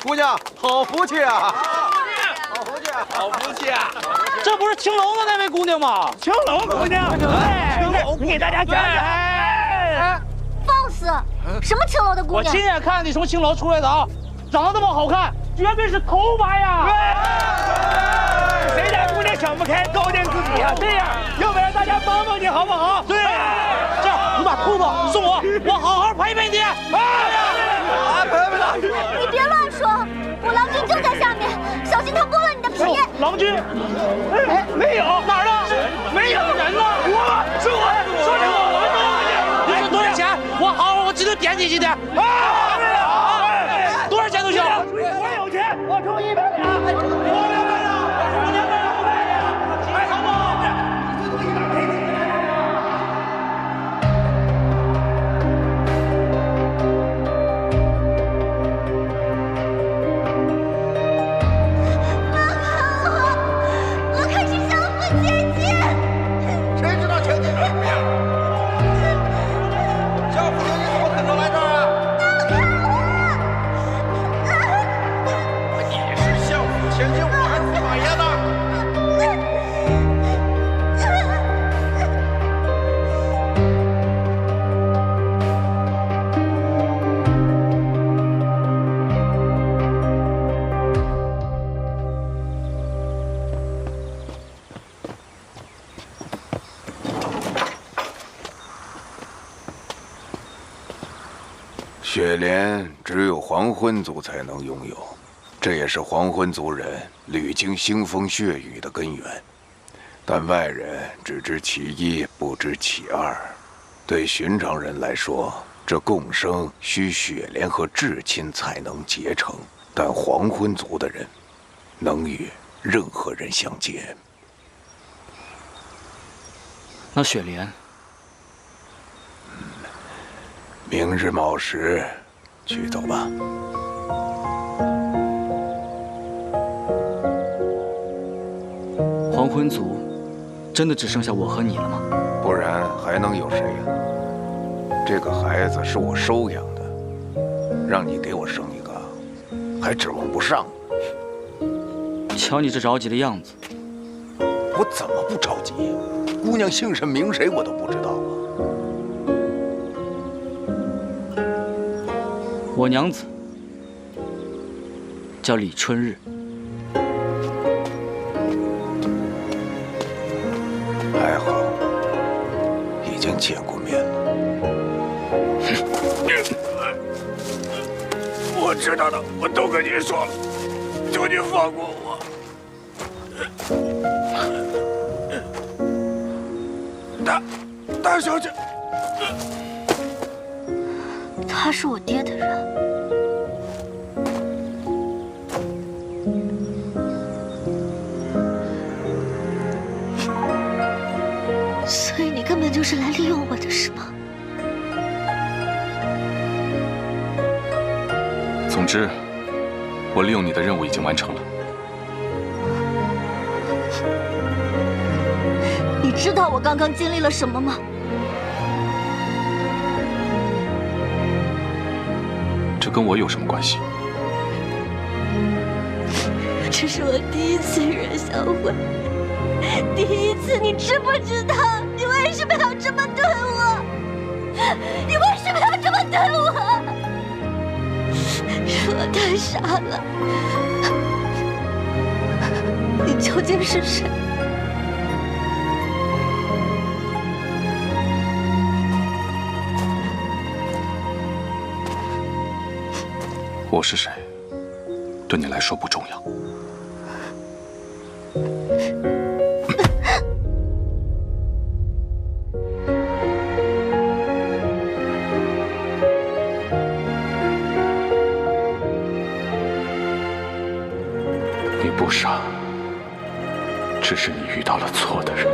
姑娘，好福气啊！好福气，好福气啊！这不是青楼的那位姑娘吗？青楼姑娘，对，你给大家讲讲。放肆！什么青楼的姑娘？我亲眼看你从青楼出来的啊，长得那么好看，绝对是头牌呀！谁家姑娘想不开，高见自己啊？这样，要不然大家帮帮你好不好？对，这样你把兔子送我，我好好陪陪你。你别乱说，我郎君就在下面，小心他剥了你的皮。郎君？哎，没有，哪儿呢？没有人呢。是我，说是我，你说多少钱？我今天点你几点？多少钱都行。我有钱，我出100两。我200两，我出200两，500两，哎，好不好？最多100赔你。雪莲只有黄昏族才能拥有，这也是黄昏族人屡经腥风血雨的根源。但外人只知其一，不知其二。对寻常人来说，这共生需雪莲和至亲才能结成，但黄昏族的人能与任何人相结。那雪莲，明日卯时，去走吧。黄昏族真的只剩下我和你了吗？不然还能有谁呀？这个孩子是我收养的，让你给我生一个，还指望不上。瞧你这着急的样子，我怎么不着急？姑娘姓甚名谁我都不知道啊。我娘子叫李春日。还好，已经见过面了。我知道的，我都跟你说了，求你放过我。大二小姐，他是我爹的人。所以你根本就是来利用我的，是吗？总之，我利用你的任务已经完成了。你知道我刚刚经历了什么吗？这跟我有什么关系？这是我第一次与人相会，第一次，你知不知道？你为什么要这么对我？你为什么要这么对我？是我太傻了。你究竟是谁？我是谁，对你来说不重要。你不傻，只是你遇到了错的人。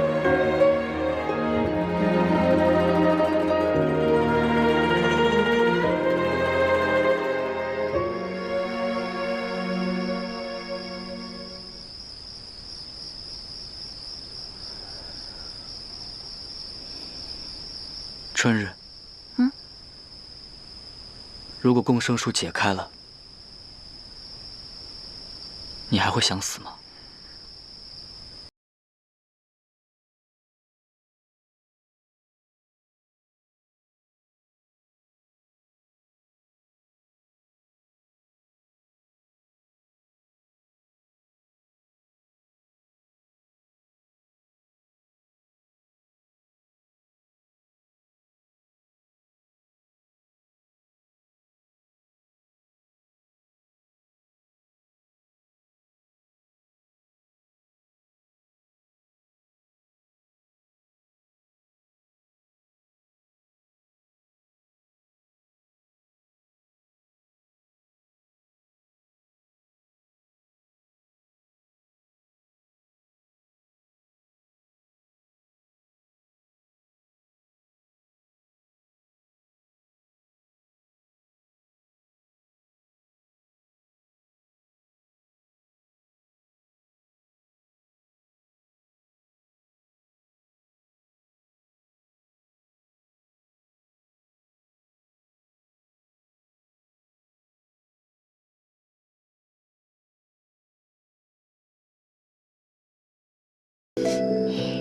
春日，如果共生术解开了，你还会想死吗？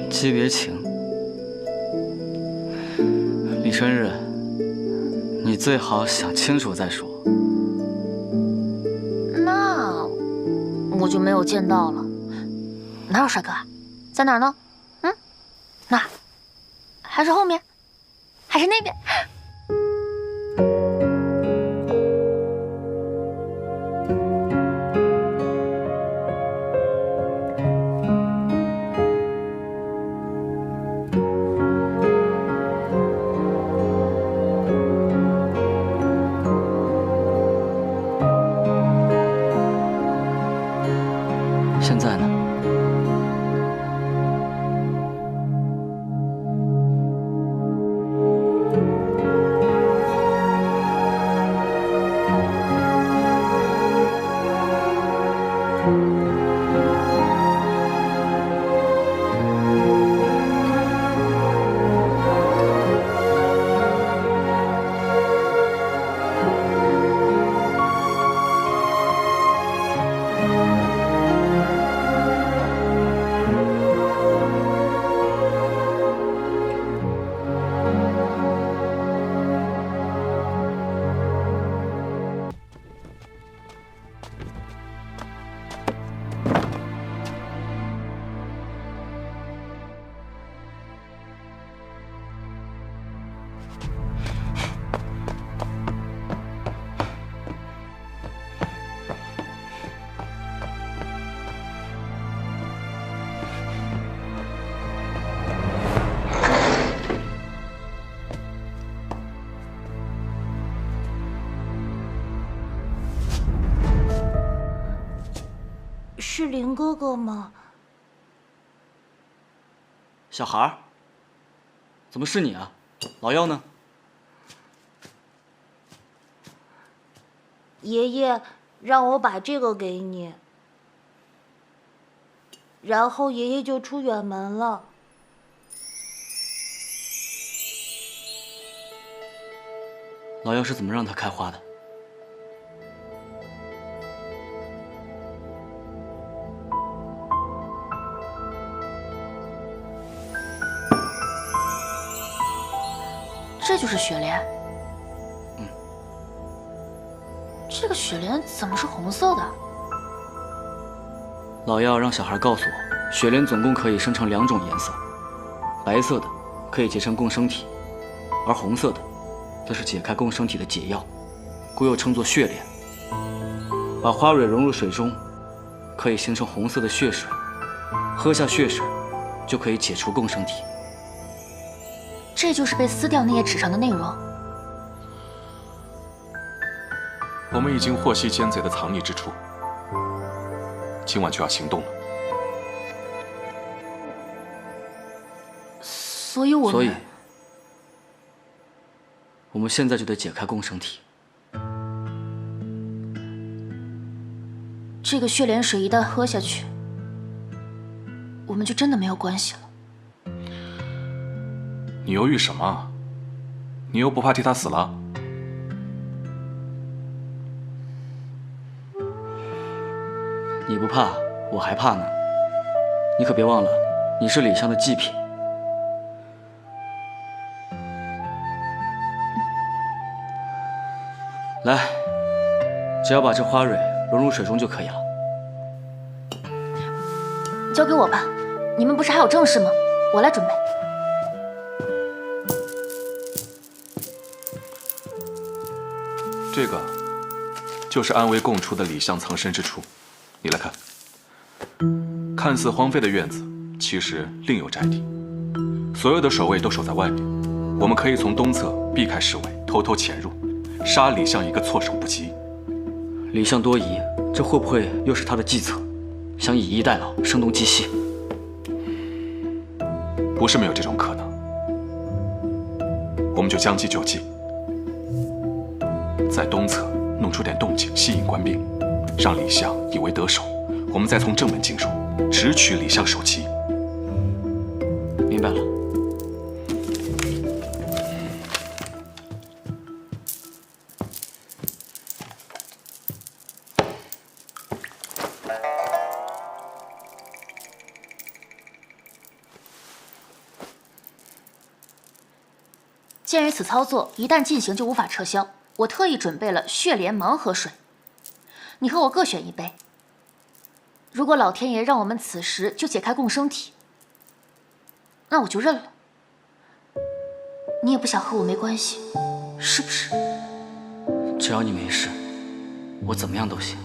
惜别情，李春日，你最好想清楚再说。那我就没有见到了。哪有帅哥啊？在哪儿呢？那还是后面，还是那边？现在呢？是林哥哥吗？小孩儿，怎么是你啊？老药呢？爷爷让我把这个给你，然后爷爷就出远门了。老药是怎么让它开花的？这就是雪莲。这个雪莲怎么是红色的？老药让小孩告诉我，雪莲总共可以生成2种颜色，白色的可以结成共生体，而红色的则是解开共生体的解药，故又称作血莲。把花蕊融入水中，可以形成红色的血水，喝下血水就可以解除共生体。这就是被撕掉那页纸上的内容。我们已经获悉奸贼的藏匿之处，今晚就要行动了。所以我们现在就得解开共生体。这个血莲水一旦喝下去，我们就真的没有关系了。你犹豫什么？你又不怕替他死了？你不怕，我还怕呢。你可别忘了，你是李湘的祭品。来，只要把这花蕊融入水中就可以了。交给我吧，你们不是还有正事吗？我来准备。这个就是安危共处的李湘藏身之处，你来看。看似荒废的院子，其实另有宅邸。所有的守卫都守在外面，我们可以从东侧避开侍卫，偷偷潜入，杀李湘一个措手不及。李湘多疑，这会不会又是他的计策，想以逸待劳，声东击西？不是没有这种可能，我们就将计就计。在东侧弄出点动静，吸引官兵，让李湘以为得手。我们再从正门进入，直取李湘首级。明白了。鉴于此操作一旦进行就无法撤销，我特意准备了血莲盲盒水，你和我各选一杯。如果老天爷让我们此时就解开共生体，那我就认了。你也不想和我没关系，是不是？只要你没事，我怎么样都行。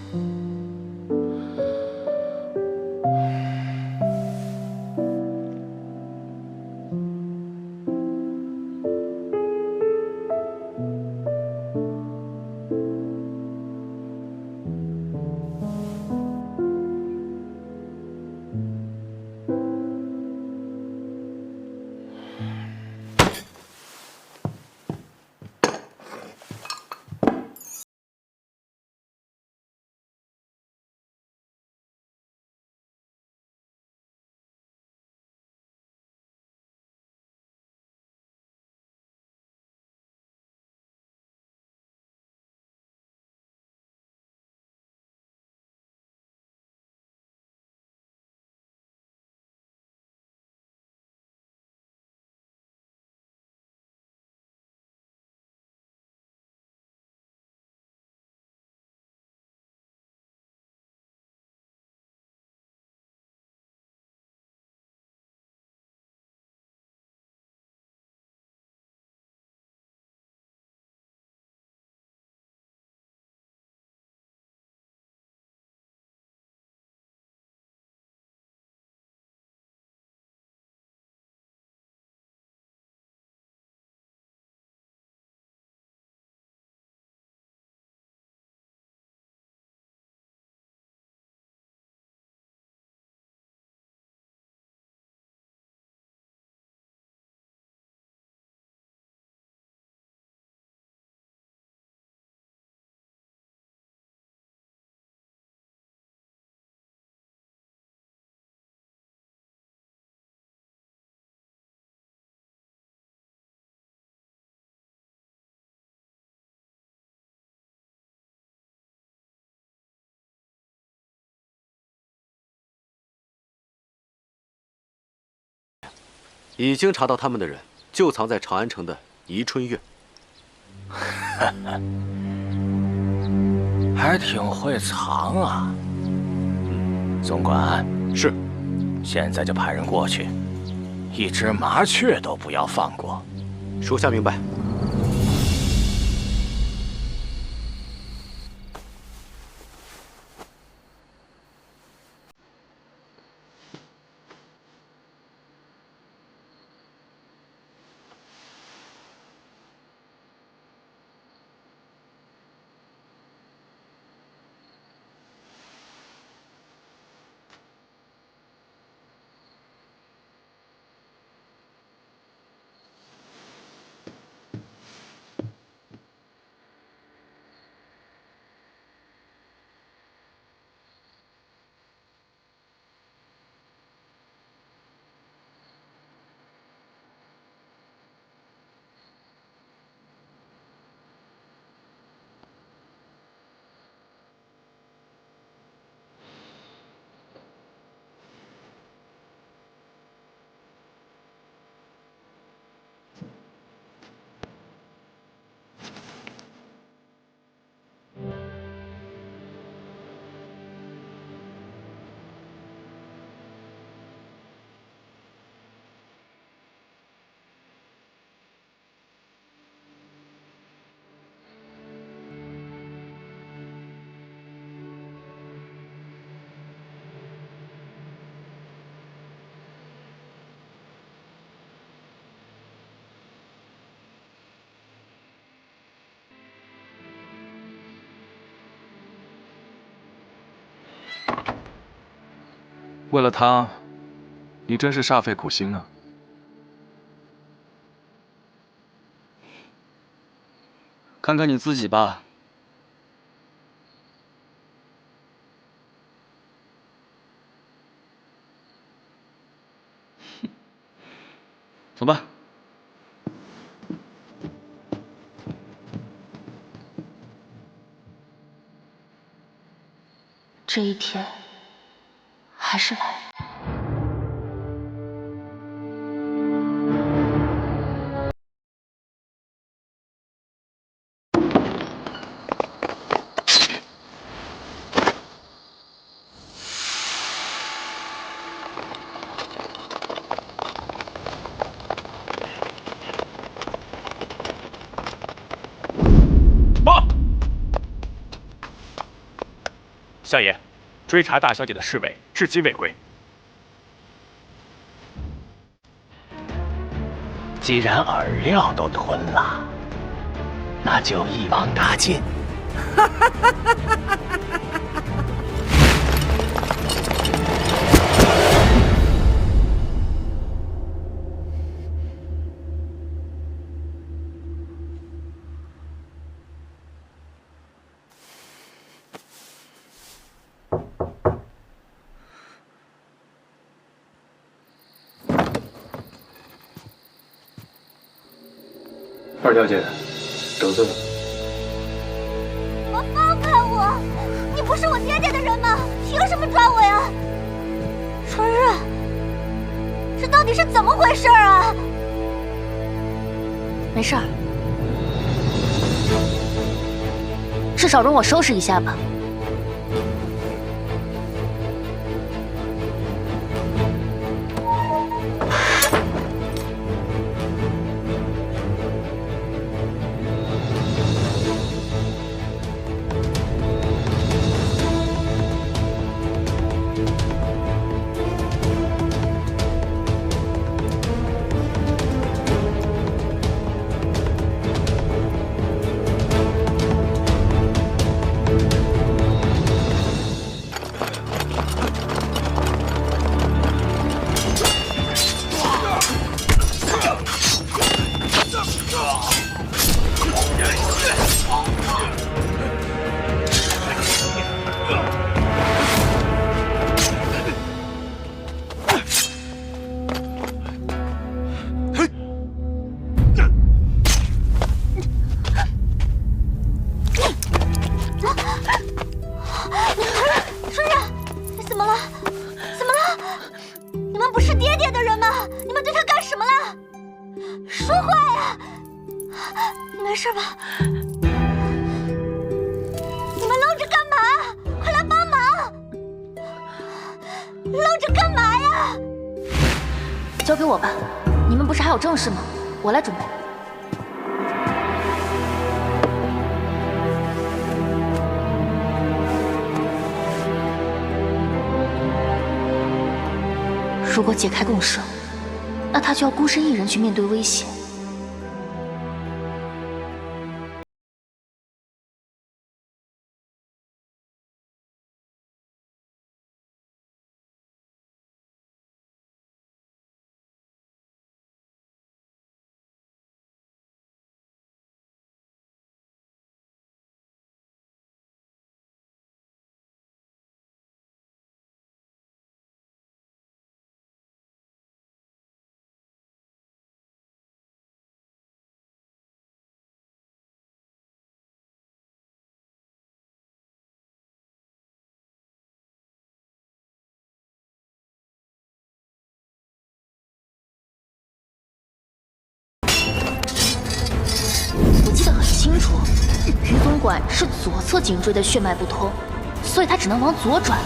已经查到他们的人就藏在长安城的宜春院。还挺会藏啊。总管是，现在就派人过去，一只麻雀都不要放过。属下明白。为了他，你真是煞费苦心啊！看看你自己吧。走吧。这一天还是来了。相爷，追查大小姐的侍卫至今未归。既然饵料都吞了，那就一网打尽。二小姐，得罪了。放开我！你不是我爹爹的人吗？凭什么抓我呀？春日，这到底是怎么回事啊？没事儿，至少容我收拾一下吧。是爹爹的人吗？你们对他干什么了？说话呀！你没事吧？你们愣着干嘛？快来帮忙！愣着干嘛呀？交给我吧，你们不是还有正事吗？我来准备。如果解开共生，那他就要孤身一人去面对危险。我记得很清楚，于总管是左侧颈椎的血脉不通，所以他只能往左转。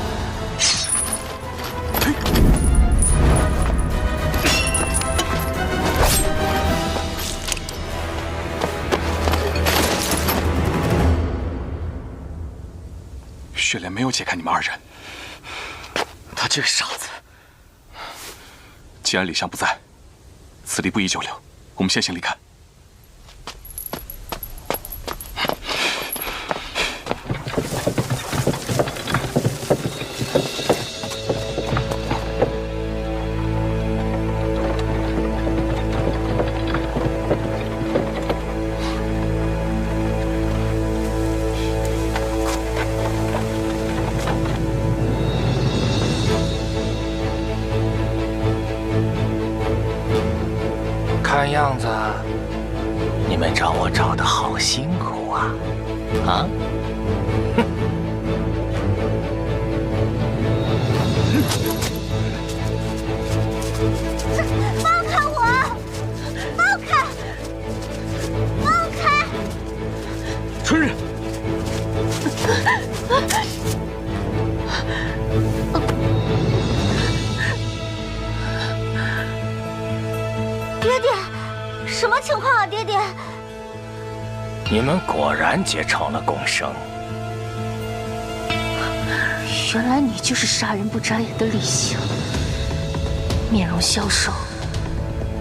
雪莲没有解开你们二人，他这个傻子。既然李湘不在，此地不宜久留，我们先行离开。看样子，你们找我找得好辛苦啊！啊？放开我！放开！放开！春日，爹爹，什么情况啊，爹爹？你们果然结成了共生。原来你就是杀人不眨眼的李湘，面容消瘦，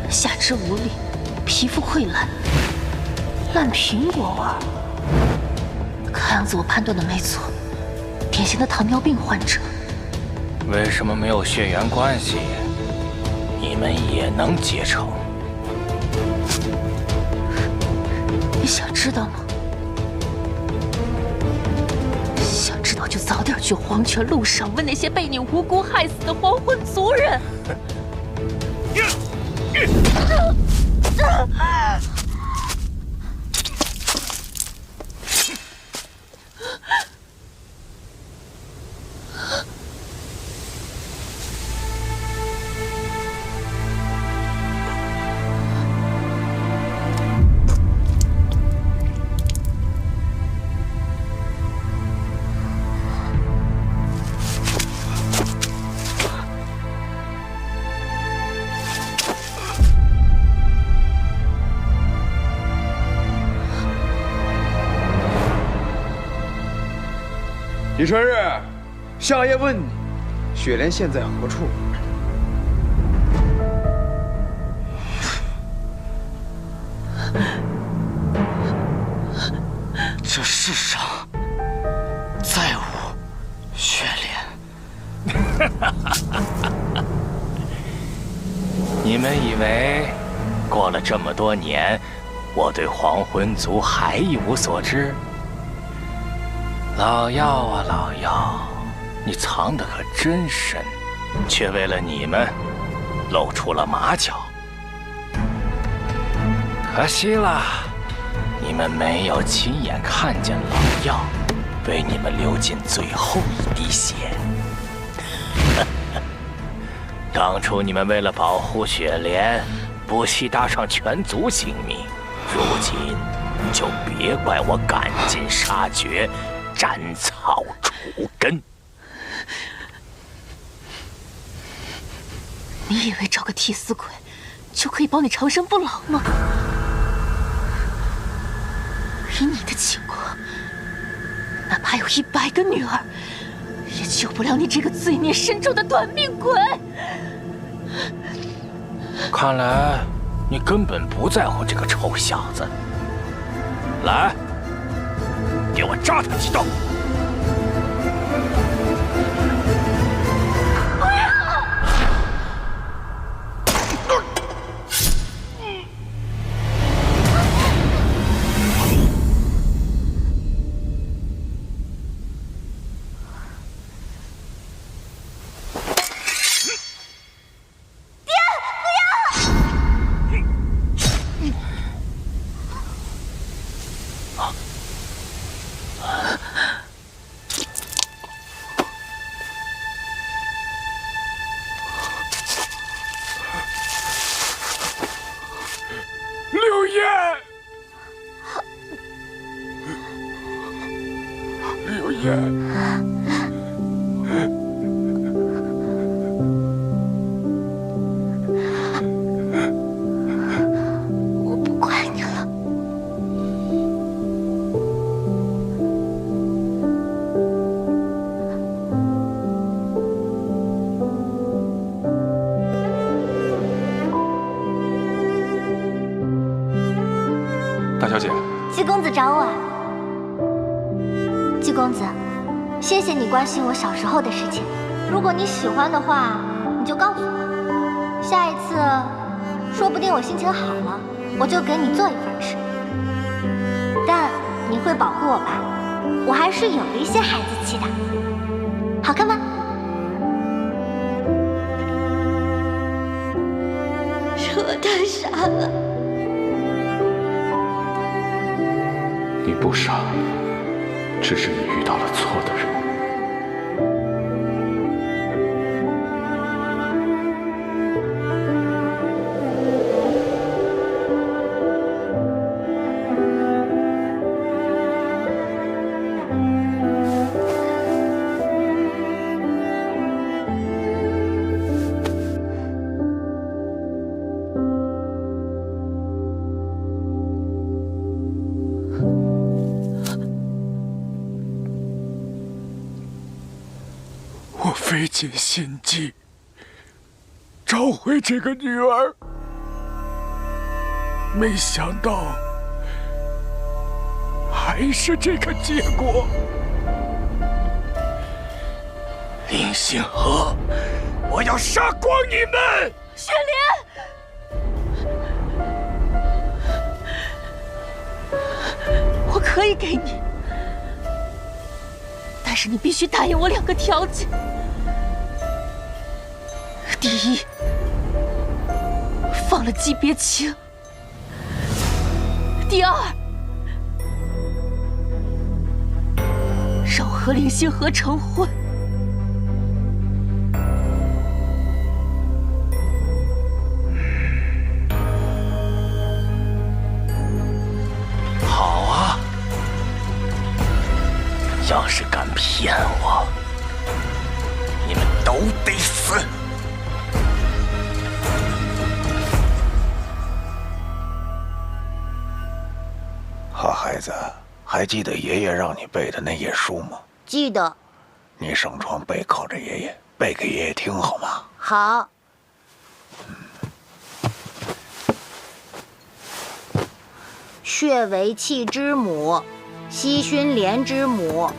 下肢无力，皮肤溃烂，烂苹果味儿。看样子我判断的没错，典型的糖尿病患者。为什么没有血缘关系，你们也能结成？你想知道吗？想知道就早点去黄泉路上问那些被你无辜害死的黄昏族人。李春日，相爷问你，雪莲现在何处？这世上再无雪莲。你们以为过了这么多年，我对黄昏族还一无所知？老药啊，老药，你藏得可真深，却为了你们露出了马脚。可惜了，你们没有亲眼看见老药为你们流尽最后一滴血。当初你们为了保护雪莲，不惜搭上全族性命，如今就别怪我赶尽杀绝，斩草除根。你以为找个替死鬼就可以保你长生不老吗？以你的情况，哪怕有100个女儿，也救不了你这个罪孽深重的短命鬼。看来你根本不在乎这个臭小子。来，给我扎他几刀！我不怪你了。大小姐，季公子找我啊。季公子，谢谢你关心我小时候的事情。如果你喜欢的话，你就告诉我。下一次，说不定我心情好了，我就给你做一份吃。但你会保护我吧？我还是有一些孩子气的。好看吗？是我太傻了。你不傻，只是你遇到了错的人。我费尽心机找回这个女儿，没想到还是这个结果。林星河，我要杀光你们！雪莲，我可以给你，但是你必须答应我2个条件。第一，放了姬别清；第二，让我和林星河成婚。好啊，要是敢骗我，你们都得死！好孩子，还记得爷爷让你背的那页书吗？记得。你上床背靠着爷爷，背给爷爷听好吗？好。血为气之母，西熏莲之母，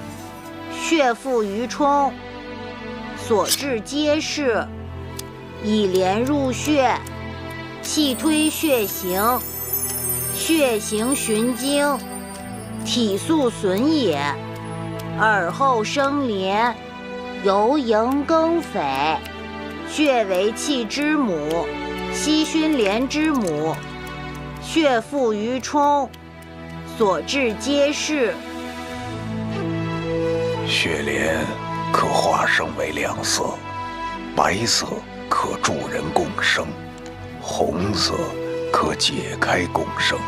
血附于冲，所至皆是。以莲入血，气推血行，血行循经，体素损也。耳后生莲，由营更匪。血为气之母，西熏莲之母，血附于冲，所至皆是。血莲可化生为2色，白色可可助人共生，红色可解开共生，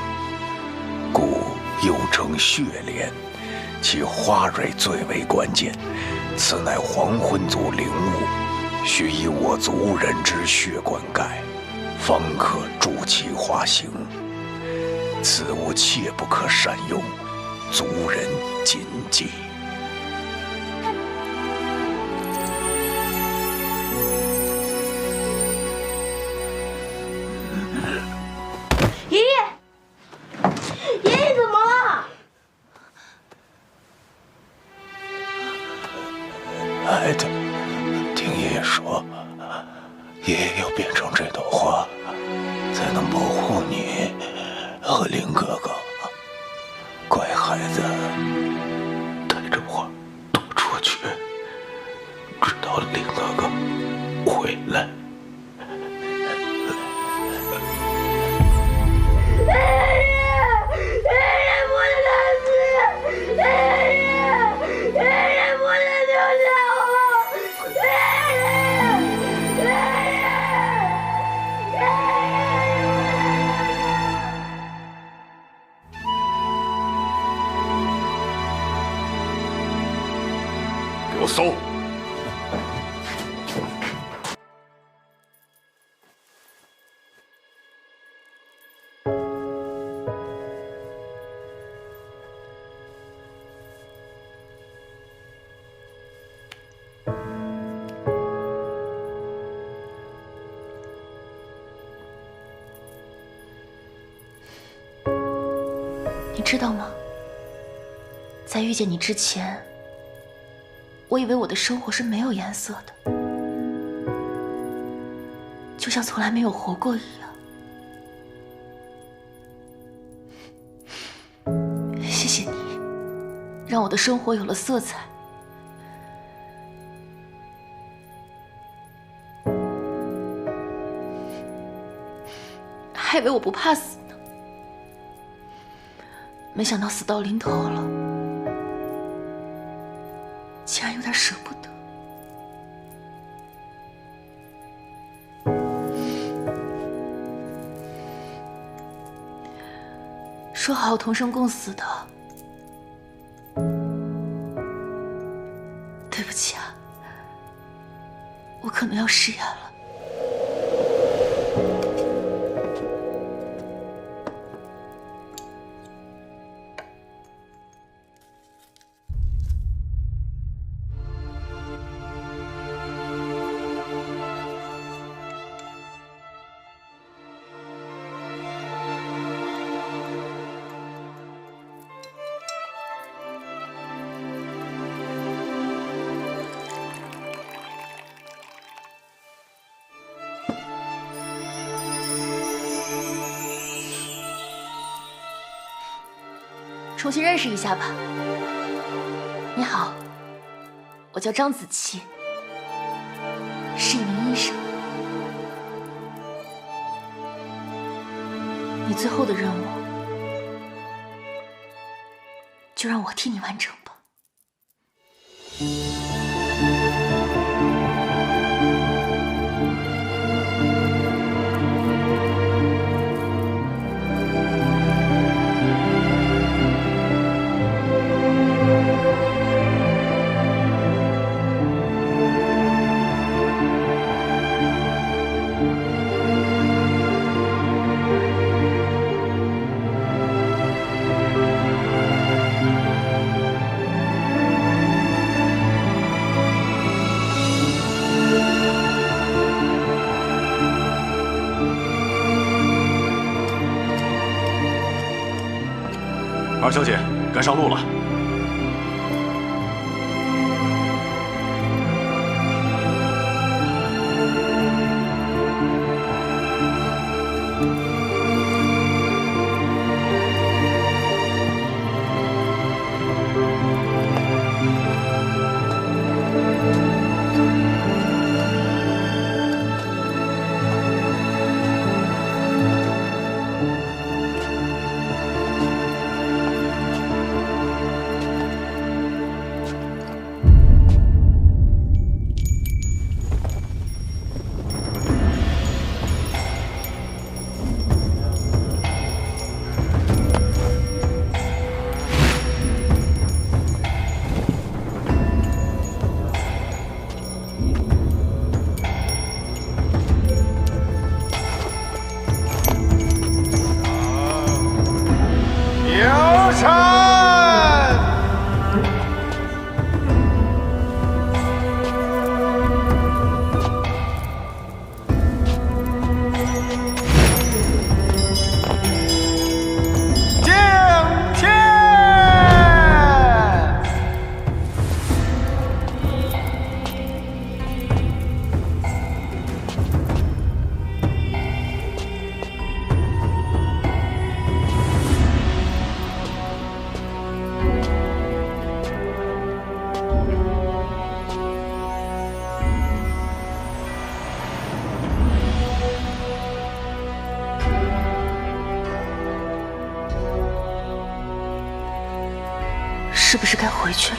故又称血莲。其花蕊最为关键，此乃黄昏族灵物，须以我族人之血灌溉，方可助其化形。此物切不可善用，族人谨记。爷爷，爷爷怎么了？孩子，听爷爷说，爷爷要变成这朵花，才能保护你和林哥哥。乖孩子，带着花躲出去，直到林哥哥回来。给我搜！你知道吗？在遇见你之前，我以为我的生活是没有颜色的，就像从来没有活过一样。谢谢你，让我的生活有了色彩。还以为我不怕死呢，没想到死到临头了，竟然有点舍不得。说好同生共死的，对不起啊，我可能要食言了。重新认识一下吧。你好，我叫张子琪，是一名医生。你最后的任务，就让我替你完成吧。二小姐，该上路了。是不是该回去了？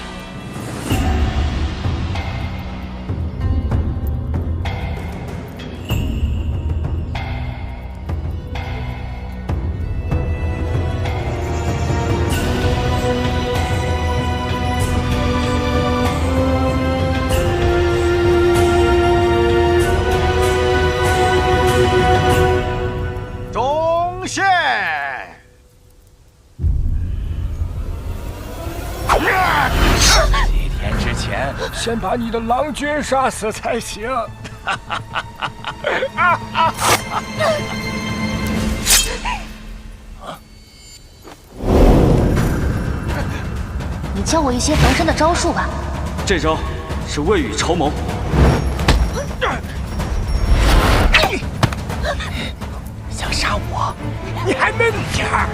中线。几天之前，先把你的郎君杀死才行。你教我一些防身的招数吧。这招是未雨绸缪。想杀我，你还嫩点儿。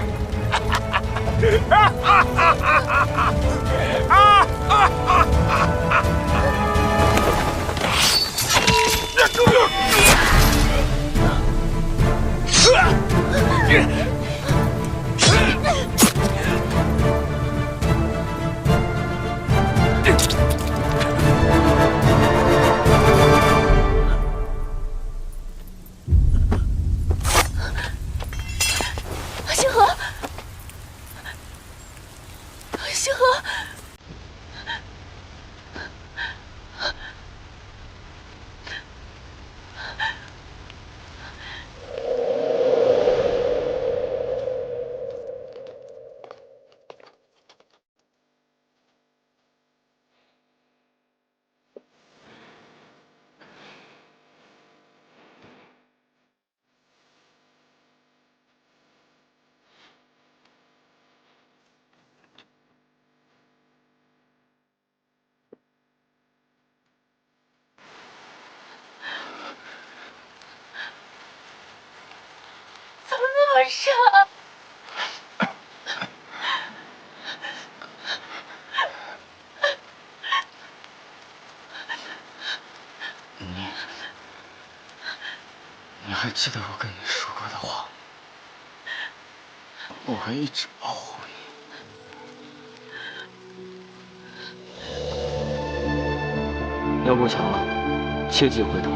星河，星河，怎么那么傻？你还记得我跟你说过的话？我会一直保护你。要过墙了，切忌回头。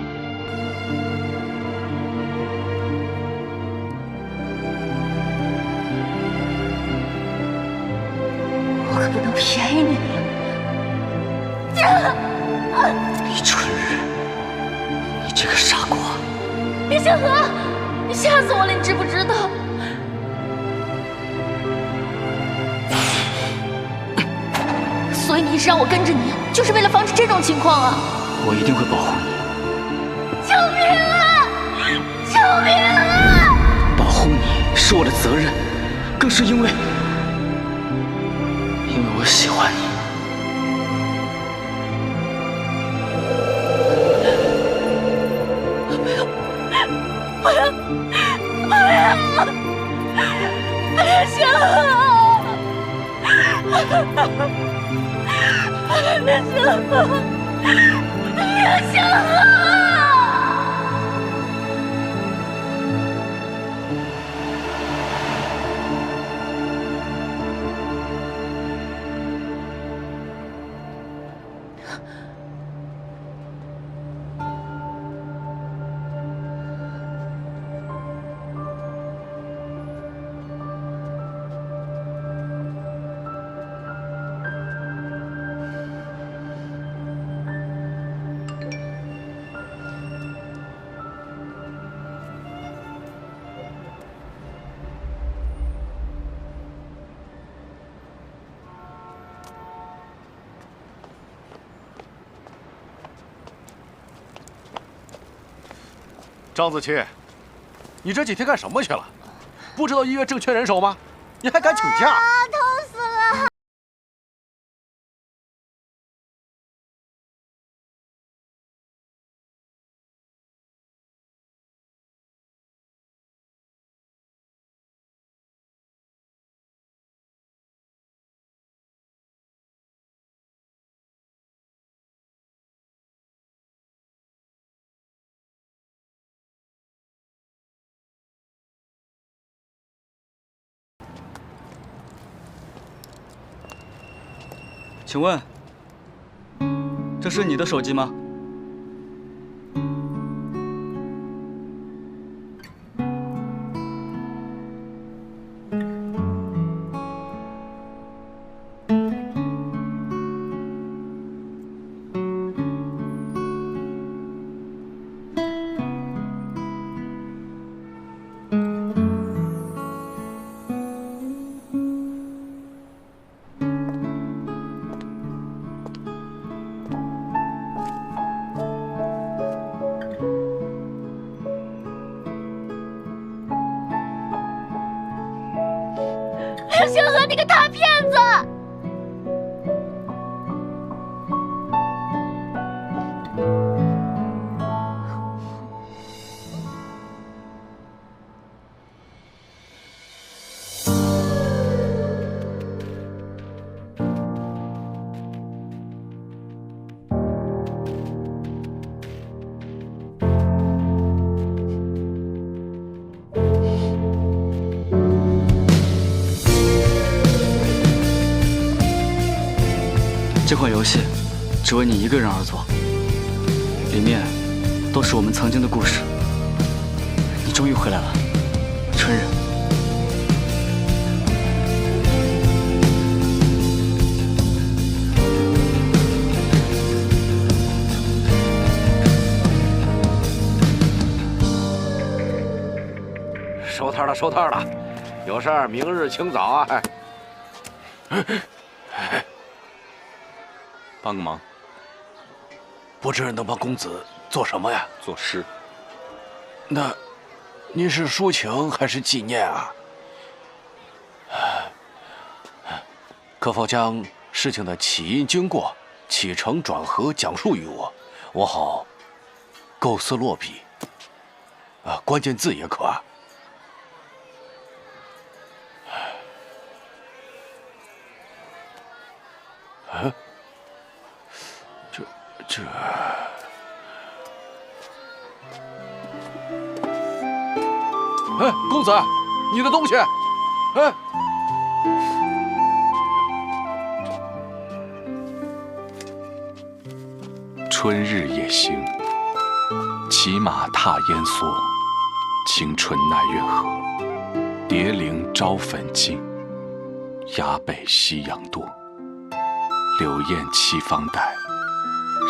我可不能便宜你了。李春日，你这个傻瓜！李星河，你吓死我了，你知不知道？所以你一直让我跟着你，就是为了防止这种情况啊！我一定会保护你。救命啊！救命啊！保护你是我的责任，更是因为我喜欢你。不要！不要！不要星河！别星河！别星河！张子期，你这几天干什么去了？不知道医院正缺人手吗？你还敢请假？痛死了！请问，这是你的手机吗？星河，你个大骗子！这款游戏只为你一个人而做，里面都是我们曾经的故事。你终于回来了，春日。收摊了，收摊了，有事儿明日清早啊！帮个忙，不知能帮公子做什么呀？作诗。那您是抒情还是纪念啊？可否将事情的起因经过、起承转合讲述于我，我好构思落笔。关键字也可啊。这，哎，公子，你的东西，哎，春日夜行，骑马踏烟梭，青春奈月河，蝶陵招粉尽，崖北夕阳多，柳燕栖芳带。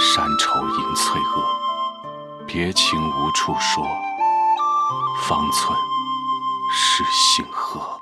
山愁迎翠萼，别情无处说，方寸是星河。